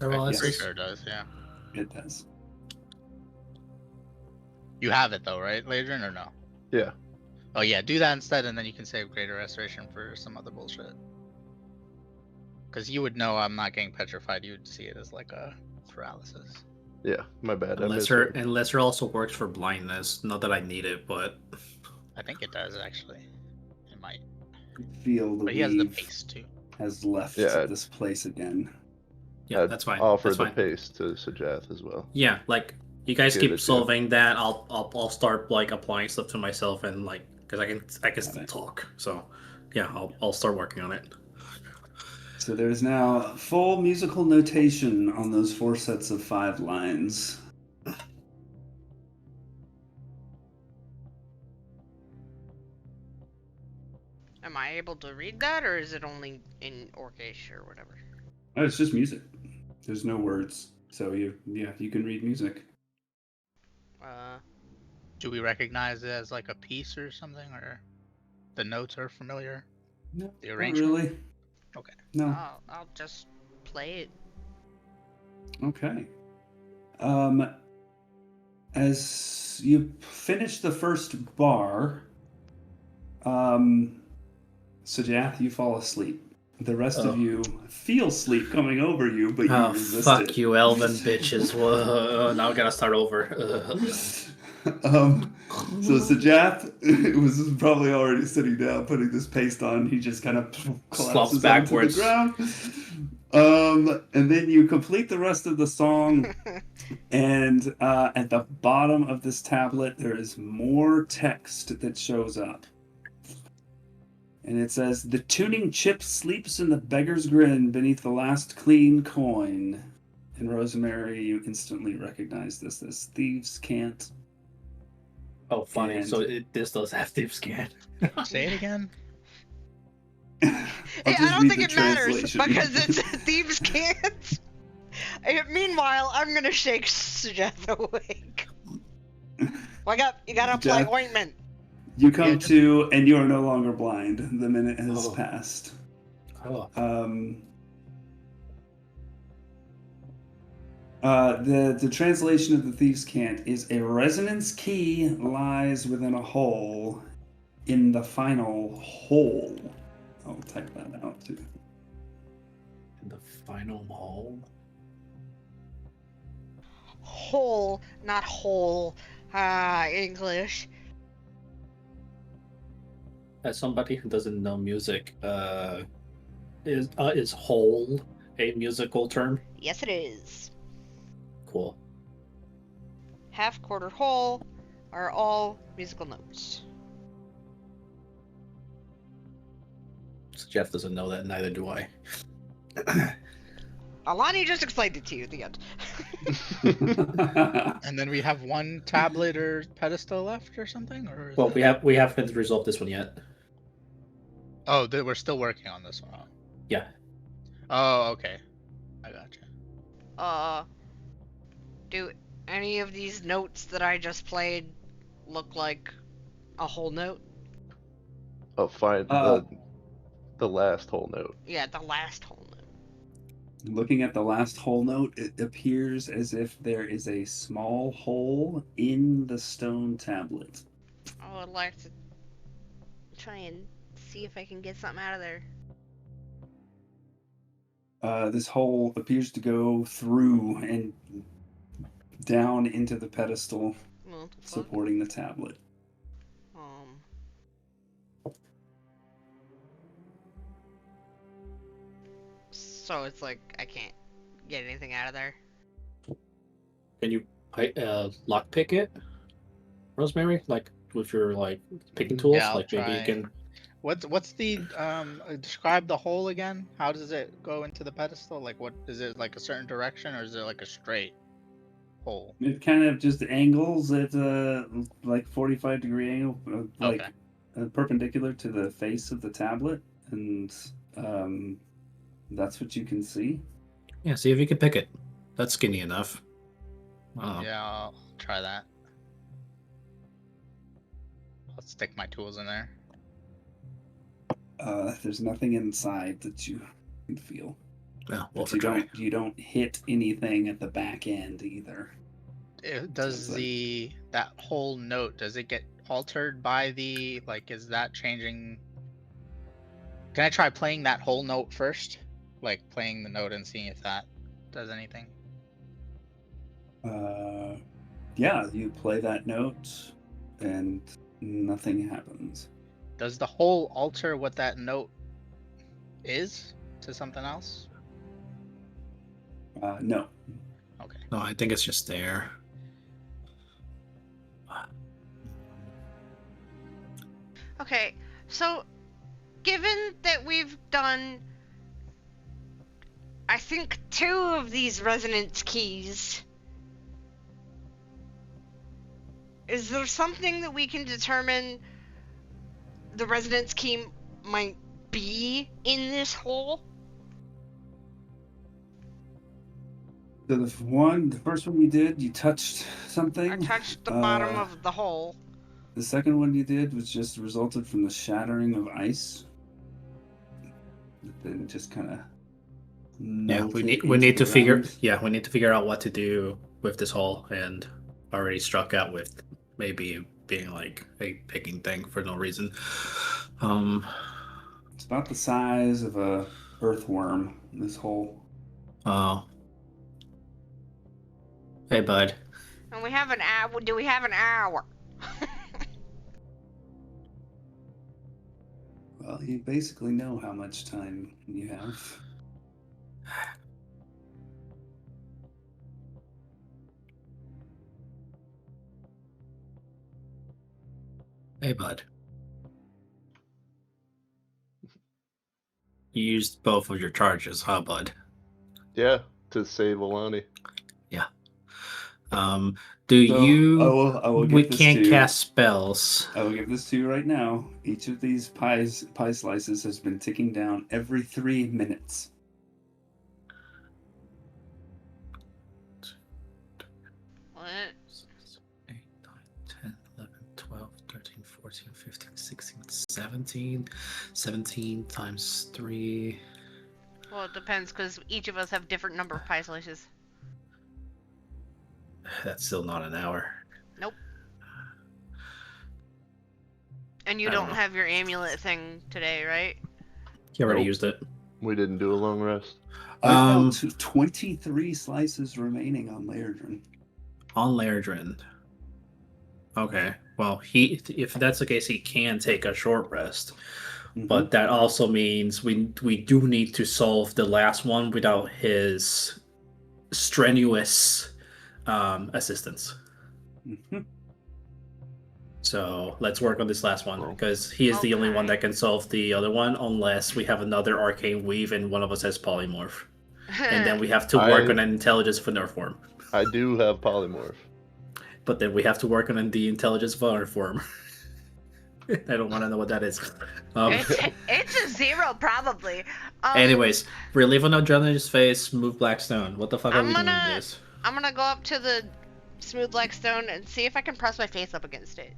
I'm pretty paralysis? sure it does, yeah. It does. You have it though, right, Ladrin, or no? Yeah. Oh yeah, do that instead, and then you can save Greater Restoration for some other bullshit. Because you would know I'm not getting petrified. You would see it as like a paralysis. Yeah, my bad. I Lesser misheard. and lesser also works for blindness. Not that I need it, but I think it does actually. It might. Feel the But he has the weave paste too. has left Yeah. this place again. yeah, I'd that's fine. Offer That's the fine. paste to Sajath as well. Yeah, like you guys Give keep it to solving that. I'll start like applying stuff to myself and like because I can still it. talk. So yeah, I'll start working on it. So there's now full musical notation on those 4 sets of 5 lines. Am I able to read that, or is it only in Orcish or whatever? Oh, it's just music. There's no words. So you can read music. Do we recognize it as like a piece or something, or the notes are familiar? No, The not arrangement? really. Okay. No. I'll just play it. Okay. As you finish the first bar, Sajath, you fall asleep. The rest of you feel sleep coming over you, but you Oh resist fuck it. you, elven bitches! Whoa, now I gotta start over. So Sajath was probably already sitting down, putting this paste on. He just kind of Slops collapses backwards backwards. to the And then you complete the rest of the song, and at the bottom of this tablet, there is more text that shows up. And it says, "The tuning chip sleeps in the beggar's grin beneath the last clean coin." And Rosemary, you instantly recognize this as Thieves' Cant. Oh, funny. And- So this does have Thieves' Cant. Say it again. I'll I just don't read think the it matters translation. because it's thieves can't. Meanwhile, I'm gonna shake Jeff awake. You gotta apply Jeff? ointment. You come Yeah, just- to, and you are no longer blind. The minute has Oh. passed. Oh. The translation of the Thieves' Cant is, "A resonance key lies within a hole in the final hole." I'll type that out too. In the final hole? Hole, not hole. English. As somebody who doesn't know music, is hole a musical term? Yes, it is. Cool. Half, quarter, whole are all musical notes. So Jeff doesn't know that, neither do I. Alani just explained it to you at the end. And then we have one tablet or pedestal left or something? Or is Well, it- we haven't resolved this one yet. Oh, we're still working on this one. Yeah. Oh, okay. I gotcha. Do any of these notes that I just played look like a whole note? Oh, find Uh, the last whole note. Yeah, the last whole note. Looking at the last hole note, it appears as if there is a small hole in the stone tablet. I would like to try and see if I can get something out of there. This hole appears to go through and down into the pedestal Well, fuck. supporting the tablet. So it's like I can't get anything out of there. Can you lockpick it, Rosemary? Like with your picking tools? Yeah, I'll like maybe you try. can. What's the describe the hole again? How does it go into the pedestal? Like, what is it, like a certain direction, or is it like a straight hole? It kind of just angles at like 45-degree angle, Okay. Perpendicular to the face of the tablet, and that's what you can see. Yeah, see if you can pick it. That's skinny enough. Yeah, I'll try that. I'll stick my tools in there. There's nothing inside that you can feel. Yeah, we'll But try. you don't hit anything at the back end either. Does Sounds like- that whole note, does it get altered by the, like, is that changing? Can I try playing that whole note first? Like playing the note and seeing if that does anything? Yeah, you play that note, and nothing happens. Does the whole alter what that note is to something else? No. Okay. No, I think it's just there. Okay, so given that we've done, I think, 2 of these resonance keys, is there something that we can determine the resonance key might be in this hole? So the first one you did, you touched something. I touched the bottom Uh, of the hole. The second one you did was just resulted from the shattering of ice. Then just kind of. Yeah, we need to figure out what to do with this hole, and already struck out with maybe being like a picking thing for no reason. It's about the size of a earthworm. This hole. Oh. Hey, bud. And we have an hour. Do we have an hour? Well, you basically know how much time you have. Hey, bud. You used both of your charges, huh, bud? Yeah, to save Alani. Yeah. Do So, you? I will We give this can't to you. cast spells. I will give this to you right now. Each of these pie slices has been ticking down every 3 minutes. What? 6, 8, 9, 10, 11, 12, 13, 14, 15, 16, 17. 17 times 3. Well, it depends because each of us have different number of pie slices. That's still not an hour. Nope. And you I don't don't know. have your amulet thing today, right? You already Nope. used it. We didn't do a long rest. I've got 23 slices remaining on Lairdrin. On Lairdrin. Okay. Well, if that's the case, he can take a short rest. But that also means we do need to solve the last one without his strenuous assistance. So let's work on this last one because he is the only one that can solve the other one unless we have another arcane weave and one of us has polymorph. And then we have to work on an intelligence of an form. I do have polymorph. But then we have to work on the intelligence of our form. I don't want to know what that is. It's a 0 probably. Anyways, relieve on Adrenaline's face, move Blackstone. What the fuck are we doing with this? I'm gonna go up to the smooth black stone and see if I can press my face up against it.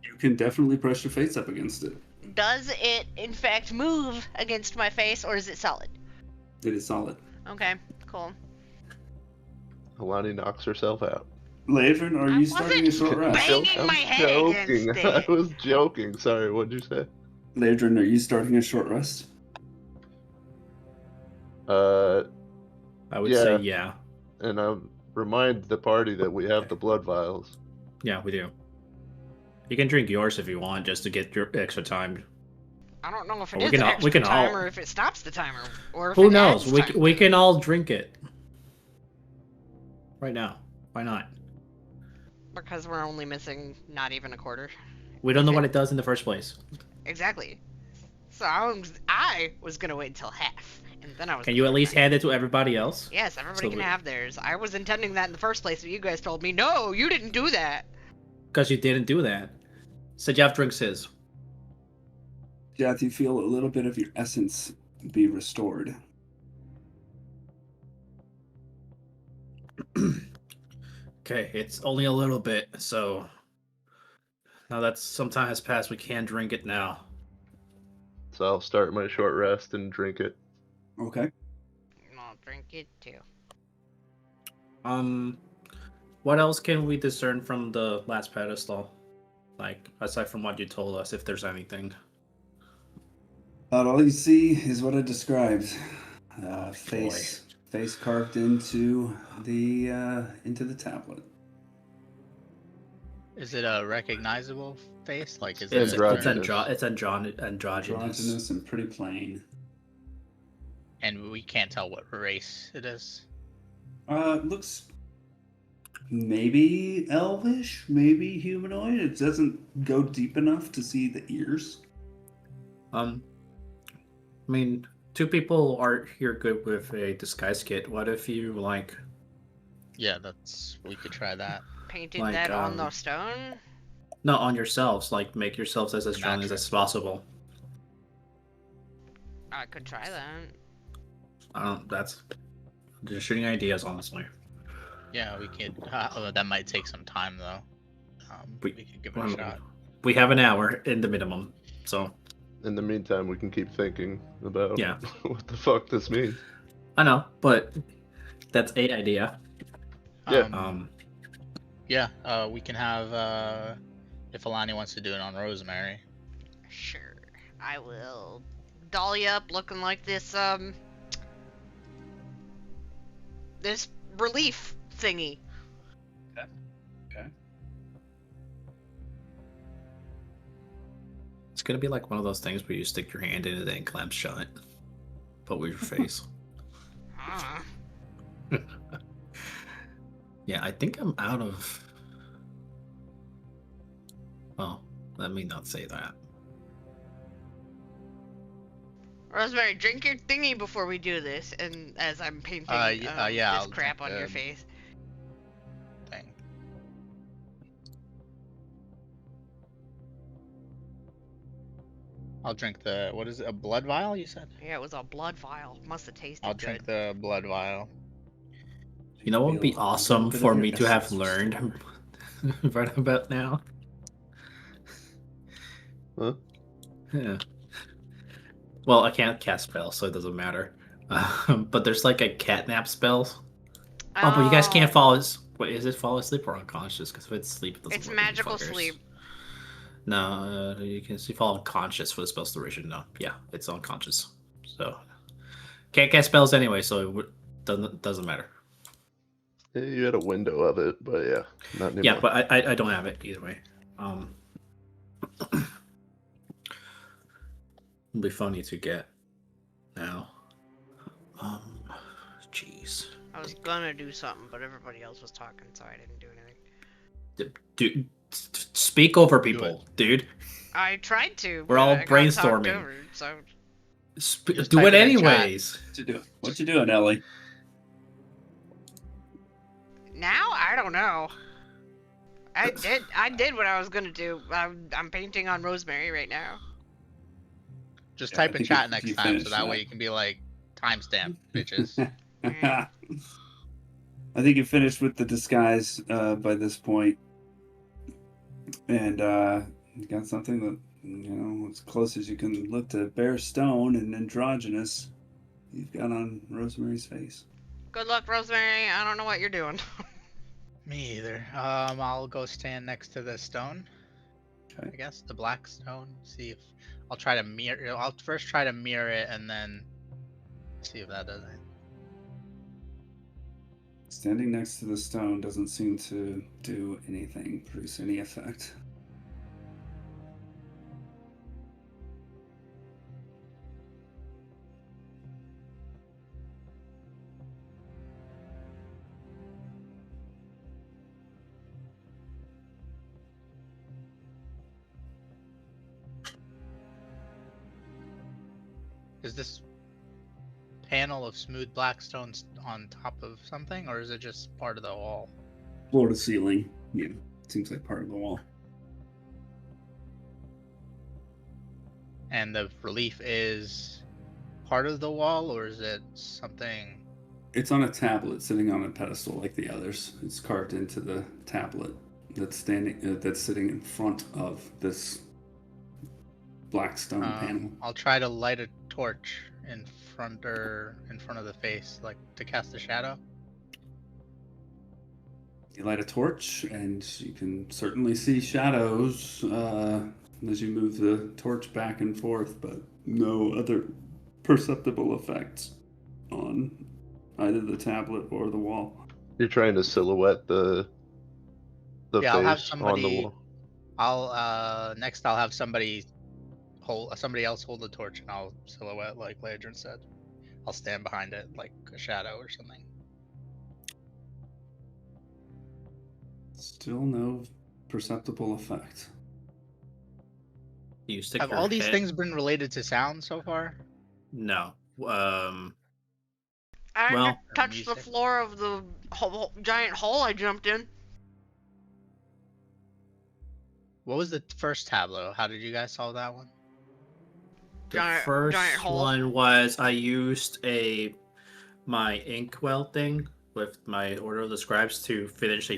You can definitely press your face up against it. Does it in fact move against my face or is it solid? It is solid. Okay, cool. Alani knocks herself out. Lairdrin, are you starting a short rest? Banging my head against it. I was joking. Sorry, what'd you say? Lairdrin, are you starting a short rest? I would say yeah. And I remind the party that we have the blood vials. Yeah, we do. You can drink yours if you want, just to get your extra time. I don't know if it Or is we an can extra time all- or if it stops the timer. Or if Who it knows? adds time. We can all drink it. Right now. Why not? Because we're only missing not even a quarter. We don't know what it does in the first place. Exactly. So I was gonna wait until half, and then I was. Can you at least hand it to everybody else? Yes, everybody So can we- have theirs. I was intending that in the first place, but you guys told me no, you didn't do that. Because you didn't do that. So Jeff drinks his. Jath, you feel a little bit of your essence be restored. Okay, it's only a little bit, so now that some time has passed, we can drink it now. So I'll start my short rest and drink it. Okay. I'll drink it too. What else can we discern from the last pedestal? Like, aside from what you told us, if there's anything. All you see is what I described. Face carved into the tablet. Is it a recognizable face? Like, is It's it androgynous. It's androgynous. Androgynous and pretty plain. And we can't tell what race it is. Looks maybe elvish, maybe humanoid. It doesn't go deep enough to see the ears. I mean, two people are here good with a disguise kit. What if you, like... Yeah, we could try that. Painted Like, that on the stone? Not on yourselves, like, make yourselves as strong as possible. I could try that. That's... Just shooting ideas, honestly. Yeah, we could. That might take some time, though. We could give it a shot. We have an hour in the minimum, so... In the meantime, we can keep thinking about Yeah. what the fuck this means. I know, but that's a idea. Yeah. Yeah, we can have, if Alani wants to do it on Rosemary. Sure. I will doll you up looking like this, this relief thingy. Okay. It's gonna be like one of those things where you stick your hand in it and it clamps shut. but with your face. Ah. Yeah, I think I'm out of. Well, let me not say that. Rosemary, drink your thingy before we do this. And as I'm painting yeah, this I'll crap drink on your the face. thing. I'll drink the, what is it, a blood vial, you said? Yeah, it was a blood vial. Must have tasted I'll good. drink the blood vial. You know what would be Feel a awesome bit for of your me to have essence learned right about now? Huh? Yeah. Well, I can't cast spells, so it doesn't matter. But there's like a catnap spell. Oh, but you guys can't fall. Wait, is it fall asleep or unconscious? Because if it's sleep, it doesn't It's work. with you magical fuckers. sleep. No, you can see fall unconscious for the spell's duration. No, yeah, it's unconscious. So can't cast spells anyway, so it doesn't matter. Yeah, you had a window of it, but yeah, not anymore. Yeah, but I don't have it either way. It'll be funny to get now. Jeez. I was gonna do something, but everybody else was talking, so I didn't do anything. Dude, speak over Do people, dude. I tried to. We're but all I got talked brainstorming. over, so Just Do type it it in chat. anyways. What you doing, Ellie? now I don't know. I did what I was gonna do. I'm painting on Rosemary right now. Just Yeah, I type in think chat if next you time, so finish that way that. you can be like, timestamp, bitches. I think you finished with the disguise by this point, and you got something that, you know, as close as you can look to bare stone and androgynous. You've got on Rosemary's face. Good luck, Rosemary. I don't know what you're doing. Me either. I'll go stand next to the stone. Okay. I guess the black stone. See if I'll try to mirror. I'll first try to mirror it, and then see if that does it. Standing next to the stone doesn't seem to do anything, produce any effect. Is this panel of smooth black stones on top of something, or is it just part of the wall? Floor to ceiling, yeah, seems like part of the wall. And the relief is part of the wall, or is it something? It's on a tablet sitting on a pedestal like the others. It's carved into the tablet that's sitting in front of this black stone panel. I'll try to light a torch in front of the face, like to cast a shadow. You light a torch, and you can certainly see shadows as you move the torch back and forth, but no other perceptible effects on either the tablet or the wall. You're trying to silhouette the Yeah, I'll have face on the wall. I'll next I'll have somebody else hold the torch, and I'll silhouette like Ladrin said. I'll stand behind it like a shadow or something. Still no perceptible effect. You stick Have your all these head- things been related to sound so far? No. I Well- touched the Music. floor of the giant hole I jumped in. What was the first tableau? How did you guys solve that one? The Giant first hole. one was I used my inkwell thing with my Order of the Scribes to finish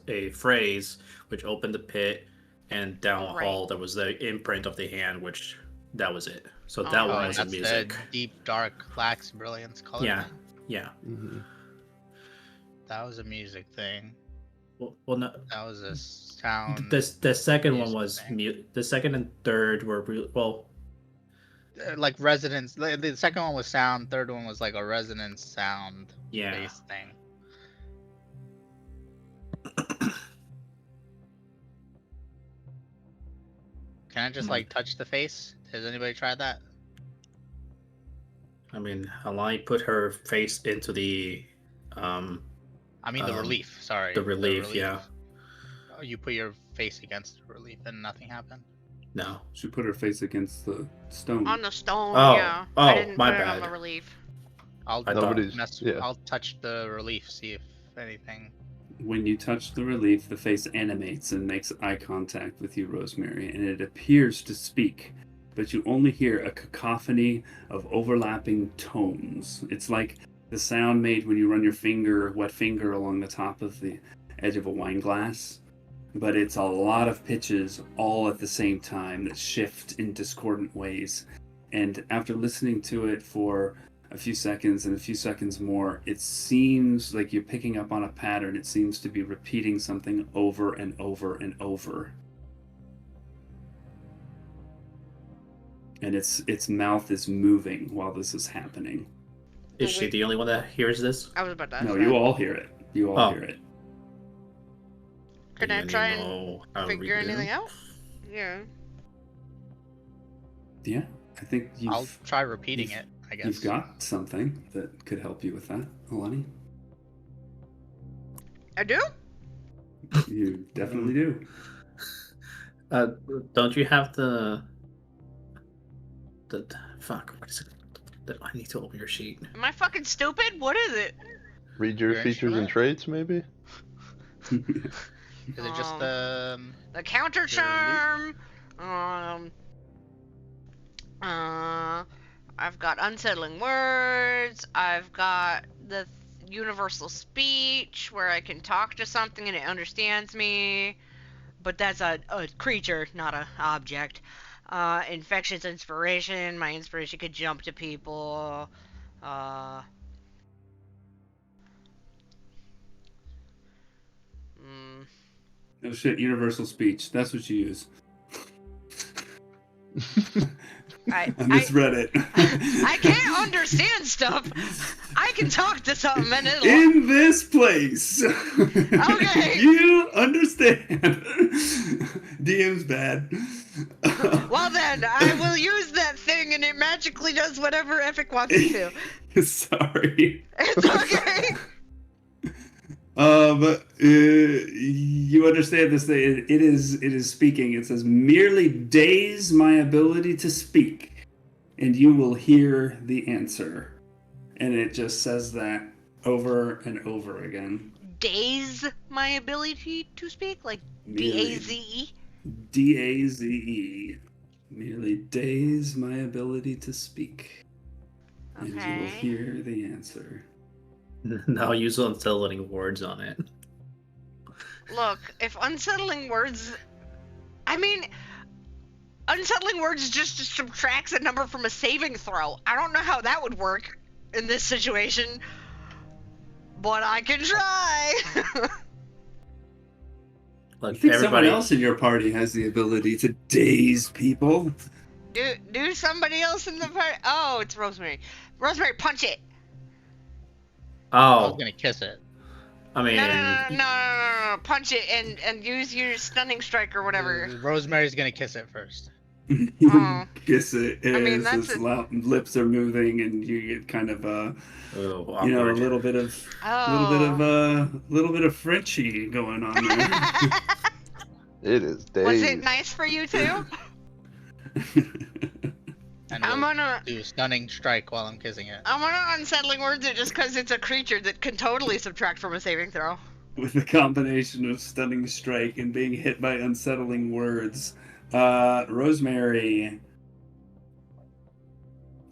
a phrase, which opened the pit, and down a Right. hall there was the imprint of the hand, which that was it. So that Oh, one right. was That's the music. the deep, dark, wax, brilliance color. Yeah. thing? Yeah. Mhm. That was a music thing. Well, no. That was a sound. The second one music was thing. the second and third were Like resonance. The second one was sound. Third one was like a resonance sound yeah. based thing. Can I just like touch the face? Has anybody tried that? I mean, Alani put her face into the I mean the Um, relief. Sorry. the relief, yeah. Oh, you put your face against the relief and nothing happened. No. She put her face against the stone. On the stone, Oh, yeah. oh, I didn't my put it on bad. the relief. I'll I thought- Nobody's. Yeah. I'll touch the relief, see if anything. When you touch the relief, the face animates and makes eye contact with you, Rosemary, and it appears to speak, but you only hear a cacophony of overlapping tones. It's like the sound made when you run your wet finger along the top of the edge of a wine glass, but it's a lot of pitches all at the same time that shift in discordant ways. And after listening to it for a few seconds and a few seconds more, it seems like you're picking up on a pattern. It seems to be repeating something over and over and over. And its mouth is moving while this is happening. Is she the only one that hears this? I was about to ask No, that. you all hear it. You all Oh. hear it. Can Do I you try know how and to figure read it? anything out? Yeah. Yeah, I think I'll try repeating it, I guess. you've got something that could help you with that, Alani. I do? You definitely do. Don't you have the fuck? What is it? I need to open your sheet. Am I fucking stupid? What is it? Read your Your features and instrument? traits, maybe. Is it just the The counter charm. I've got unsettling words. I've got the universal speech where I can talk to something and it understands me, but that's a creature, not a object. Infectious inspiration. My inspiration could jump to people. Mm, Oh shit, universal speech. That's what you use. I misread it. I can't understand stuff. I can talk to something and it'll. In this place. Okay. You understand. DM's bad. Well then, I will use that thing and it magically does whatever Epic wants it to. Sorry. It's okay. You understand this thing. It is speaking. It says, merely daze my ability to speak, and you will hear the answer. And it just says that over and over again. Daze my ability to speak? Like Merely- D-A-Z-E? D-A-Z-E. Merely daze my ability to speak, and you will Okay. hear the answer. Now use unsettling words on it. Look, if unsettling words... I mean, unsettling words just subtracts a number from a saving throw. I don't know how that would work in this situation, but I can try. I Look, think someone everybody. else in your party has the ability to daze people. Do somebody else in the party... Oh, it's Rosemary. Rosemary, punch it! I was Oh, gonna kiss it. I mean, No. Punch it and use your stunning strike or whatever. Rosemary's gonna kiss it first. You Oh. kiss it as I mean, that's its lips are moving, and you get kind of oh, you know, a awkward. little bit of Oh. little bit of Frenchy going on there. It is days. Was it nice for you too? And I'm we'll gonna do stunning strike while I'm kissing it. unsettling words it just because it's a creature that can totally subtract from a saving throw. With the combination of stunning strike and being hit by unsettling words, Rosemary,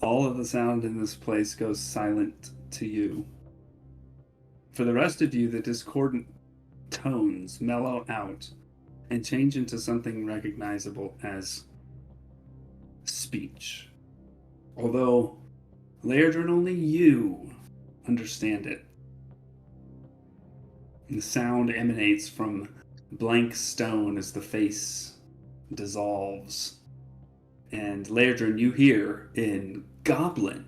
all of the sound in this place goes silent to you. For the rest of you, the discordant tones mellow out and change into something recognizable as speech. Although, Lairdren, only you understand it. The sound emanates from blank stone as the face dissolves. And Lairdren, you hear in Goblin.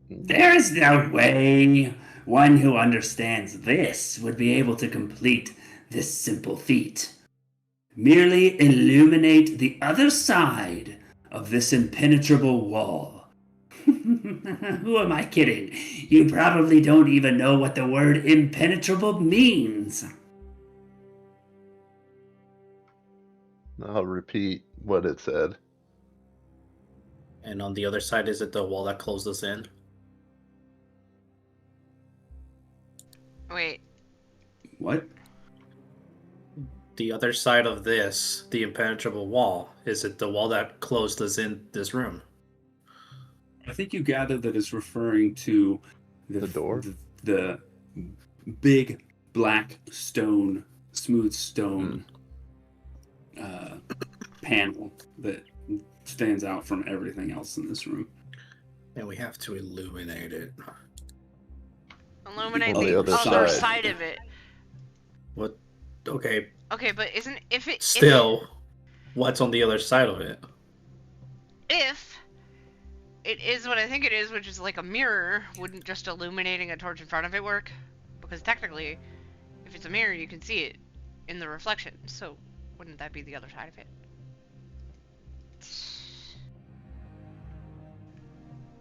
There is no way one who understands this would be able to complete this simple feat. Merely illuminate the other side of this impenetrable wall. Who am I kidding? You probably don't even know what the word impenetrable means. I'll repeat what it said. And on the other side, is it the wall that closed us in? Wait, What? The other side of this, the impenetrable wall, is it the wall that closed us in this room? I think you gather that it's referring to The door? the big black stone, smooth stone panel that stands out from everything else in this room. And we have to illuminate it. illuminate On the the other other side. side. of it. What? Okay, Okay, but isn't if it still, what's on the other side of it? if it is what I think it is, which is like a mirror, wouldn't just illuminating a torch in front of it work? Because technically, if it's a mirror, you can see it in the reflection. So wouldn't that be the other side of it?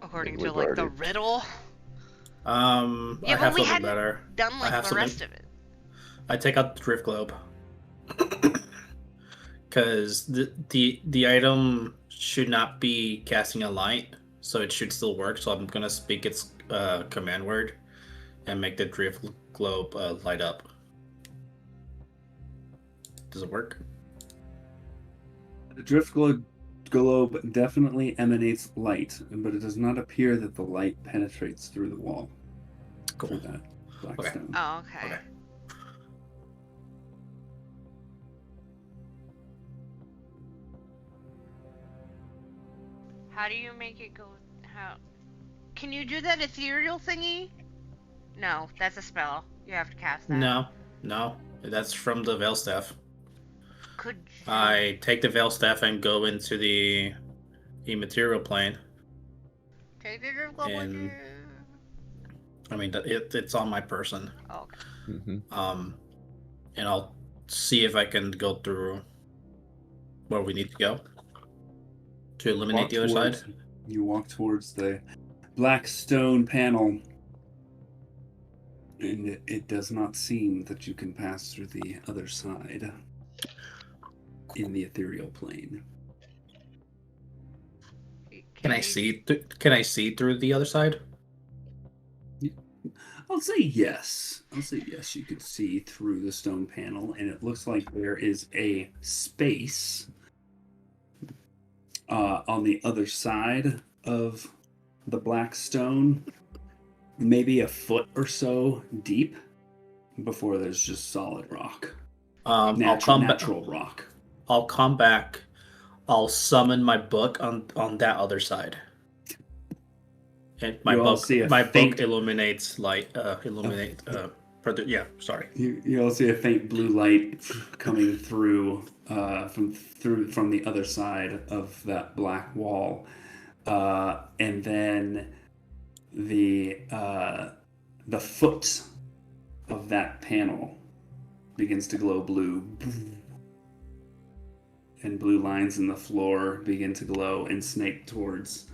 According to We've like the already- riddle. I Yeah, but have we something hadn't better. done I like have the something- rest of it. I take out the drift globe. Because the item should not be casting a light, so it should still work. So I'm gonna speak its command word and make the drift globe light up. Does it work? The drift globe definitely emanates light, but it does not appear that the light penetrates through the wall. Cool. Through that black Okay. stone. Oh, okay. Okay. How do you make it go? How? Can you do that ethereal thingy? No, that's a spell. You have to cast that. No, that's from the Veil Staff. Could you? I take the Veil Staff and go into the immaterial plane. Take the drift globe with and- you. I mean, it's on my person. Oh, okay. Mhm. And I'll see if I can go through where we need to go to eliminate the other side. You walk towards the black stone panel, and it does not seem that you can pass through the other side in the ethereal plane. Can I see? Can I see through the other side? I'll say yes. You can see through the stone panel, and it looks like there is a space on the other side of the black stone, maybe a foot or so deep, before there's just solid rock. I'll come back. Natural rock. I'll come back. I'll summon my book on that other side. And my You all book, see a my faint- book illuminates light. Sorry. You all see a faint blue light coming through from the other side of that black wall, and then the foot of that panel begins to glow blue, and blue lines in the floor begin to glow and snake towards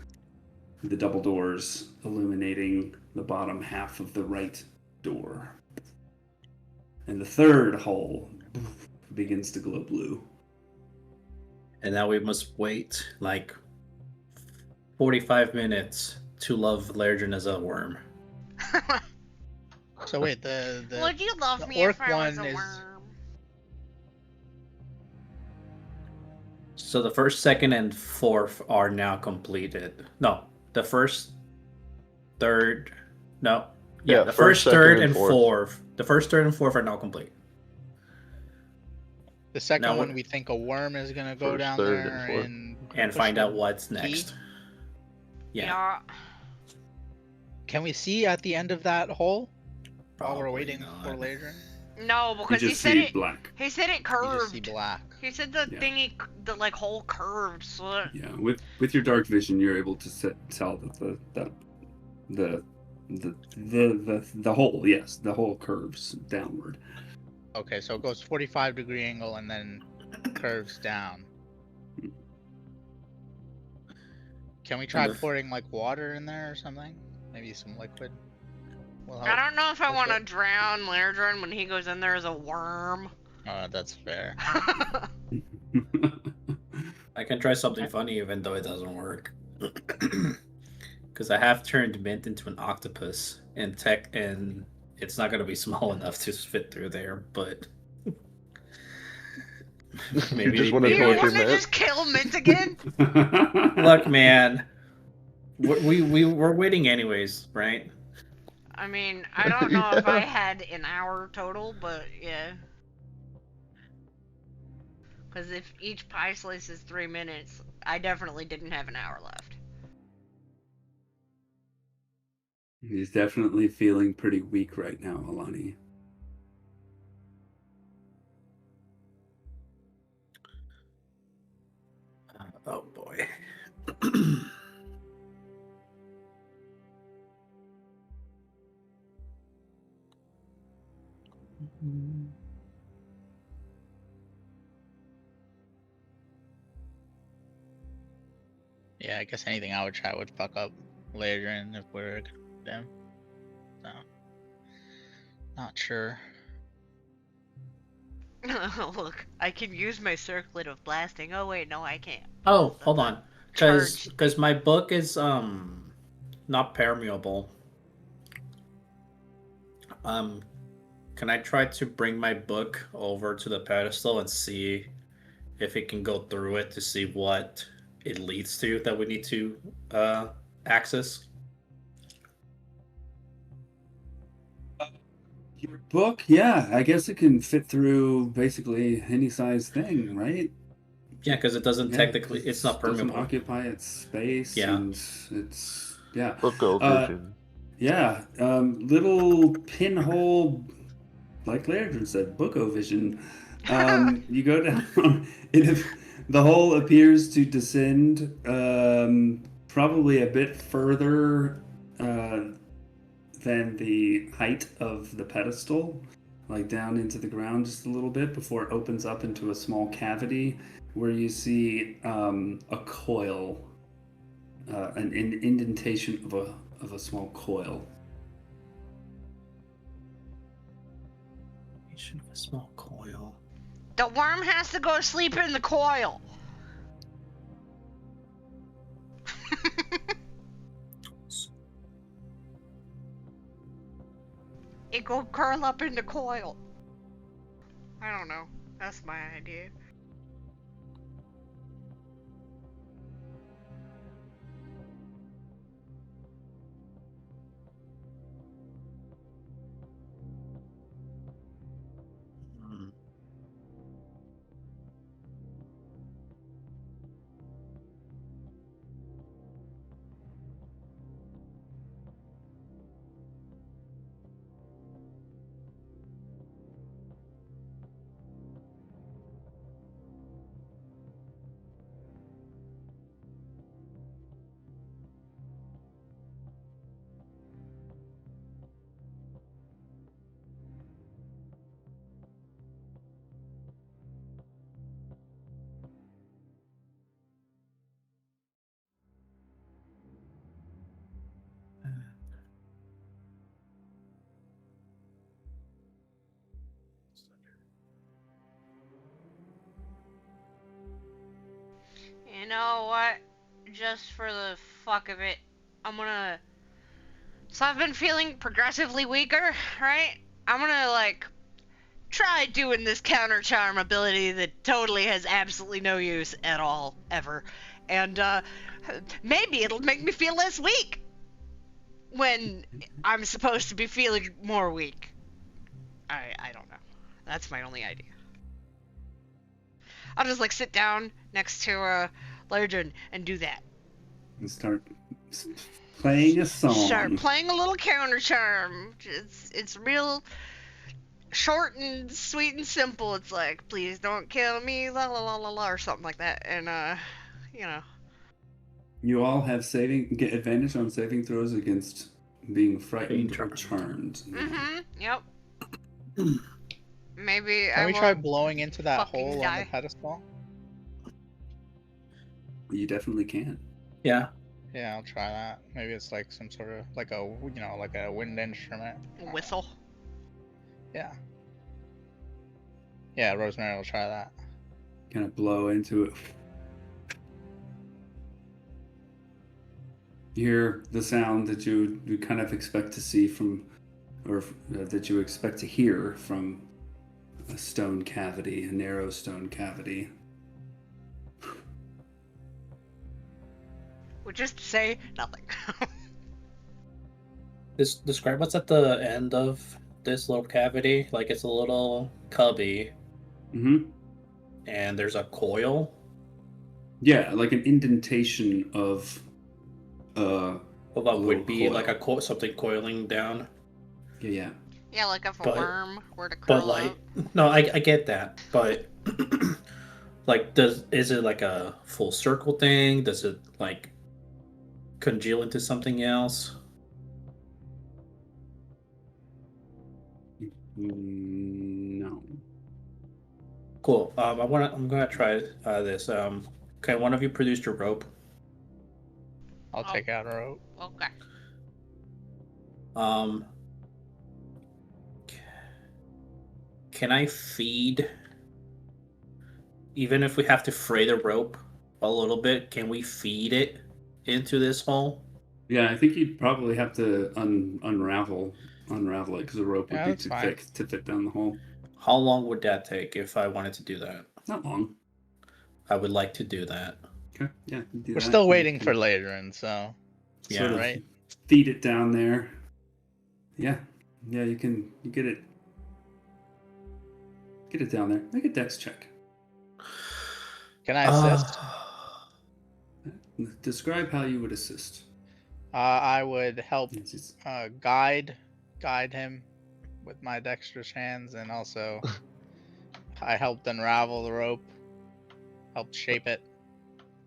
the double doors, illuminating the bottom half of the right door. And the third hole begins to glow blue. And now we must wait like 45 minutes to love Lergen as a worm. So wait, the Would you love the me if orc I was one a is- worm? So the first, second, and fourth are now completed. No, the first, third, no. Yeah, Yeah, the first, first, third, second, and and fourth. The first, third, and fourth are now complete. the second Now one what- we think a worm is gonna go First, down third, there and fourth. And push find the out what's key? next. Yeah, Can we see at the end of that hole while we're probably waiting not. for Ladrin? No, You because he just said see it. black. He said it You just see curved. black. He said the Yeah. thingy, the like hole curved. So Yeah, with your dark vision, you're able to tell that the hole, yes, the hole curves downward. Okay, so it goes 45-degree angle and then curves down. Can we try the- pouring like water in there or something? Maybe some liquid will I help. don't know if I push want to it. drown Lairdren when he goes in there as a worm. That's fair. I can try something funny even though it doesn't work. Because I have turned Mint into an octopus and it's not gonna be small enough to fit through there, but You just want to You torture want to Mint? just kill Mint again? look, man, we're waiting anyways, right? I mean, I don't know if I had an hour total, but yeah. Because if each pie slice is 3 minutes, I definitely didn't have an hour left. He's definitely feeling pretty weak right now, Alani. Oh boy. Yeah, I guess anything I would try would fuck up Ladrin if we're them. So, not sure. Look, I can use my circlet of blasting. Oh wait, no, I can't. Oh, hold on. Charged. Because my book is not permeable. Can I try to bring my book over to the pedestal and see if it can go through it to see what it leads to that we need to access? Your book, yeah, I guess it can fit through basically any size thing, right? Yeah, because it doesn't Yeah, technically, it's not doesn't permeable. occupy its space, Yeah. and it's Book of vision. yeah, little pinhole, like Lairdren said, bookovision. You go down, the hole appears to descend probably a bit further than the height of the pedestal, like down into the ground just a little bit before it opens up into a small cavity where you see a coil, an indentation of a small coil. A small coil. The worm has to go sleep in the coil. It go curl up in the coil. I don't know. That's my idea. Hmm. You know what? Just for the fuck of it, I'm gonna. So I've been feeling progressively weaker, right? I'm gonna, like, try doing this counter charm ability that totally has absolutely no use at all, ever. And, maybe it'll make me feel less weak when I'm supposed to be feeling more weak. I don't know. That's my only idea. I'll just, like, sit down next to, Lurgen and do that. And start playing a song. Start playing a little counter charm. It's real short and sweet and simple. It's like, please don't kill me, la la la la la, or something like that. And you know. You all have get advantage on saving throws against being frightened or charmed. Mm-hmm. Yep. Maybe Can I we will try blowing into that fucking hole on die. the pedestal? You definitely can. Yeah. Yeah, I'll try that. Maybe it's like some sort of like a like a wind instrument. Whistle. Yeah. Yeah, Rosemary will try that. Kind of blow into it. You hear the sound that you kind of expect to see from, or that you expect to hear from a stone cavity, a narrow stone cavity. Which is to say, nothing. Describe what's at the end of this little cavity. Like it's a little cubby, Mm-hmm. and there's a coil. Yeah, like an indentation of Well, that little would be coil. like a something coiling down. Yeah. Yeah, like if a But- worm were to But curl like, up. no, I get that. But like, is it like a full circle thing? Does it like congeal into something else? No. Cool. I'm gonna try this. Okay, one of you produced your rope. I'll Oh. take out a rope. Okay. Um, can I feed? Even if we have to fray the rope a little bit, can we feed it into this hole? Yeah, I think you'd probably have to unravel it because the rope would Yeah, be that's too fine. thick to fit down the hole. How long would that take if I wanted to do that? Not long. I would like to do that. Okay. Yeah. you do We're that. still You waiting can for Ladrin, so Yeah, sort of right. feed it down there. Yeah. Yeah, you get it. Get it down there. Make a dex check. Can I assist? Describe how you would assist. I would help It's just- guide him with my dexterous hands, and also I helped unravel the rope, helped shape it.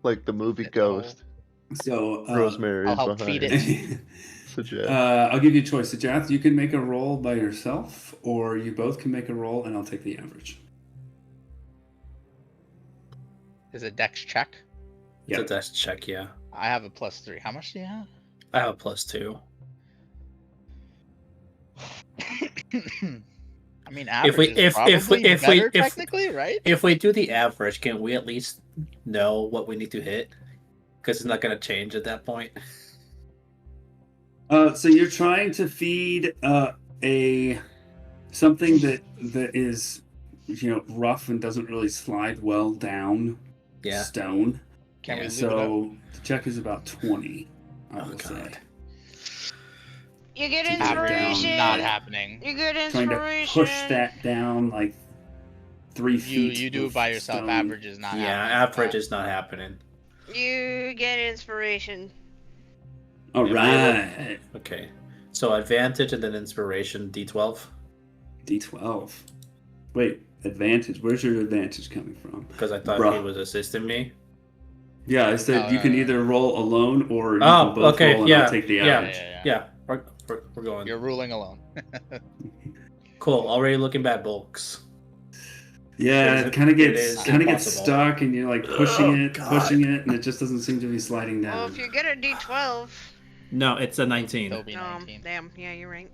Like the movie Fit the hole. Ghost. So Rosemary I'll is help behind. feed it. Suggest. I'll give you a choice. Jath, you can make a roll by yourself, or you both can make a roll, and I'll take the average. Is it dex check? It's Yeah. a dex check, yeah. I have a +3. How much do you have? I have a +2. I mean, average we- is if- probably if we- better if- technically, right? If we do the average, can we at least know what we need to hit? Because it's not going to change at that point. So you're trying to feed something that is rough and doesn't really slide well down Yeah. stone. Can we Yeah, lube it up? So the check is about 20. I Oh, will say. God. You get To get it down. inspiration. Not happening. You get Trying inspiration. to push that down like 3 feet. You do it of by yourself. stone. Average is not Yeah, happening. average is not happening. You get inspiration. All right. Okay. So advantage and then inspiration, D12. D12. Wait, advantage. Where's your advantage coming from? Because I thought Bruh. he was assisting me. Yeah, I said No, you no, can no. either roll alone or you Oh, can both okay, roll and yeah, I'll take the yeah. average. Yeah, we're going. You're ruling alone. Cool. Already looking bad bulks. Yeah, It it kind of is gets impossible. stuck, and you're like pushing Oh, it, God. and it just doesn't seem to be sliding Well, down. if you get a D12. No, it's a 19. It'll be 19. Damn. Yeah, you're right.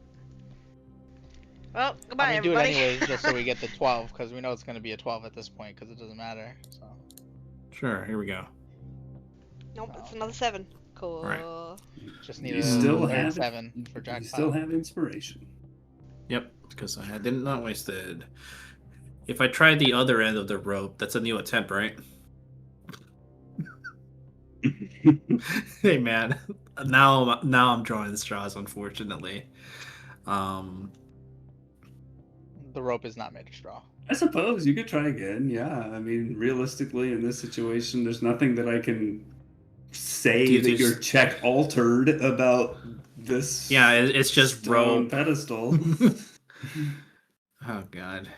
Well, goodbye, I mean, do it everybody. anyways, just so we get the 12, because we know it's going to be a 12 at this point, because it doesn't matter. So Sure, here we go. Nope, it's another 7. Cool. Alright. just need You a still third have 7 for You jackpot. still have inspiration. Yep, because I did not wasted. If I tried the other end of the rope, that's a new attempt, right? Hey man, now I'm drawing straws, unfortunately. The rope is not made of straw. I suppose you could try again. Yeah, I mean, realistically, in this situation, there's nothing that I can say Do you that just- your check altered about this. Yeah, it's just stone rope. pedestal. Oh god.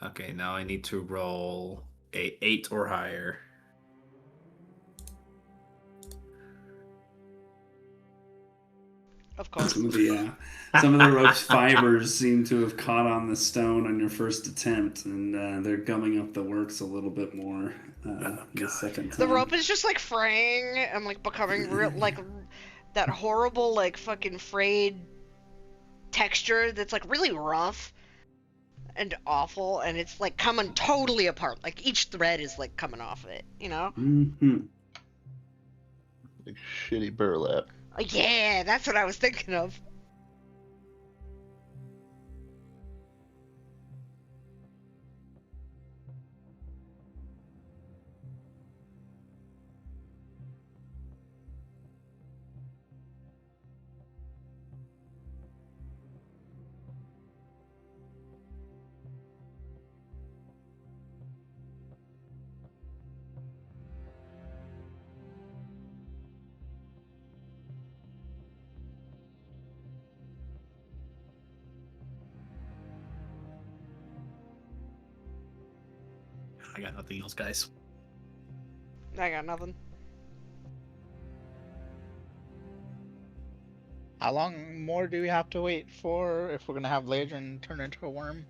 Okay, now I need to roll a 8 or higher. Of off course. Some of the rope's fibers seem to have caught on the stone on your first attempt, and they're gumming up the works a little bit more the second time. The rope is just like fraying and like becoming real, like that horrible like fucking frayed texture that's like really rough and awful, and it's like coming totally apart. Like each thread is like coming off of it, you know? Mm-hmm. Like shitty burlap. Yeah, that's what I was thinking of. I got nothing else, guys. I got nothing. How long more do we have to wait for if we're gonna have Ladrin turn into a worm?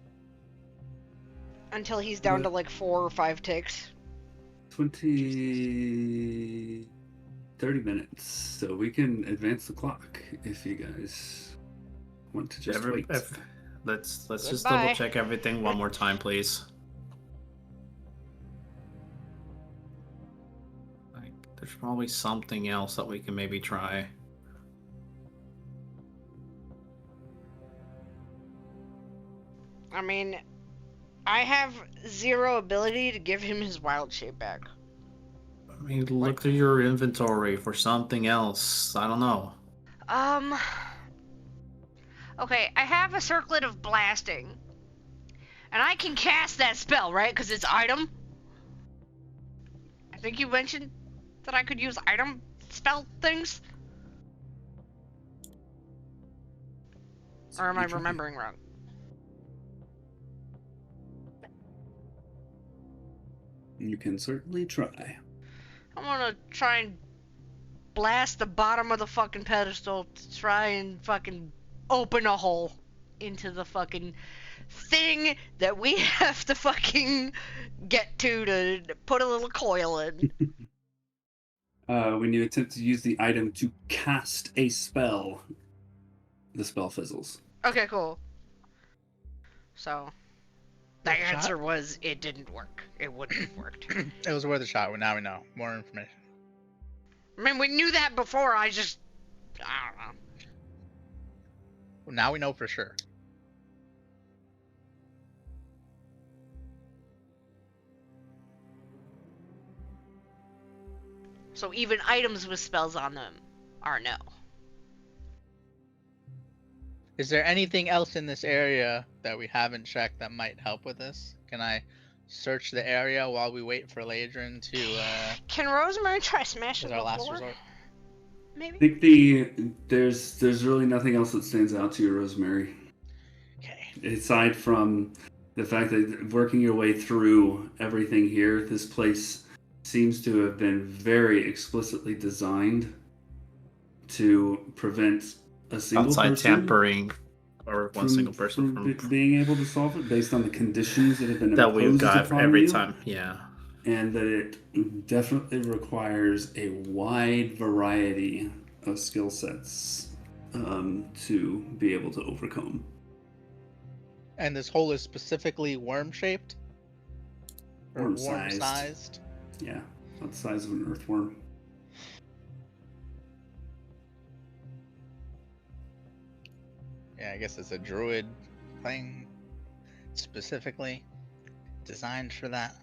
Until he's down to like 4 or 5 ticks. 30 minutes, so we can advance the clock if you guys want to just wait. Let's just Goodbye. double check everything one more time, please. Like, there's probably something else that we can maybe try. I mean, I have 0 ability to give him his wild shape back. I mean, look through your inventory for something else. I don't know. Okay, I have a circlet of blasting. And I can cast that spell, right? Because it's item. I think you mentioned that I could use item spell things. Or am I remembering wrong? You can certainly try. I'm gonna try and blast the bottom of the fucking pedestal to try and fucking open a hole into the fucking thing that we have to fucking get to put a little coil in. When you attempt to use the item to cast a spell, the spell fizzles. Okay, cool. So, the Worth a shot? answer was it didn't work. It wouldn't have worked. It was worth a shot. Now we know more information. I mean, we knew that before, I don't know. Well, now we know for sure. So even items with spells on them are no. Is there anything else in this area that we haven't checked that might help with this? Can I search the area while we wait for Ladrin to Can Rosemary try smashing as our the last floor? resort? I Maybe? think there's really nothing else that stands out to you, Rosemary. Okay. Aside from the fact that working your way through everything here, this place seems to have been very explicitly designed to prevent a single Outside person tampering, or one single person from being able to solve it based on the conditions that have been that imposed we've got upon every you, time. Yeah. and that it definitely requires a wide variety of skill sets to be able to overcome. And this hole is specifically worm-shaped? Or Worm-sized. worm-sized? Yeah, about the size of an earthworm. Yeah, I guess it's a druid thing specifically designed for that.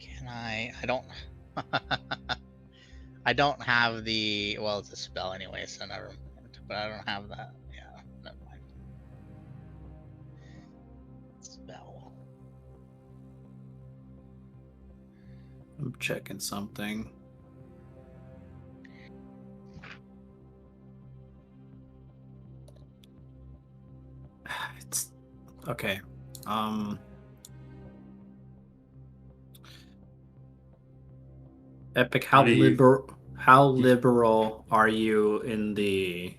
Can I don't I don't have the, well, it's a spell anyway, so never mind, but I don't have that. Yeah, never mind. Spell. I'm checking something. It's okay. Epic, how How liberal are you in the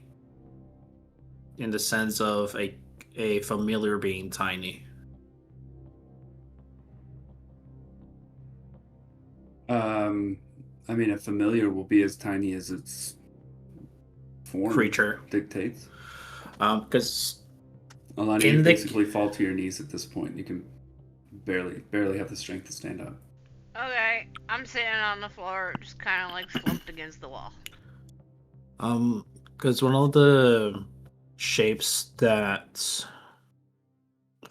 sense of a familiar being tiny? I mean, a familiar will be as tiny as its form Creature. dictates. Because Alana, In you the- basically fall to your knees at this point. You can barely have the strength to stand up. Okay, I'm sitting on the floor, just kind of like slumped against the wall. because one of the shapes that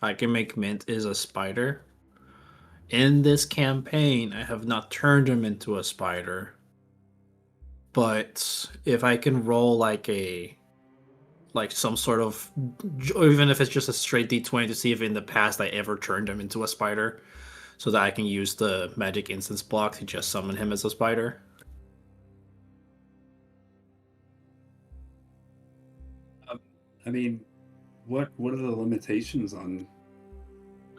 I can make mint is a spider. In this campaign, I have not turned him into a spider. But if I can roll like some sort of, or even if it's just a straight d20 to see if in the past I ever turned him into a spider, so that I can use the magic instance block to just summon him as a spider. I mean, what are the limitations on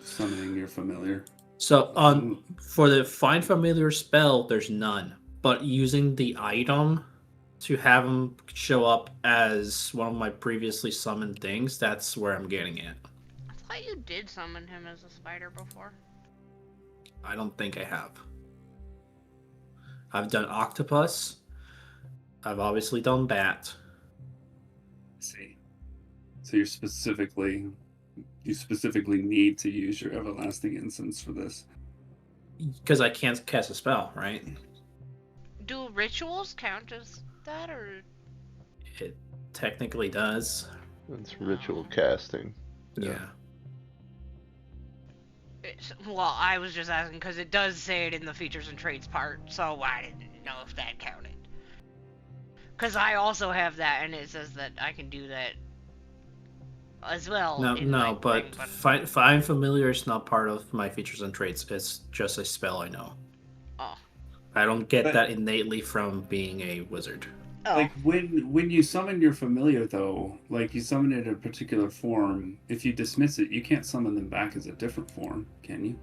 summoning your familiar? So for the find familiar spell, there's none. But using the item to have him show up as one of my previously summoned things, that's where I'm getting at. I thought you did summon him as a spider before. I don't think I have. I've done octopus. I've obviously done bat. I see. So you specifically need to use your everlasting incense for this. Because I can't cast a spell, right? Do rituals count as that, or It technically does. It's ritual casting. Yeah. well, I was just asking because it does say it in the features and traits part, so I didn't know if that counted. Because I also have that, and it says that I can do that as well. No, but find familiar is not part of my features and traits. It's just a spell I know. Oh. I don't get that innately from being a wizard. Oh. Like when you summon your familiar, though, like you summon it in a particular form, if you dismiss it, you can't summon them back as a different form, can you?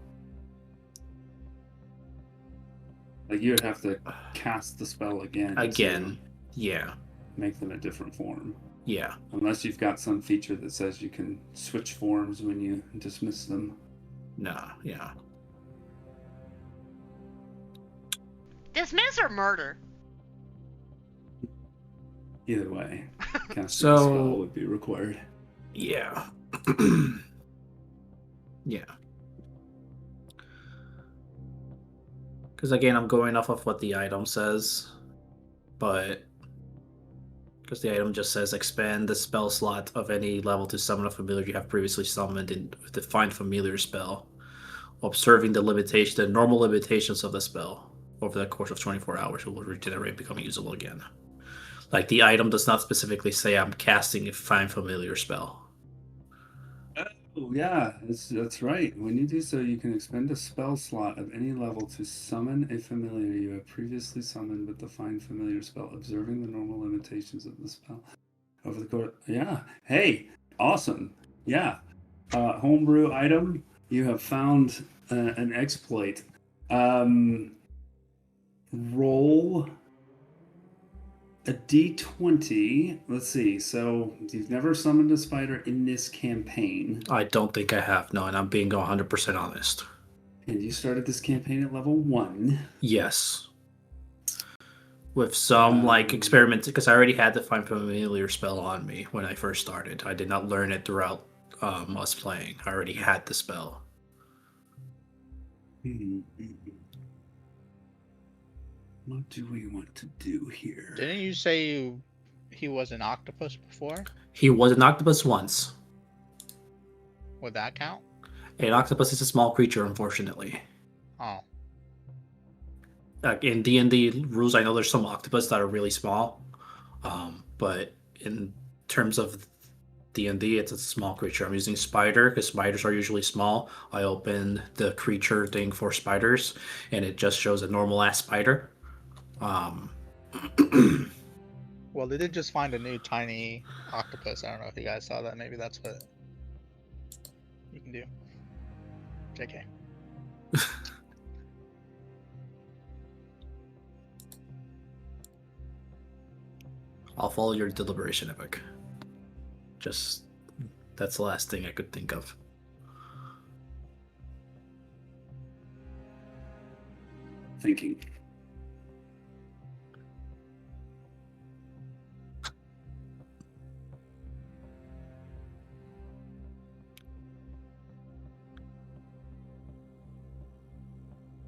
Like you would have to cast the spell again. Again, yeah. Make them a different form. Yeah. Unless you've got some feature that says you can switch forms when you dismiss them. No, yeah. Dismiss or murder? Either way, casting So- a spell would be required. Yeah. Yeah. Because again, I'm going off of what the item says, but because the item just says expand the spell slot of any level to summon a familiar you have previously summoned in the find familiar spell, observing the normal limitations of the spell over the course of 24 hours, it will regenerate, becoming usable again. Like the item does not specifically say I'm casting a find familiar spell. Oh yeah, that's right. When you do so, you can expend a spell slot of any level to summon a familiar you have previously summoned with the find familiar spell, observing the normal limitations of the spell over the course. Yeah. Hey, awesome. Yeah. Homebrew item. You have found an exploit. Roll a d20. Let's see. So you've never summoned a spider in this campaign. I don't think I have, no, and I'm being 100% honest. And you started this campaign at level 1. Yes. With some experiments, because I already had the find familiar spell on me when I first started. I did not learn it throughout us playing. I already had the spell. What do we want to do here? Didn't you say he was an octopus before? He was an octopus once. Would that count? An octopus is a small creature, unfortunately. Oh. In D&D rules, I know there's some octopus that are really small, but in terms of D&D, it's a small creature. I'm using spider because spiders are usually small. I opened the creature thing for spiders, and it just shows a normal-ass spider. Well, they did just find a new tiny octopus. I don't know if you guys saw that. Maybe that's what you can do. JK. 'Cause I'll follow your deliberation, Epic. Just that's the last thing I could think of. Thinking.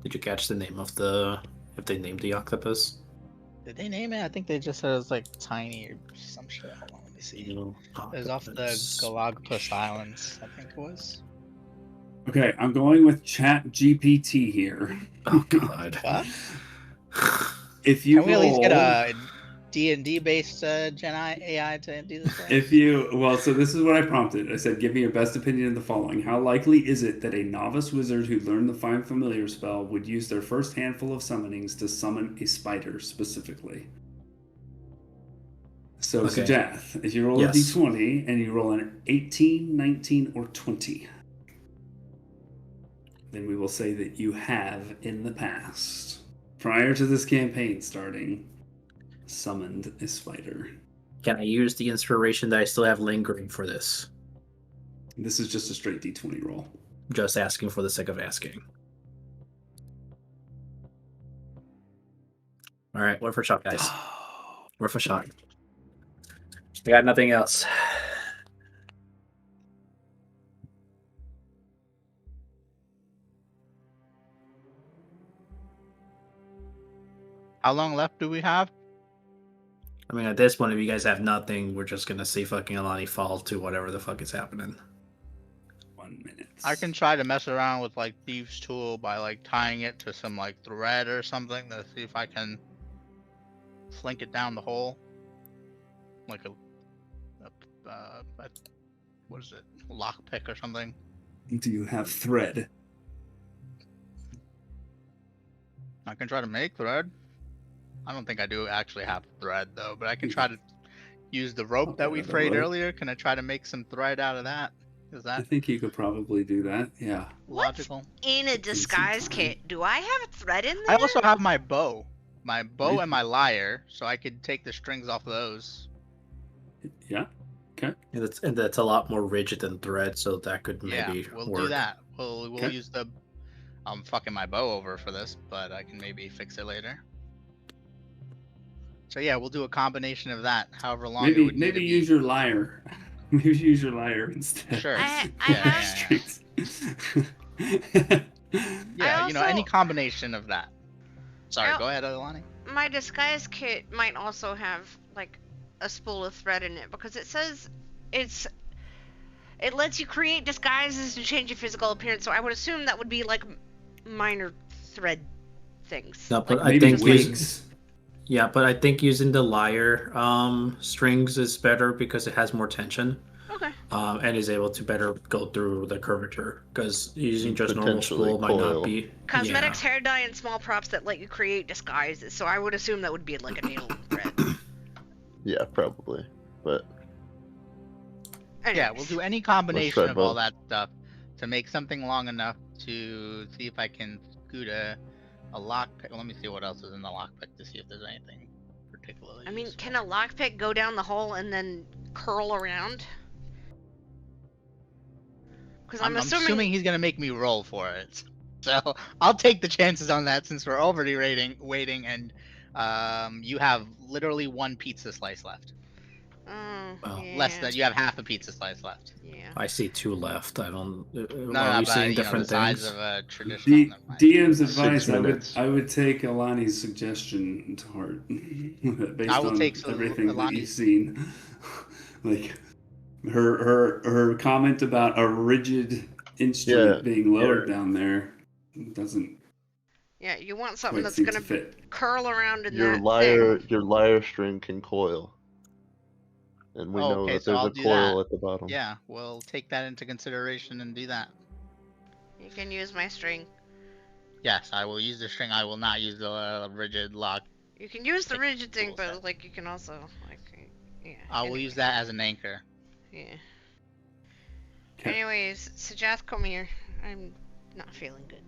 Did you catch the name of the? If they named the octopus? Did they name it? I think they just said it was like tiny or some shit. Hold on, let me see. It was off the Galapagos Islands, I think it was. Okay, I'm going with Chat GPT here. Oh God. What? If you Can we at least get roll- a D&D based Gen AI to do this? For us? If you, well, so this is what I prompted. I said, give me your best opinion of the following. How likely is it that a novice wizard who learned the Find Familiar spell would use their first handful of summonings to summon a spider specifically? So, Okay. Sajath, if you roll Yes. a d20 and you roll an 18, 19, or 20, then we will say that you have, in the past, prior to this campaign starting, summoned a spider. Can I use the inspiration that I still have lingering for this? This is just a straight d20 roll. Just asking for the sake of asking. All right, worth a shot, guys. Worth a shot. I got nothing else. How long left do we have? I mean, at this point, if you guys have nothing, we're just gonna see fucking Alani fall to whatever the fuck is happening. 1 minute. I can try to mess around with like Thieves' Tool by like tying it to some like thread or something to see if I can slink it down the hole. Like a what is it? Lockpick or something. Do you have thread? I can try to make thread. I don't think I do actually have thread though, but I can try to use the rope that we the frayed rope. earlier. Can I try to make some thread out of that? Is I that think you could probably do that. Yeah. logical? In a Take some disguise time. kit, do I have a thread in there? I also have my bow. My bow Right. and my lyre, so I could take the strings off those. Yeah. Okay. And that's a lot more rigid than thread, so that could maybe Yeah, we'll work. do that. We'll Okay. use the. I'm fucking my bow over for this, but I can maybe fix it later. So yeah, we'll do a combination of that. However long it Maybe would need to be. use your lyre. Maybe use your lyre instead. Sure. I Yeah, have Yeah, you know, any also- combination of that. Sorry, I- go ahead, Alani. my disguise kit might also have like a spool of thread in it because it says it lets you create disguises to change your physical appearance. So I would assume that would be like minor thread things. No, but Like, I Maybe think wigs. Yeah, but I think using the lyre strings is better because it has more tension. okay. And is able to better go through the curvature. Because using just normal Potentially spool might coil. not be. Cosmetics, hair dye, and small props that let you create disguises. So I would assume that would be like a needle and thread. Yeah, probably. But Yeah, Anyways. we'll do any combination try of all both. that stuff to make something long enough to see if I can scoot a lockpick. Let me see what else is in the lockpick to see if there's anything particularly. I mean, useful. can a lockpick go down the hole and then curl around? Because I'm I'm assuming. he's gonna make me roll for it. So I'll take the chances on that since we're already waiting, and you have literally one pizza slice left. Oh, Well, yeah. Less than you have half a pizza slice left. Yeah. I see 2 left. I don't. No, are we but seeing you know, different the size things? of a traditional. D- never mind. DM's 6 advice: minutes. I would take Alani's suggestion to heart, based I will on take everything that Alani's- you've seen. Like her comment about a rigid instrument Yeah, being lowered yeah. down there doesn't Yeah, you want something quite that's seem gonna to fit. curl around in your that lyre string can coil. And we Oh, know okay, that so there's I'll a do coil that. at the bottom. Yeah, we'll take that into consideration and do that. thing. You can use my string. Yes, I will use the string. I will not use the rigid lock. You can use the Like, rigid thing, cool but set. like you can also like, yeah. I will anyway. use that as an anchor. Yeah. Okay. Anyways, Sajath, come here. I'm not feeling good.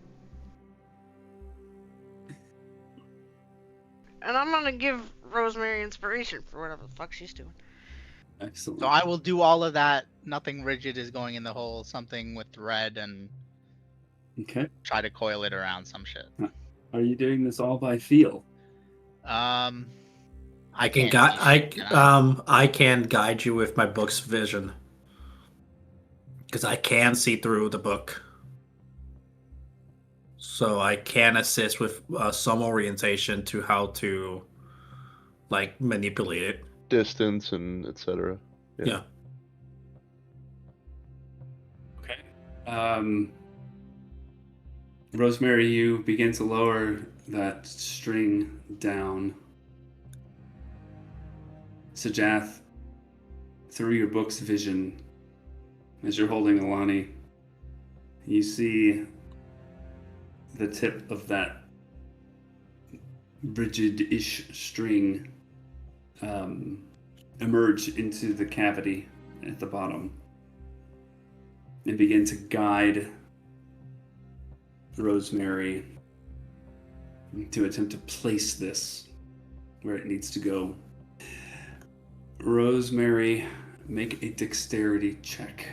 and I'm gonna give Rosemary inspiration for whatever the fuck she's doing. Excellent. So I will do all of that. Nothing rigid is going in the hole. Something with thread and Okay. try to coil it around some shit. Are you doing this all by feel? I can can't guide. see shit, can I can guide you with my book's vision because I can see through the book, so I can assist with some orientation to how to like manipulate it. Distance and etc. Yeah. Okay. Rosemary, you begin to lower that string down. Sajath, through your book's vision, as you're holding Alani, you see the tip of that rigid-ish string emerge into the cavity at the bottom and begin to guide Rosemary to attempt to place this where it needs to go. Rosemary, make a dexterity check.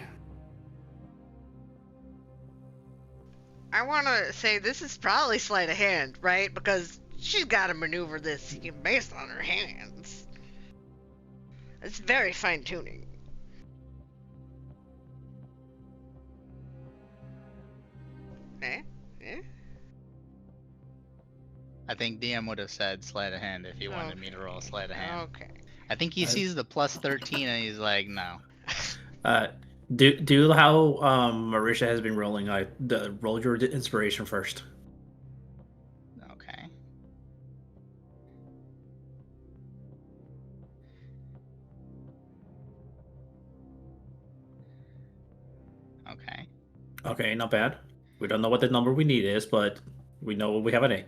I want to say this is probably sleight of hand, right? Because she's got to maneuver this based on her hands. It's very fine tuning. Eh? Eh? I think DM would have said sleight of hand if he wanted me to roll sleight of hand. Okay. I think he sees the plus 13 and he's like, no. Do how Marisha has been rolling. Roll your inspiration first. Okay. Okay. Okay, not bad. We don't know what the number we need is, but we know we have an 8.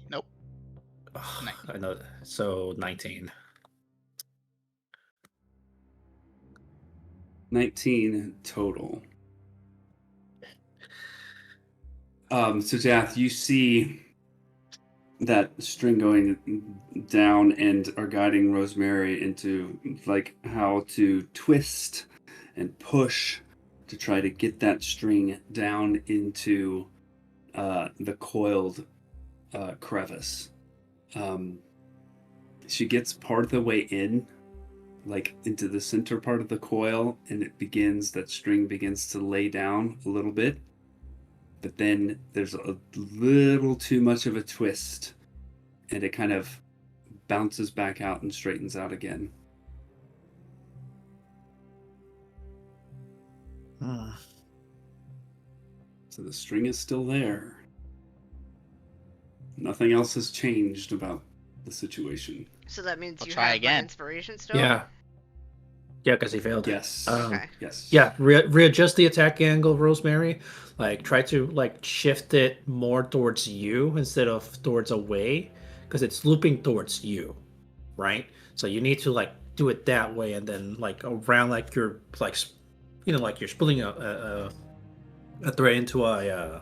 Nope. I know. So 19. 19 total. So Jath, you see that string going down and are guiding Rosemary into like how to twist and push to try to get that string down into the coiled crevice. She gets part of the way in, like into the center part of the coil, and that string begins to lay down a little bit. But then there's a little too much of a twist, and it kind of bounces back out and straightens out again. So the string is still there. Nothing else has changed about the situation. So that means I'll you try have again. my inspiration still? Yeah. Yeah, because he failed. Yes. Okay. Yes. Yeah, readjust the attack angle, Rosemary. Like, try to like shift it more towards you instead of towards away, because it's looping towards you, right? So you need to like do it that way, and then like around, like you're like, like you're spilling a thread into a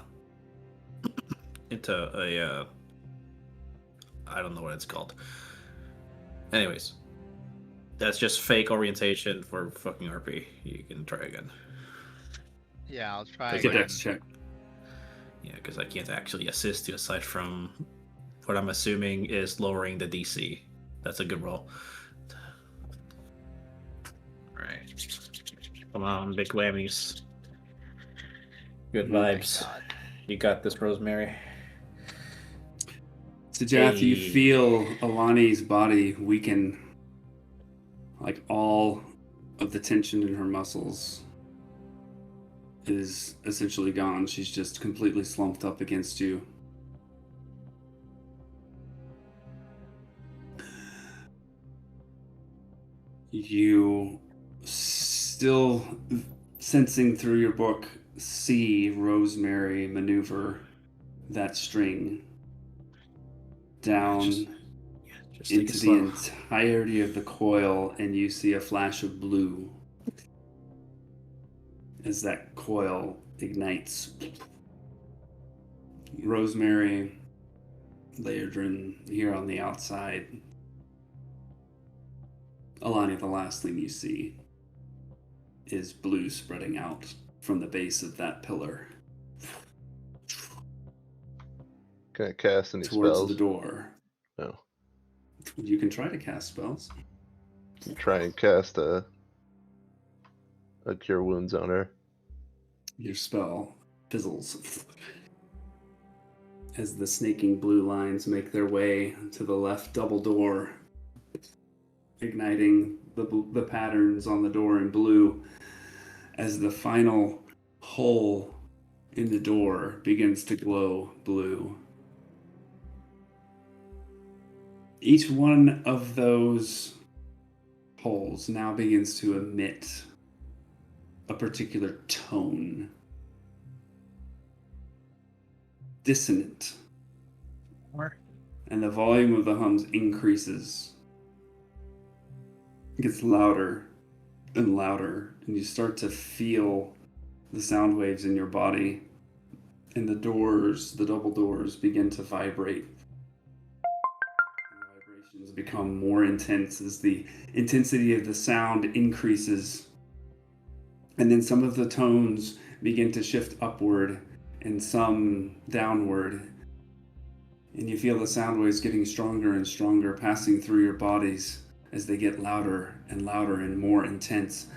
I don't know what it's called. Anyways. That's just fake orientation for fucking RP. You can try again. Yeah, I'll try Take a again. dex check. Yeah, because I can't actually assist you aside from what I'm assuming is lowering the DC. That's a good roll. Alright. Come on, big whammies. Good vibes. God. You got this, Rosemary. So, Jath, you Hey. feel Alani's body weaken. Like all of the tension in her muscles is essentially gone. She's just completely slumped up against you. You still sensing through your book see Rosemary maneuver that string down Just take it into the slow. entirety of the coil, and you see a flash of blue as that coil ignites Rosemary, Leodrin here on the outside. Alani, the last thing you see is blue spreading out from the base of that pillar Can I cast any towards spells? the door. No. You can try to cast spells. Try and cast a cure wounds on her. Your spell fizzles as the snaking blue lines make their way to the left double door, igniting the patterns on the door in blue as the final hole in the door begins to glow blue. Each one of those holes now begins to emit a particular tone. Dissonant. And the volume of the hums increases. It gets louder and louder, and you start to feel the sound waves in your body, and the doors, the double doors, begin to vibrate. And the vibrations become more intense as the intensity of the sound increases, and then some of the tones begin to shift upward and some downward, and you feel the sound waves getting stronger and stronger, passing through your bodies as they get louder and louder and more intense.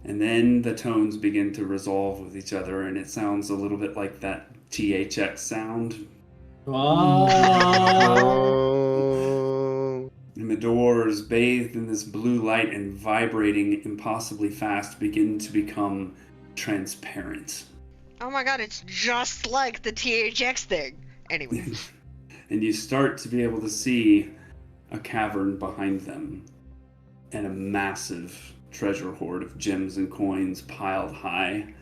And then the tones begin to resolve with each other, and it sounds a little bit like that THX sound. Oh. And the doors, bathed in this blue light and vibrating impossibly fast, begin to become transparent. Oh my god, it's just like the THX thing. Anyway. And you start to be able to see a cavern behind them and a massive treasure hoard of gems and coins piled high.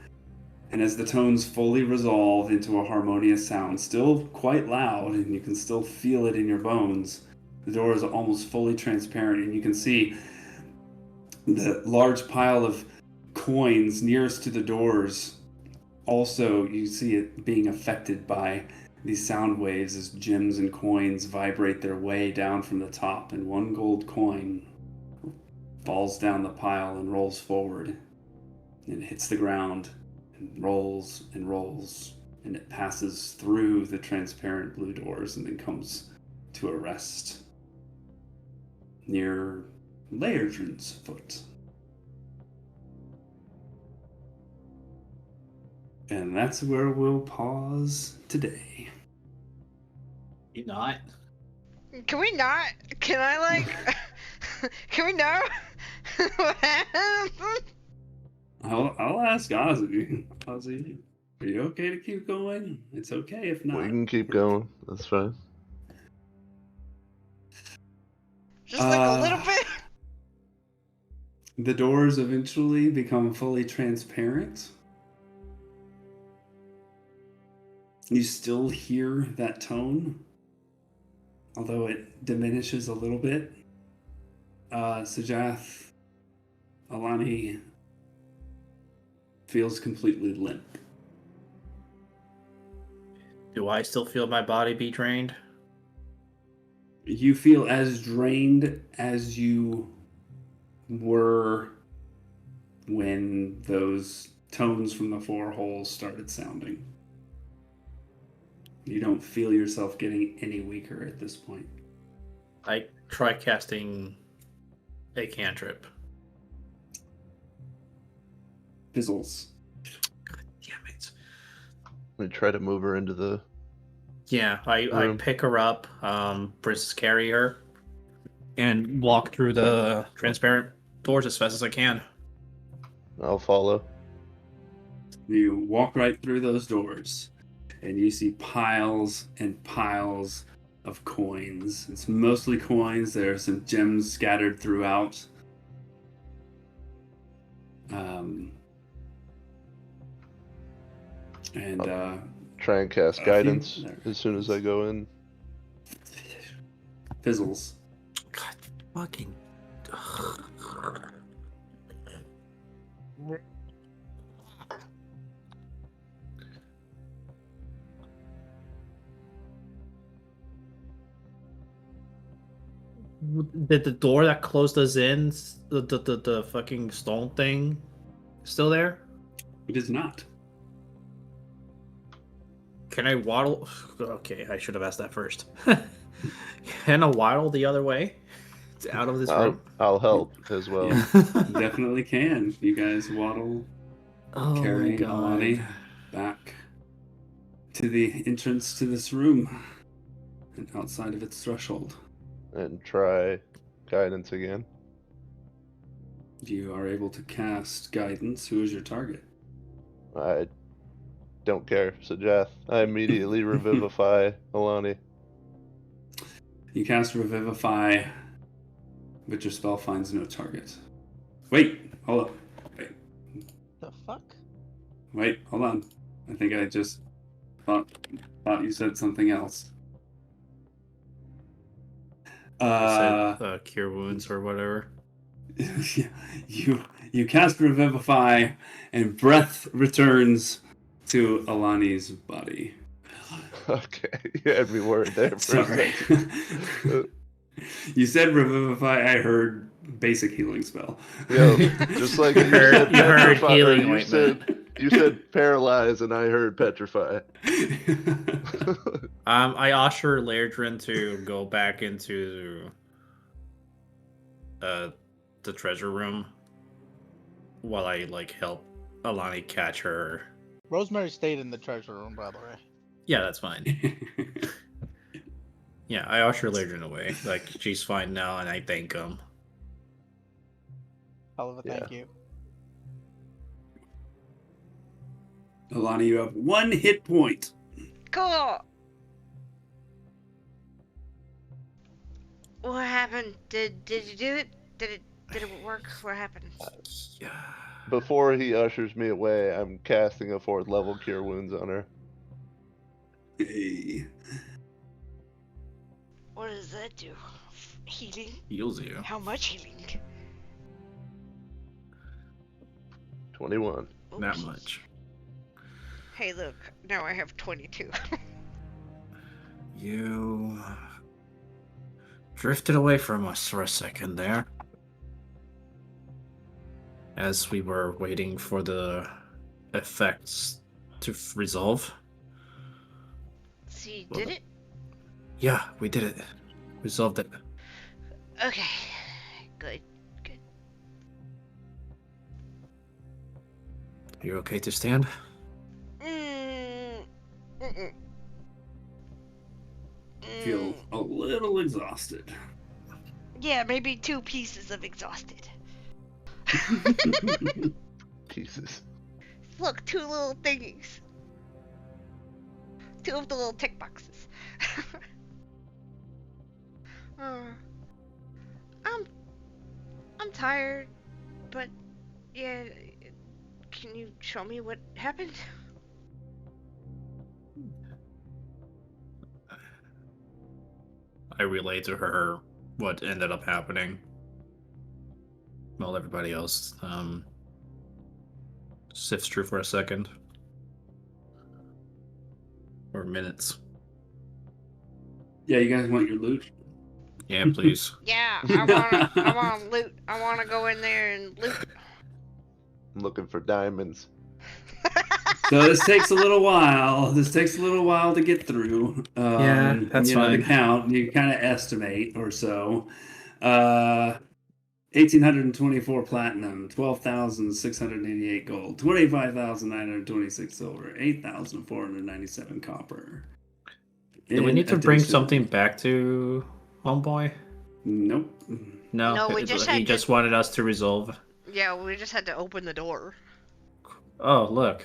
And as the tones fully resolve into a harmonious sound, still quite loud, and you can still feel it in your bones, the door is almost fully transparent, and you can see the large pile of coins nearest to the doors. Also, you see it being affected by these sound waves as gems and coins vibrate their way down from the top, and one gold coin falls down the pile and rolls forward, and hits the ground, and rolls, and it passes through the transparent blue doors and then comes to a rest near Leodrin's foot. And that's where we'll pause today. You not? Can we not? Can I, like... Can we know what happened? I'll ask Ozzy. Ozzy, are you okay to keep going? It's okay if not. We can keep going. That's fine. Just like a little bit? The doors eventually become fully transparent. You still hear that tone, although it diminishes a little bit. Sajath, Alani feels completely limp. Do I still feel my body be drained? You feel as drained as you were when those tones from the four holes started sounding. You don't feel yourself getting any weaker at this point. I try casting a cantrip. Fizzles. God damn it. We try to move her into the Yeah, I room. pick her up, Briss carry her, and walk through the transparent doors as fast as I can. I'll follow. You walk right through those doors, and you see piles and piles of coins. It's mostly coins. There are some gems scattered throughout. Try and cast guidance as soon as I go in. Fizzles. God fucking. Did the door that closed us in, the fucking stone thing, still there? It is not. Can I waddle? Okay, I should have asked that first. Can I waddle the other way? Out of this room? I'll help as well. Yeah, definitely can. You guys waddle, Oh my carrying god. Alani back to the entrance to this room and outside of its threshold. And try guidance again. You are able to cast guidance. Who is your target? I don't care, Sajeth. I immediately revivify Alani. You cast Revivify, but your spell finds no target. Wait, hold up. The fuck? Wait, hold on. I think I just thought you said something else. Said, cure wounds or whatever. you cast Revivify, and breath returns to Alani's body. Okay, you had me worried there for Sorry. a second. You said Revivify, I heard basic healing spell. Yo, just like You heard petrify, healing you ointment. you said paralyze, and I heard petrify. I usher Lairdrin to go back into the treasure room while I help Alani catch her. Rosemary stayed in the treasure room, by the way. Yeah, that's fine. Yeah, I usher Lairdrin away. She's fine now, and I thank him. Hell of a thank you. Alani, you have 1 hit point. Cool. What happened? Did you do it? Did it work? What happened? Yeah. Before he ushers me away, I'm casting a 4th level cure wounds on her. Hey. What does that do? Healing? Heals you. How much healing? 21. That Oops. much. Hey, look. Now I have 22. You drifted away from us for a second there. As we were waiting for the effects to resolve. So you did it? Yeah, we did it. Resolved it. Okay. Good. You're okay to stand? Feel a little exhausted. Yeah, maybe 2 pieces of exhausted. Jesus. Look, 2 little thingies. 2 of the little tick boxes. I'm tired, but yeah, can you show me what happened? I relayed to her what ended up happening. While everybody else sifts through for a second. Or minutes. Yeah, you guys want your loot? Yeah, please. Yeah, I wanna loot. I wanna go in there and loot. I'm looking for diamonds. So this takes a little while. This takes a little while to get through. Yeah, that's To fine. count, you kind of estimate or so. 1,824 platinum, 12,688 gold, 25,926 silver, 8,497 copper. Do we In need to bring addition- something back to Homeboy? Nope. No, No, we just had he to- just wanted us to resolve. Yeah, we just had to open the door. Oh, look.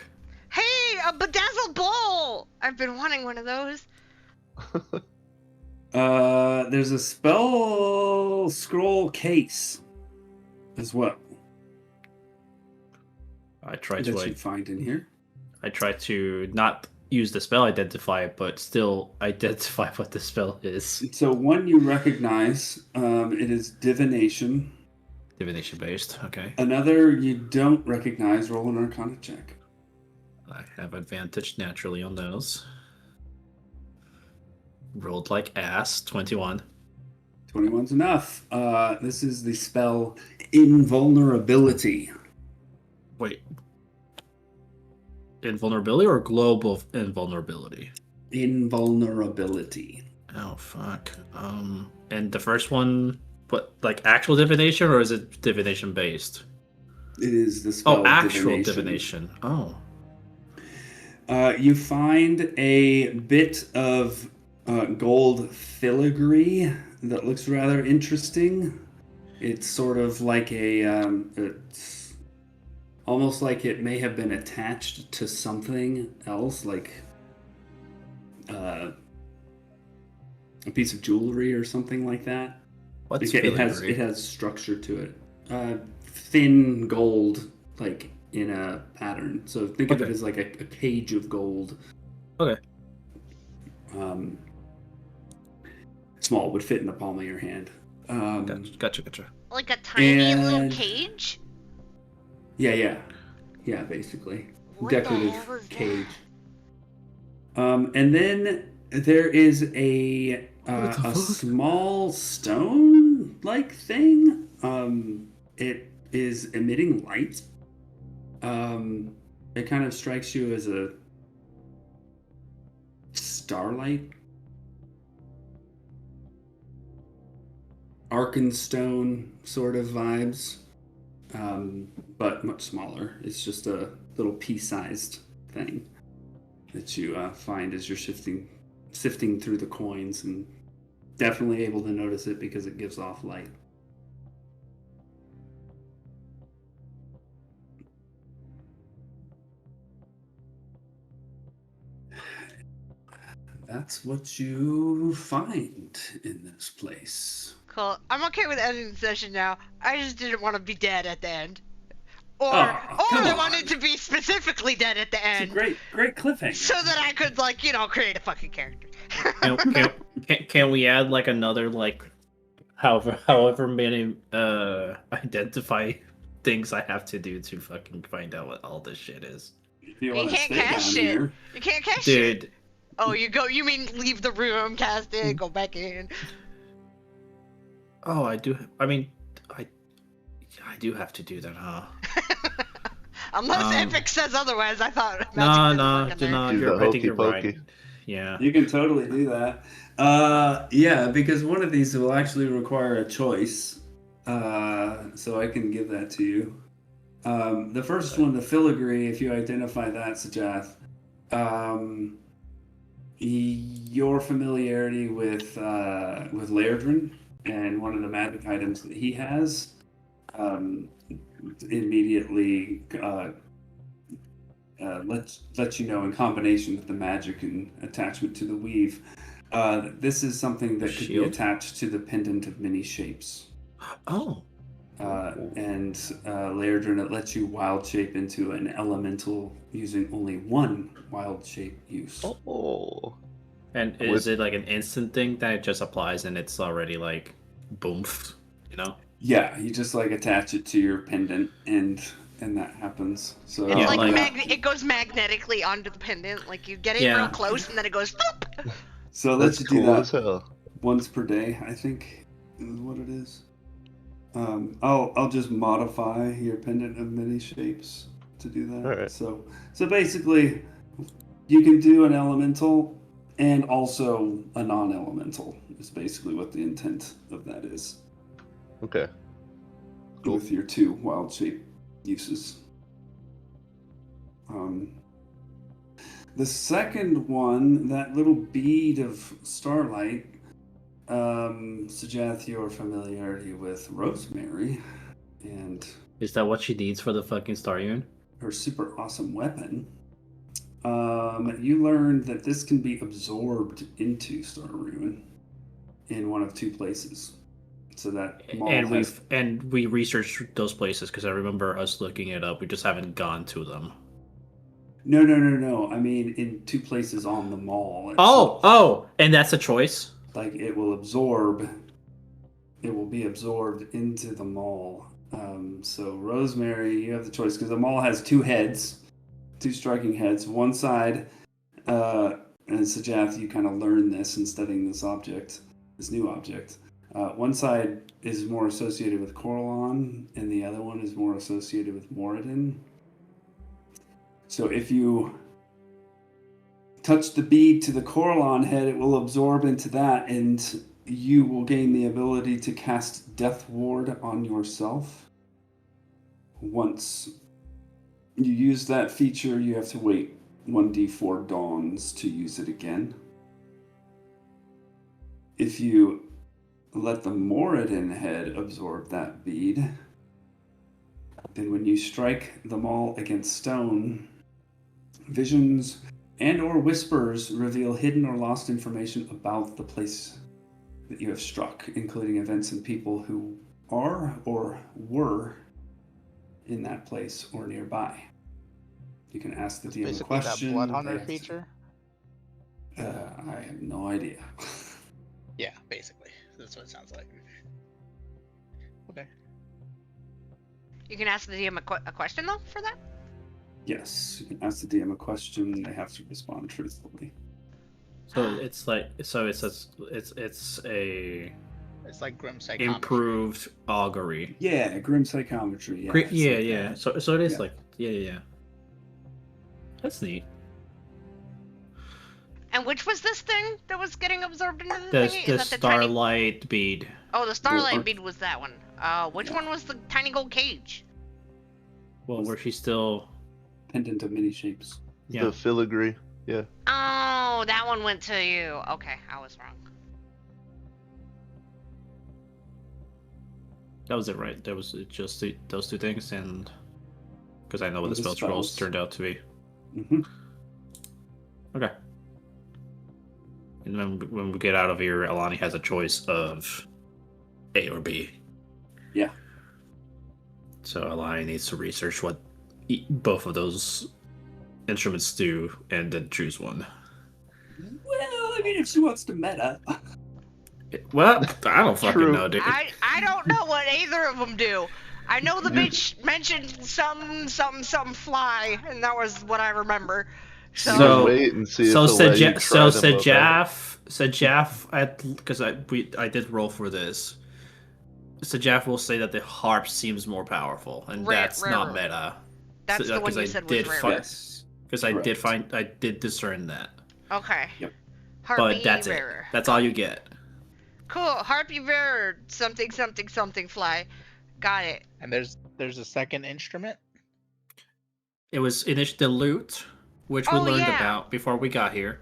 Hey, a bedazzled bowl! I've been wanting one of those. There's a spell scroll case as well I tried that you find in here. I tried to not use the spell identify, but still identify what the spell is. So one you recognize, it is divination. Divination based, okay. Another you don't recognize. Roll an Arcana check. I have advantage naturally on those. Rolled like ass, 21. 21's enough. This is the spell Invulnerability. Wait. Invulnerability or global invulnerability? Invulnerability. Oh fuck. And the first one, what, like actual divination or is it divination based? It is the spell Oh, actual divination. Oh. You find a bit of gold filigree that looks rather interesting. It's sort of like it's almost like it may have been attached to something else, like a piece of jewelry or something like that. What's It has structure to it. Thin gold, like in a pattern. So think of it as like a cage of gold. Okay. Small, would fit in the palm of your hand. Gotcha. Like a tiny little cage? Yeah, basically. What the Decorative hell is cage. And then there is a small stone-like thing. It is emitting light. It kind of strikes you as a starlight. Arkenstone sort of vibes, but much smaller. It's just a little pea-sized thing that you find as you're sifting through the coins, and definitely able to notice it because it gives off light. That's what you find in this place. Cool. I'm okay with ending the session now. I just didn't want to be dead at the end. Or come I on. wanted to be specifically dead at the It's a end. great cliffhanger. So that I could, like, create a fucking character. Can we add like another like however many identify things I have to do to fucking find out what all this shit is? You can't cast shit. Here. You can't cast shit. Dude. Oh, you mean leave the room, cast it, go back in. Oh, I do. I mean, I do have to do that, huh? Unless Epic says otherwise, I thought. No, I I think you're hokey right. Yeah. You can totally do that. Yeah, because one of these will actually require a choice. So I can give that to you. The first one, the filigree, if you identify that, Sajath, your familiarity with Lairdrin and one of the magic items that he has immediately lets you know, in combination with the magic and attachment to the weave, this is something that could be attached to the pendant of many shapes. Oh. And Lairdrin, it lets you wild shape into an elemental using only one wild shape use. Oh. And is it like an instant thing that it just applies and it's already like boom, you know? Yeah, you just like attach it to your pendant and that happens. So It's it goes magnetically onto the pendant. Like you get it real close and then it goes. Boop! So let's do cool that as hell. once per day, I think is what it is. I'll just modify your pendant of many shapes to do that. All right. So basically, you can do an elemental and also a non-elemental. Is basically what the intent of that is. Okay. Cool. With your two wild shape uses. The second one, that little bead of starlight, suggests your familiarity with Rosemary and Is that what she needs for the fucking Star Union? her super awesome weapon. You learned that this can be absorbed into Star Ruin in one of two places. So that we researched those places because I remember us looking it up. We just haven't gone to them. No. I mean, in two places on the mall. Oh, and that's a choice. Like it will be absorbed into the mall. So Rosemary, you have the choice because the mall has two striking heads. One side, and Sajath, you kind of learn this in studying this new object. One side is more associated with Coralon, and the other one is more associated with Moradin. So if you touch the bead to the Coralon head, it will absorb into that, and you will gain the ability to cast Death Ward on yourself. Once you use that feature, you have to wait 1d4 dawns to use it again. If you let the Moradin head absorb that bead, then when you strike the maul against stone, visions and or whispers reveal hidden or lost information about the place that you have struck, including events and people who are or were in that place or nearby. You can ask the DM a Basically, question. that Blood Hunter They have to- feature. I have no idea. Yeah, basically, that's what it sounds like. Okay. You can ask the DM a question though for that. Yes, you can ask the DM a question. They have to respond truthfully. So it's like it's a It's like grim psychometry. improved augury. Yeah, grim psychometry. Yeah, Yeah, it's like yeah. that. So it is Yeah. like yeah. That's neat. And which was this thing that was getting absorbed into the The thingy? the Is that the tiny... starlight bead. Oh, the starlight Or- bead was that one. Which one was the tiny gold cage? Well, where she's still Pendant of many shapes. yeah. The filigree. Yeah. Oh, that one went to you. Okay, I was wrong. That was it, right? There was just those two things, and because I know what the The spell scrolls spells. turned out to be. Mm-hmm. Okay. And then when we get out of here, Alani has a choice of A or B. Yeah. So Alani needs to research what both of those instruments do, and then choose one. Well, I mean, if she wants to meta. Well, I don't fucking True. know, dude. I don't know what either of them do. I know the bitch mentioned something fly, and that was what I remember. So, So- wait and see So if they'll let you try them both out. Sajaf, because I did roll for this. Sajaf will say that the harp seems more powerful, and Rare- that's not rarer. meta. that's the one 'cause you I said was did rare. find- Yes. Because I did discern that. Okay. Yep. Harpy But that's rarer. it. That's all you get. Cool. Harpy rarer. Something fly. Got it. And there's a second instrument. It was the lute, which we Oh, learned yeah. about before we got here.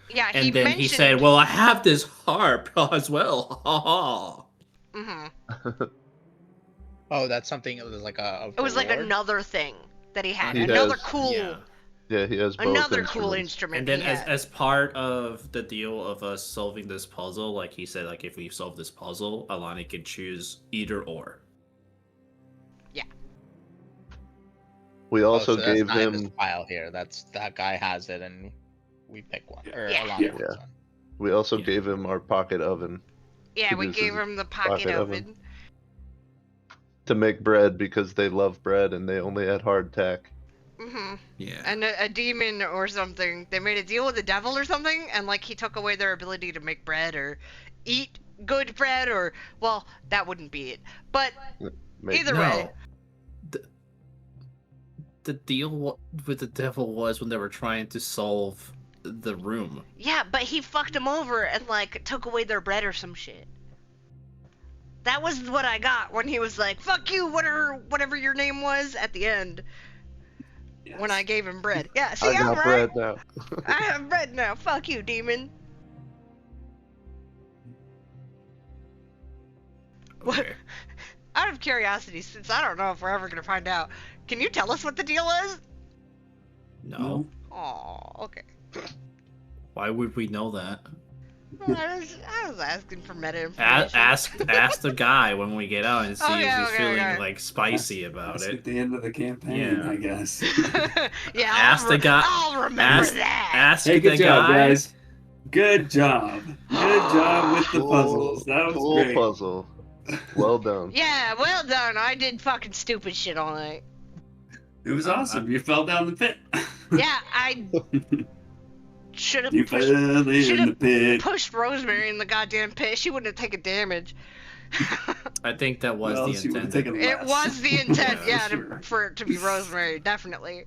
Yeah. And he then mentioned... he said, "Well, I have this harp as well." Ha ha. Oh, that's something. It was like a It was like reward? another thing that he had. He another has- cool. Yeah. Yeah, he has both Another cool instruments. instrument. And then he had. as part of the deal of us solving this puzzle, like he said, like if we solve this puzzle, Alani can choose either or. We Oh, also so that's gave not in this him file here. That guy has it, and we pick one. Or Yeah. Alani Yeah. picks one. we also Yeah. gave him our pocket oven Yeah, we This gave is him the pocket pocket oven. oven. to make bread because they love bread and they only had hardtack. Yeah. And a demon or something. They made a deal with the devil or something, and like he took away their ability to make bread or eat good bread, or well, that wouldn't be it. But Make- either way, The deal with the devil was when they were trying to solve the room. yeah, but he fucked them over and like took away their bread or some shit. That was what I got when he was like, "Fuck you, whatever your name was," at the end Yes. when I gave him bread. Yeah, see, I I'm got right. bread now. I have bread now. Fuck you, demon. What? Okay. Out of curiosity, since I don't know if we're ever gonna find out, can you tell us what the deal is? No. Oh, okay. Why would we know that? Well, I was asking for meta information. Ask the guy when we get out and see Okay, if he's okay, feeling okay. like spicy about That's it. at the end of the campaign, Yeah. I guess. Yeah, Ask the guy- I'll remember ask- that. Ask Hey, the good job, guy. guys. Good job. Good job with the puzzles. That was cool great. puzzle. Well done. Yeah, well done. I did fucking stupid shit all night. It was awesome. You fell down the pit. Yeah, I should have You fell in the pit. pushed Rosemary in the goddamn pit. She wouldn't have taken damage. I think that was Well, the she would've intent. taken It less. was the intent, Yeah, yeah, for it to be Rosemary, definitely.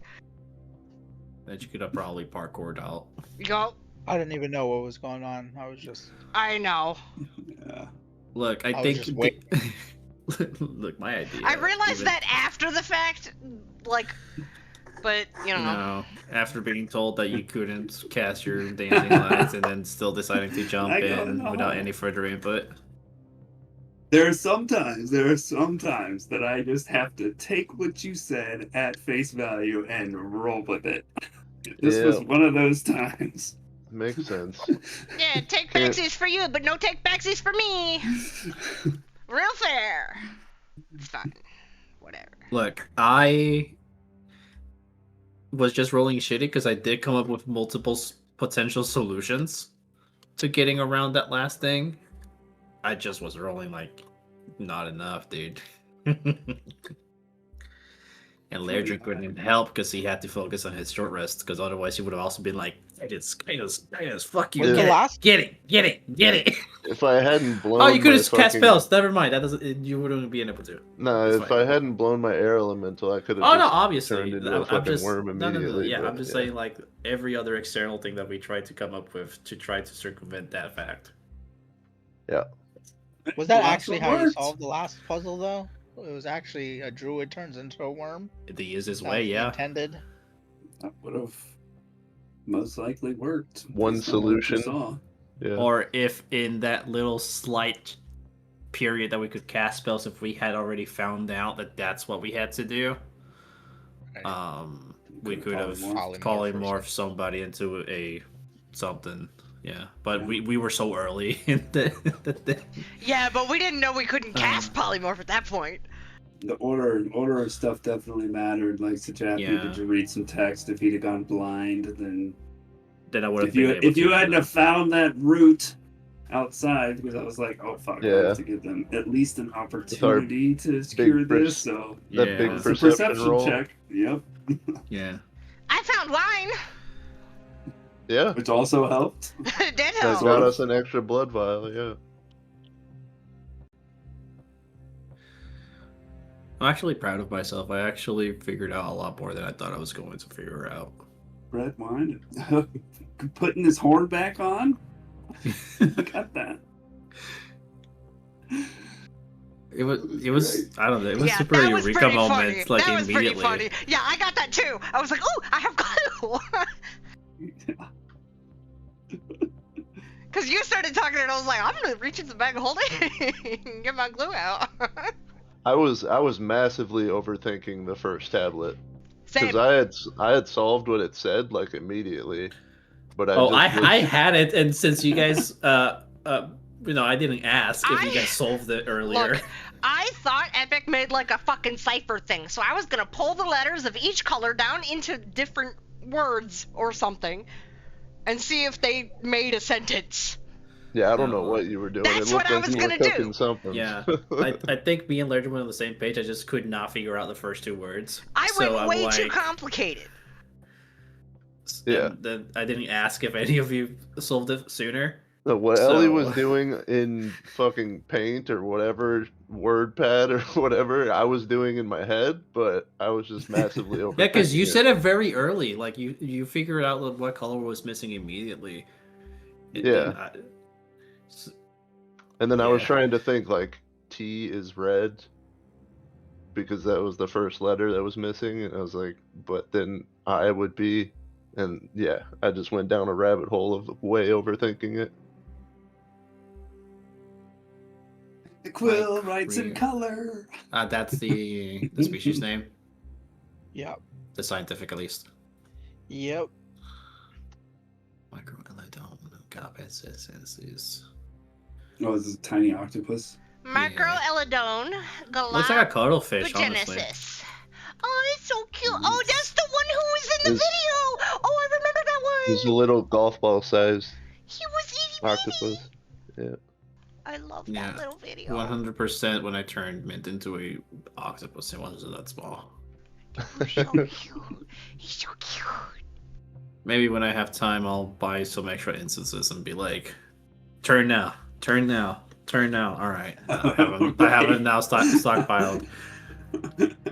That you could have probably parkoured out. Yup, I didn't even know what was going on. I was just. I know. Yeah. Look, I I was think. just waiting. Look, my idea. I realized even- that after the fact, like, but, you know. No, after being told that you couldn't cast your dancing lights and then still deciding to jump I don't in know. without any further input. There are some times that I just have to take what you said at face value and roll with it. This was Yeah. one of those times. Makes sense. Yeah, take Yeah. backsies for you, but no take backsies for me. Real fair. It's fine. Whatever. Look, I was just rolling shitty because I did come up with multiple potential solutions to getting around that last thing. I just was rolling like not enough, dude. And Lairdrick couldn't help because he had to focus on his short rest because otherwise he would have also been like, Titus, fuck you, Was the last- get it. If I hadn't blown Oh, you could my have cast fucking- spells. Never mind. That doesn't. You wouldn't be able to. No, That's if fine. I hadn't blown my air elemental, I could have. Oh no, just obviously. turned into a I'm fucking just worm no. immediately. Yeah, but, I'm just saying like every other external thing that we tried to come up with to try to circumvent that fact. Was that Well, actually that's what how you worked. solved the last puzzle, though? It was actually a druid turns into a worm. The easiest That way, was the yeah. Intended. That would have most likely worked. One based on what you solution. saw. Yeah. Or if in that little slight period that we could cast spells, if we had already found out that that's what we had to do, we could have Polymorph. polymorphed somebody into a something. Yeah, but we were so early in the Yeah, but we didn't know we couldn't cast polymorph at that point. The order of stuff definitely mattered. Like Sajap Yeah. needed to read some text. If he'd have gone blind, then then I would have if been you able if you to. hadn't have found that route outside, because I was like, oh fuck, I Yeah. have to give them at least an opportunity to secure big this. So that Yeah. big it's a perception roll. check. Yep, Yeah. I found wine. Yeah. which also helped. It did That help. got us an extra blood vial. Yeah. I'm actually proud of myself. I actually figured out a lot more than I thought I was going to figure out. Red wine, putting his horn back on. Got that. It was I don't know, it was Yeah, super that was eureka pretty moment, funny. like That was pretty immediately. funny. Yeah, I got that too. I was like, oh, I have glue. Because you started talking and I was like, I'm going to reach in the bag and hold it and get my glue out. I was massively overthinking the first tablet Same. because I had solved what it said like immediately, but Oh, I was- had it, and since you guys I didn't ask if you I- guys solved it earlier. Look, I thought Epic made like a fucking cipher thing, so I was going to pull the letters of each color down into different words or something and see if they made a sentence. Yeah, I don't know what you were doing. That's it looked what I like was you were gonna do. cooking something. Yeah, I think me and Ledger were on the same page. I just could not figure out the first two words. I So went I'm way too like- complicated. Yeah. And then I didn't ask if any of you solved it sooner. No, what Ellie was So- doing in fucking Paint or whatever, WordPad or whatever, I was doing in my head, but I was just massively overthinking. Yeah, because you it. said it very early. Like you figured out what color was missing immediately. Yeah. And then I was Yeah. trying to think like T is red because that was the first letter that was missing, and I was like, but then I would be, and yeah, I just went down a rabbit hole of way overthinking it. The quill Like writes in real. color. That's the species name, Yep. the scientific at least. Yep. Microeledon cabeces. Oh, this is a tiny octopus. Microeledone, Looks like a cuttlefish, honestly. Galagogenesis. Oh, it's so cute. Oh, that's the one who was in the This- video. Oh, I remember that It's a one. little golf ball sized He was itty bitty. octopus. I love Yeah. that little video. 100% when I turned Mint into a octopus, it wasn't that small. He's so cute. He's so cute. Maybe when I have time, I'll buy some extra instances and be like, turn now, turn now, turn now. All right, I haven't now stockpiled.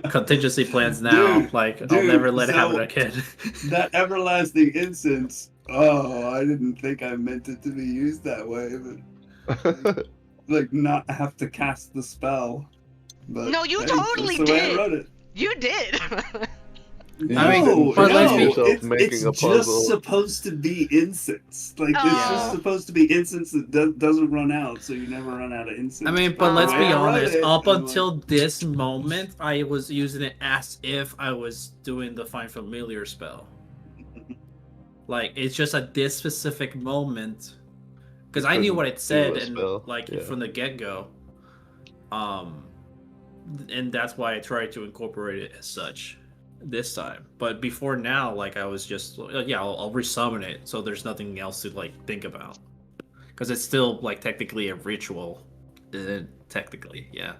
Contingency plans now. Dude, I'll never dude, let it happen so- again. That everlasting incense. Oh, I didn't think I meant it to be used that way, but like not have to cast the spell. But No, you hey, totally that's the way did. I wrote it. You did. You I mean, didn't but let's forget be- yourself it's making a puzzle. just supposed to be incense. Like it's Oh. just supposed to be incense that doesn't run out, so you never run out of incense. I mean, but Oh. let's the be way I wrote honest. it, Up I'm until like, this moment, I was using it as if I was doing the Find Familiar spell. Like it's just at this specific moment, because I knew couldn't what it said do a and spell, like yeah. from the get go. And that's why I tried to incorporate it as such this time. But before now, like I was just yeah, I'll resummon it, so there's nothing else to like think about, because it's still like technically a ritual. Technically, yeah.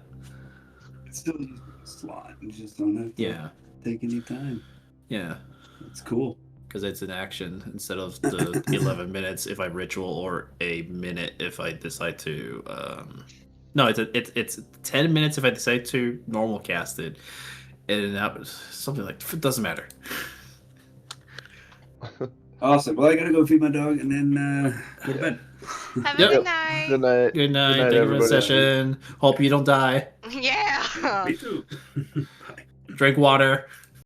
it's still just a slot. You just don't have to Yeah, take any time. yeah, It's cool. because it's an action instead of the 11 minutes if I ritual, or a minute if I decide to. No, it's 10 minutes if I decide to normal cast it, and that was something like it doesn't matter. Awesome. Well, I gotta go feed my dog and then go to bed. Have a Yep. good night. Good night. Good night. night, Thank you for the everybody. session. Hope you don't die. Yeah. Me too. Bye. Drink water.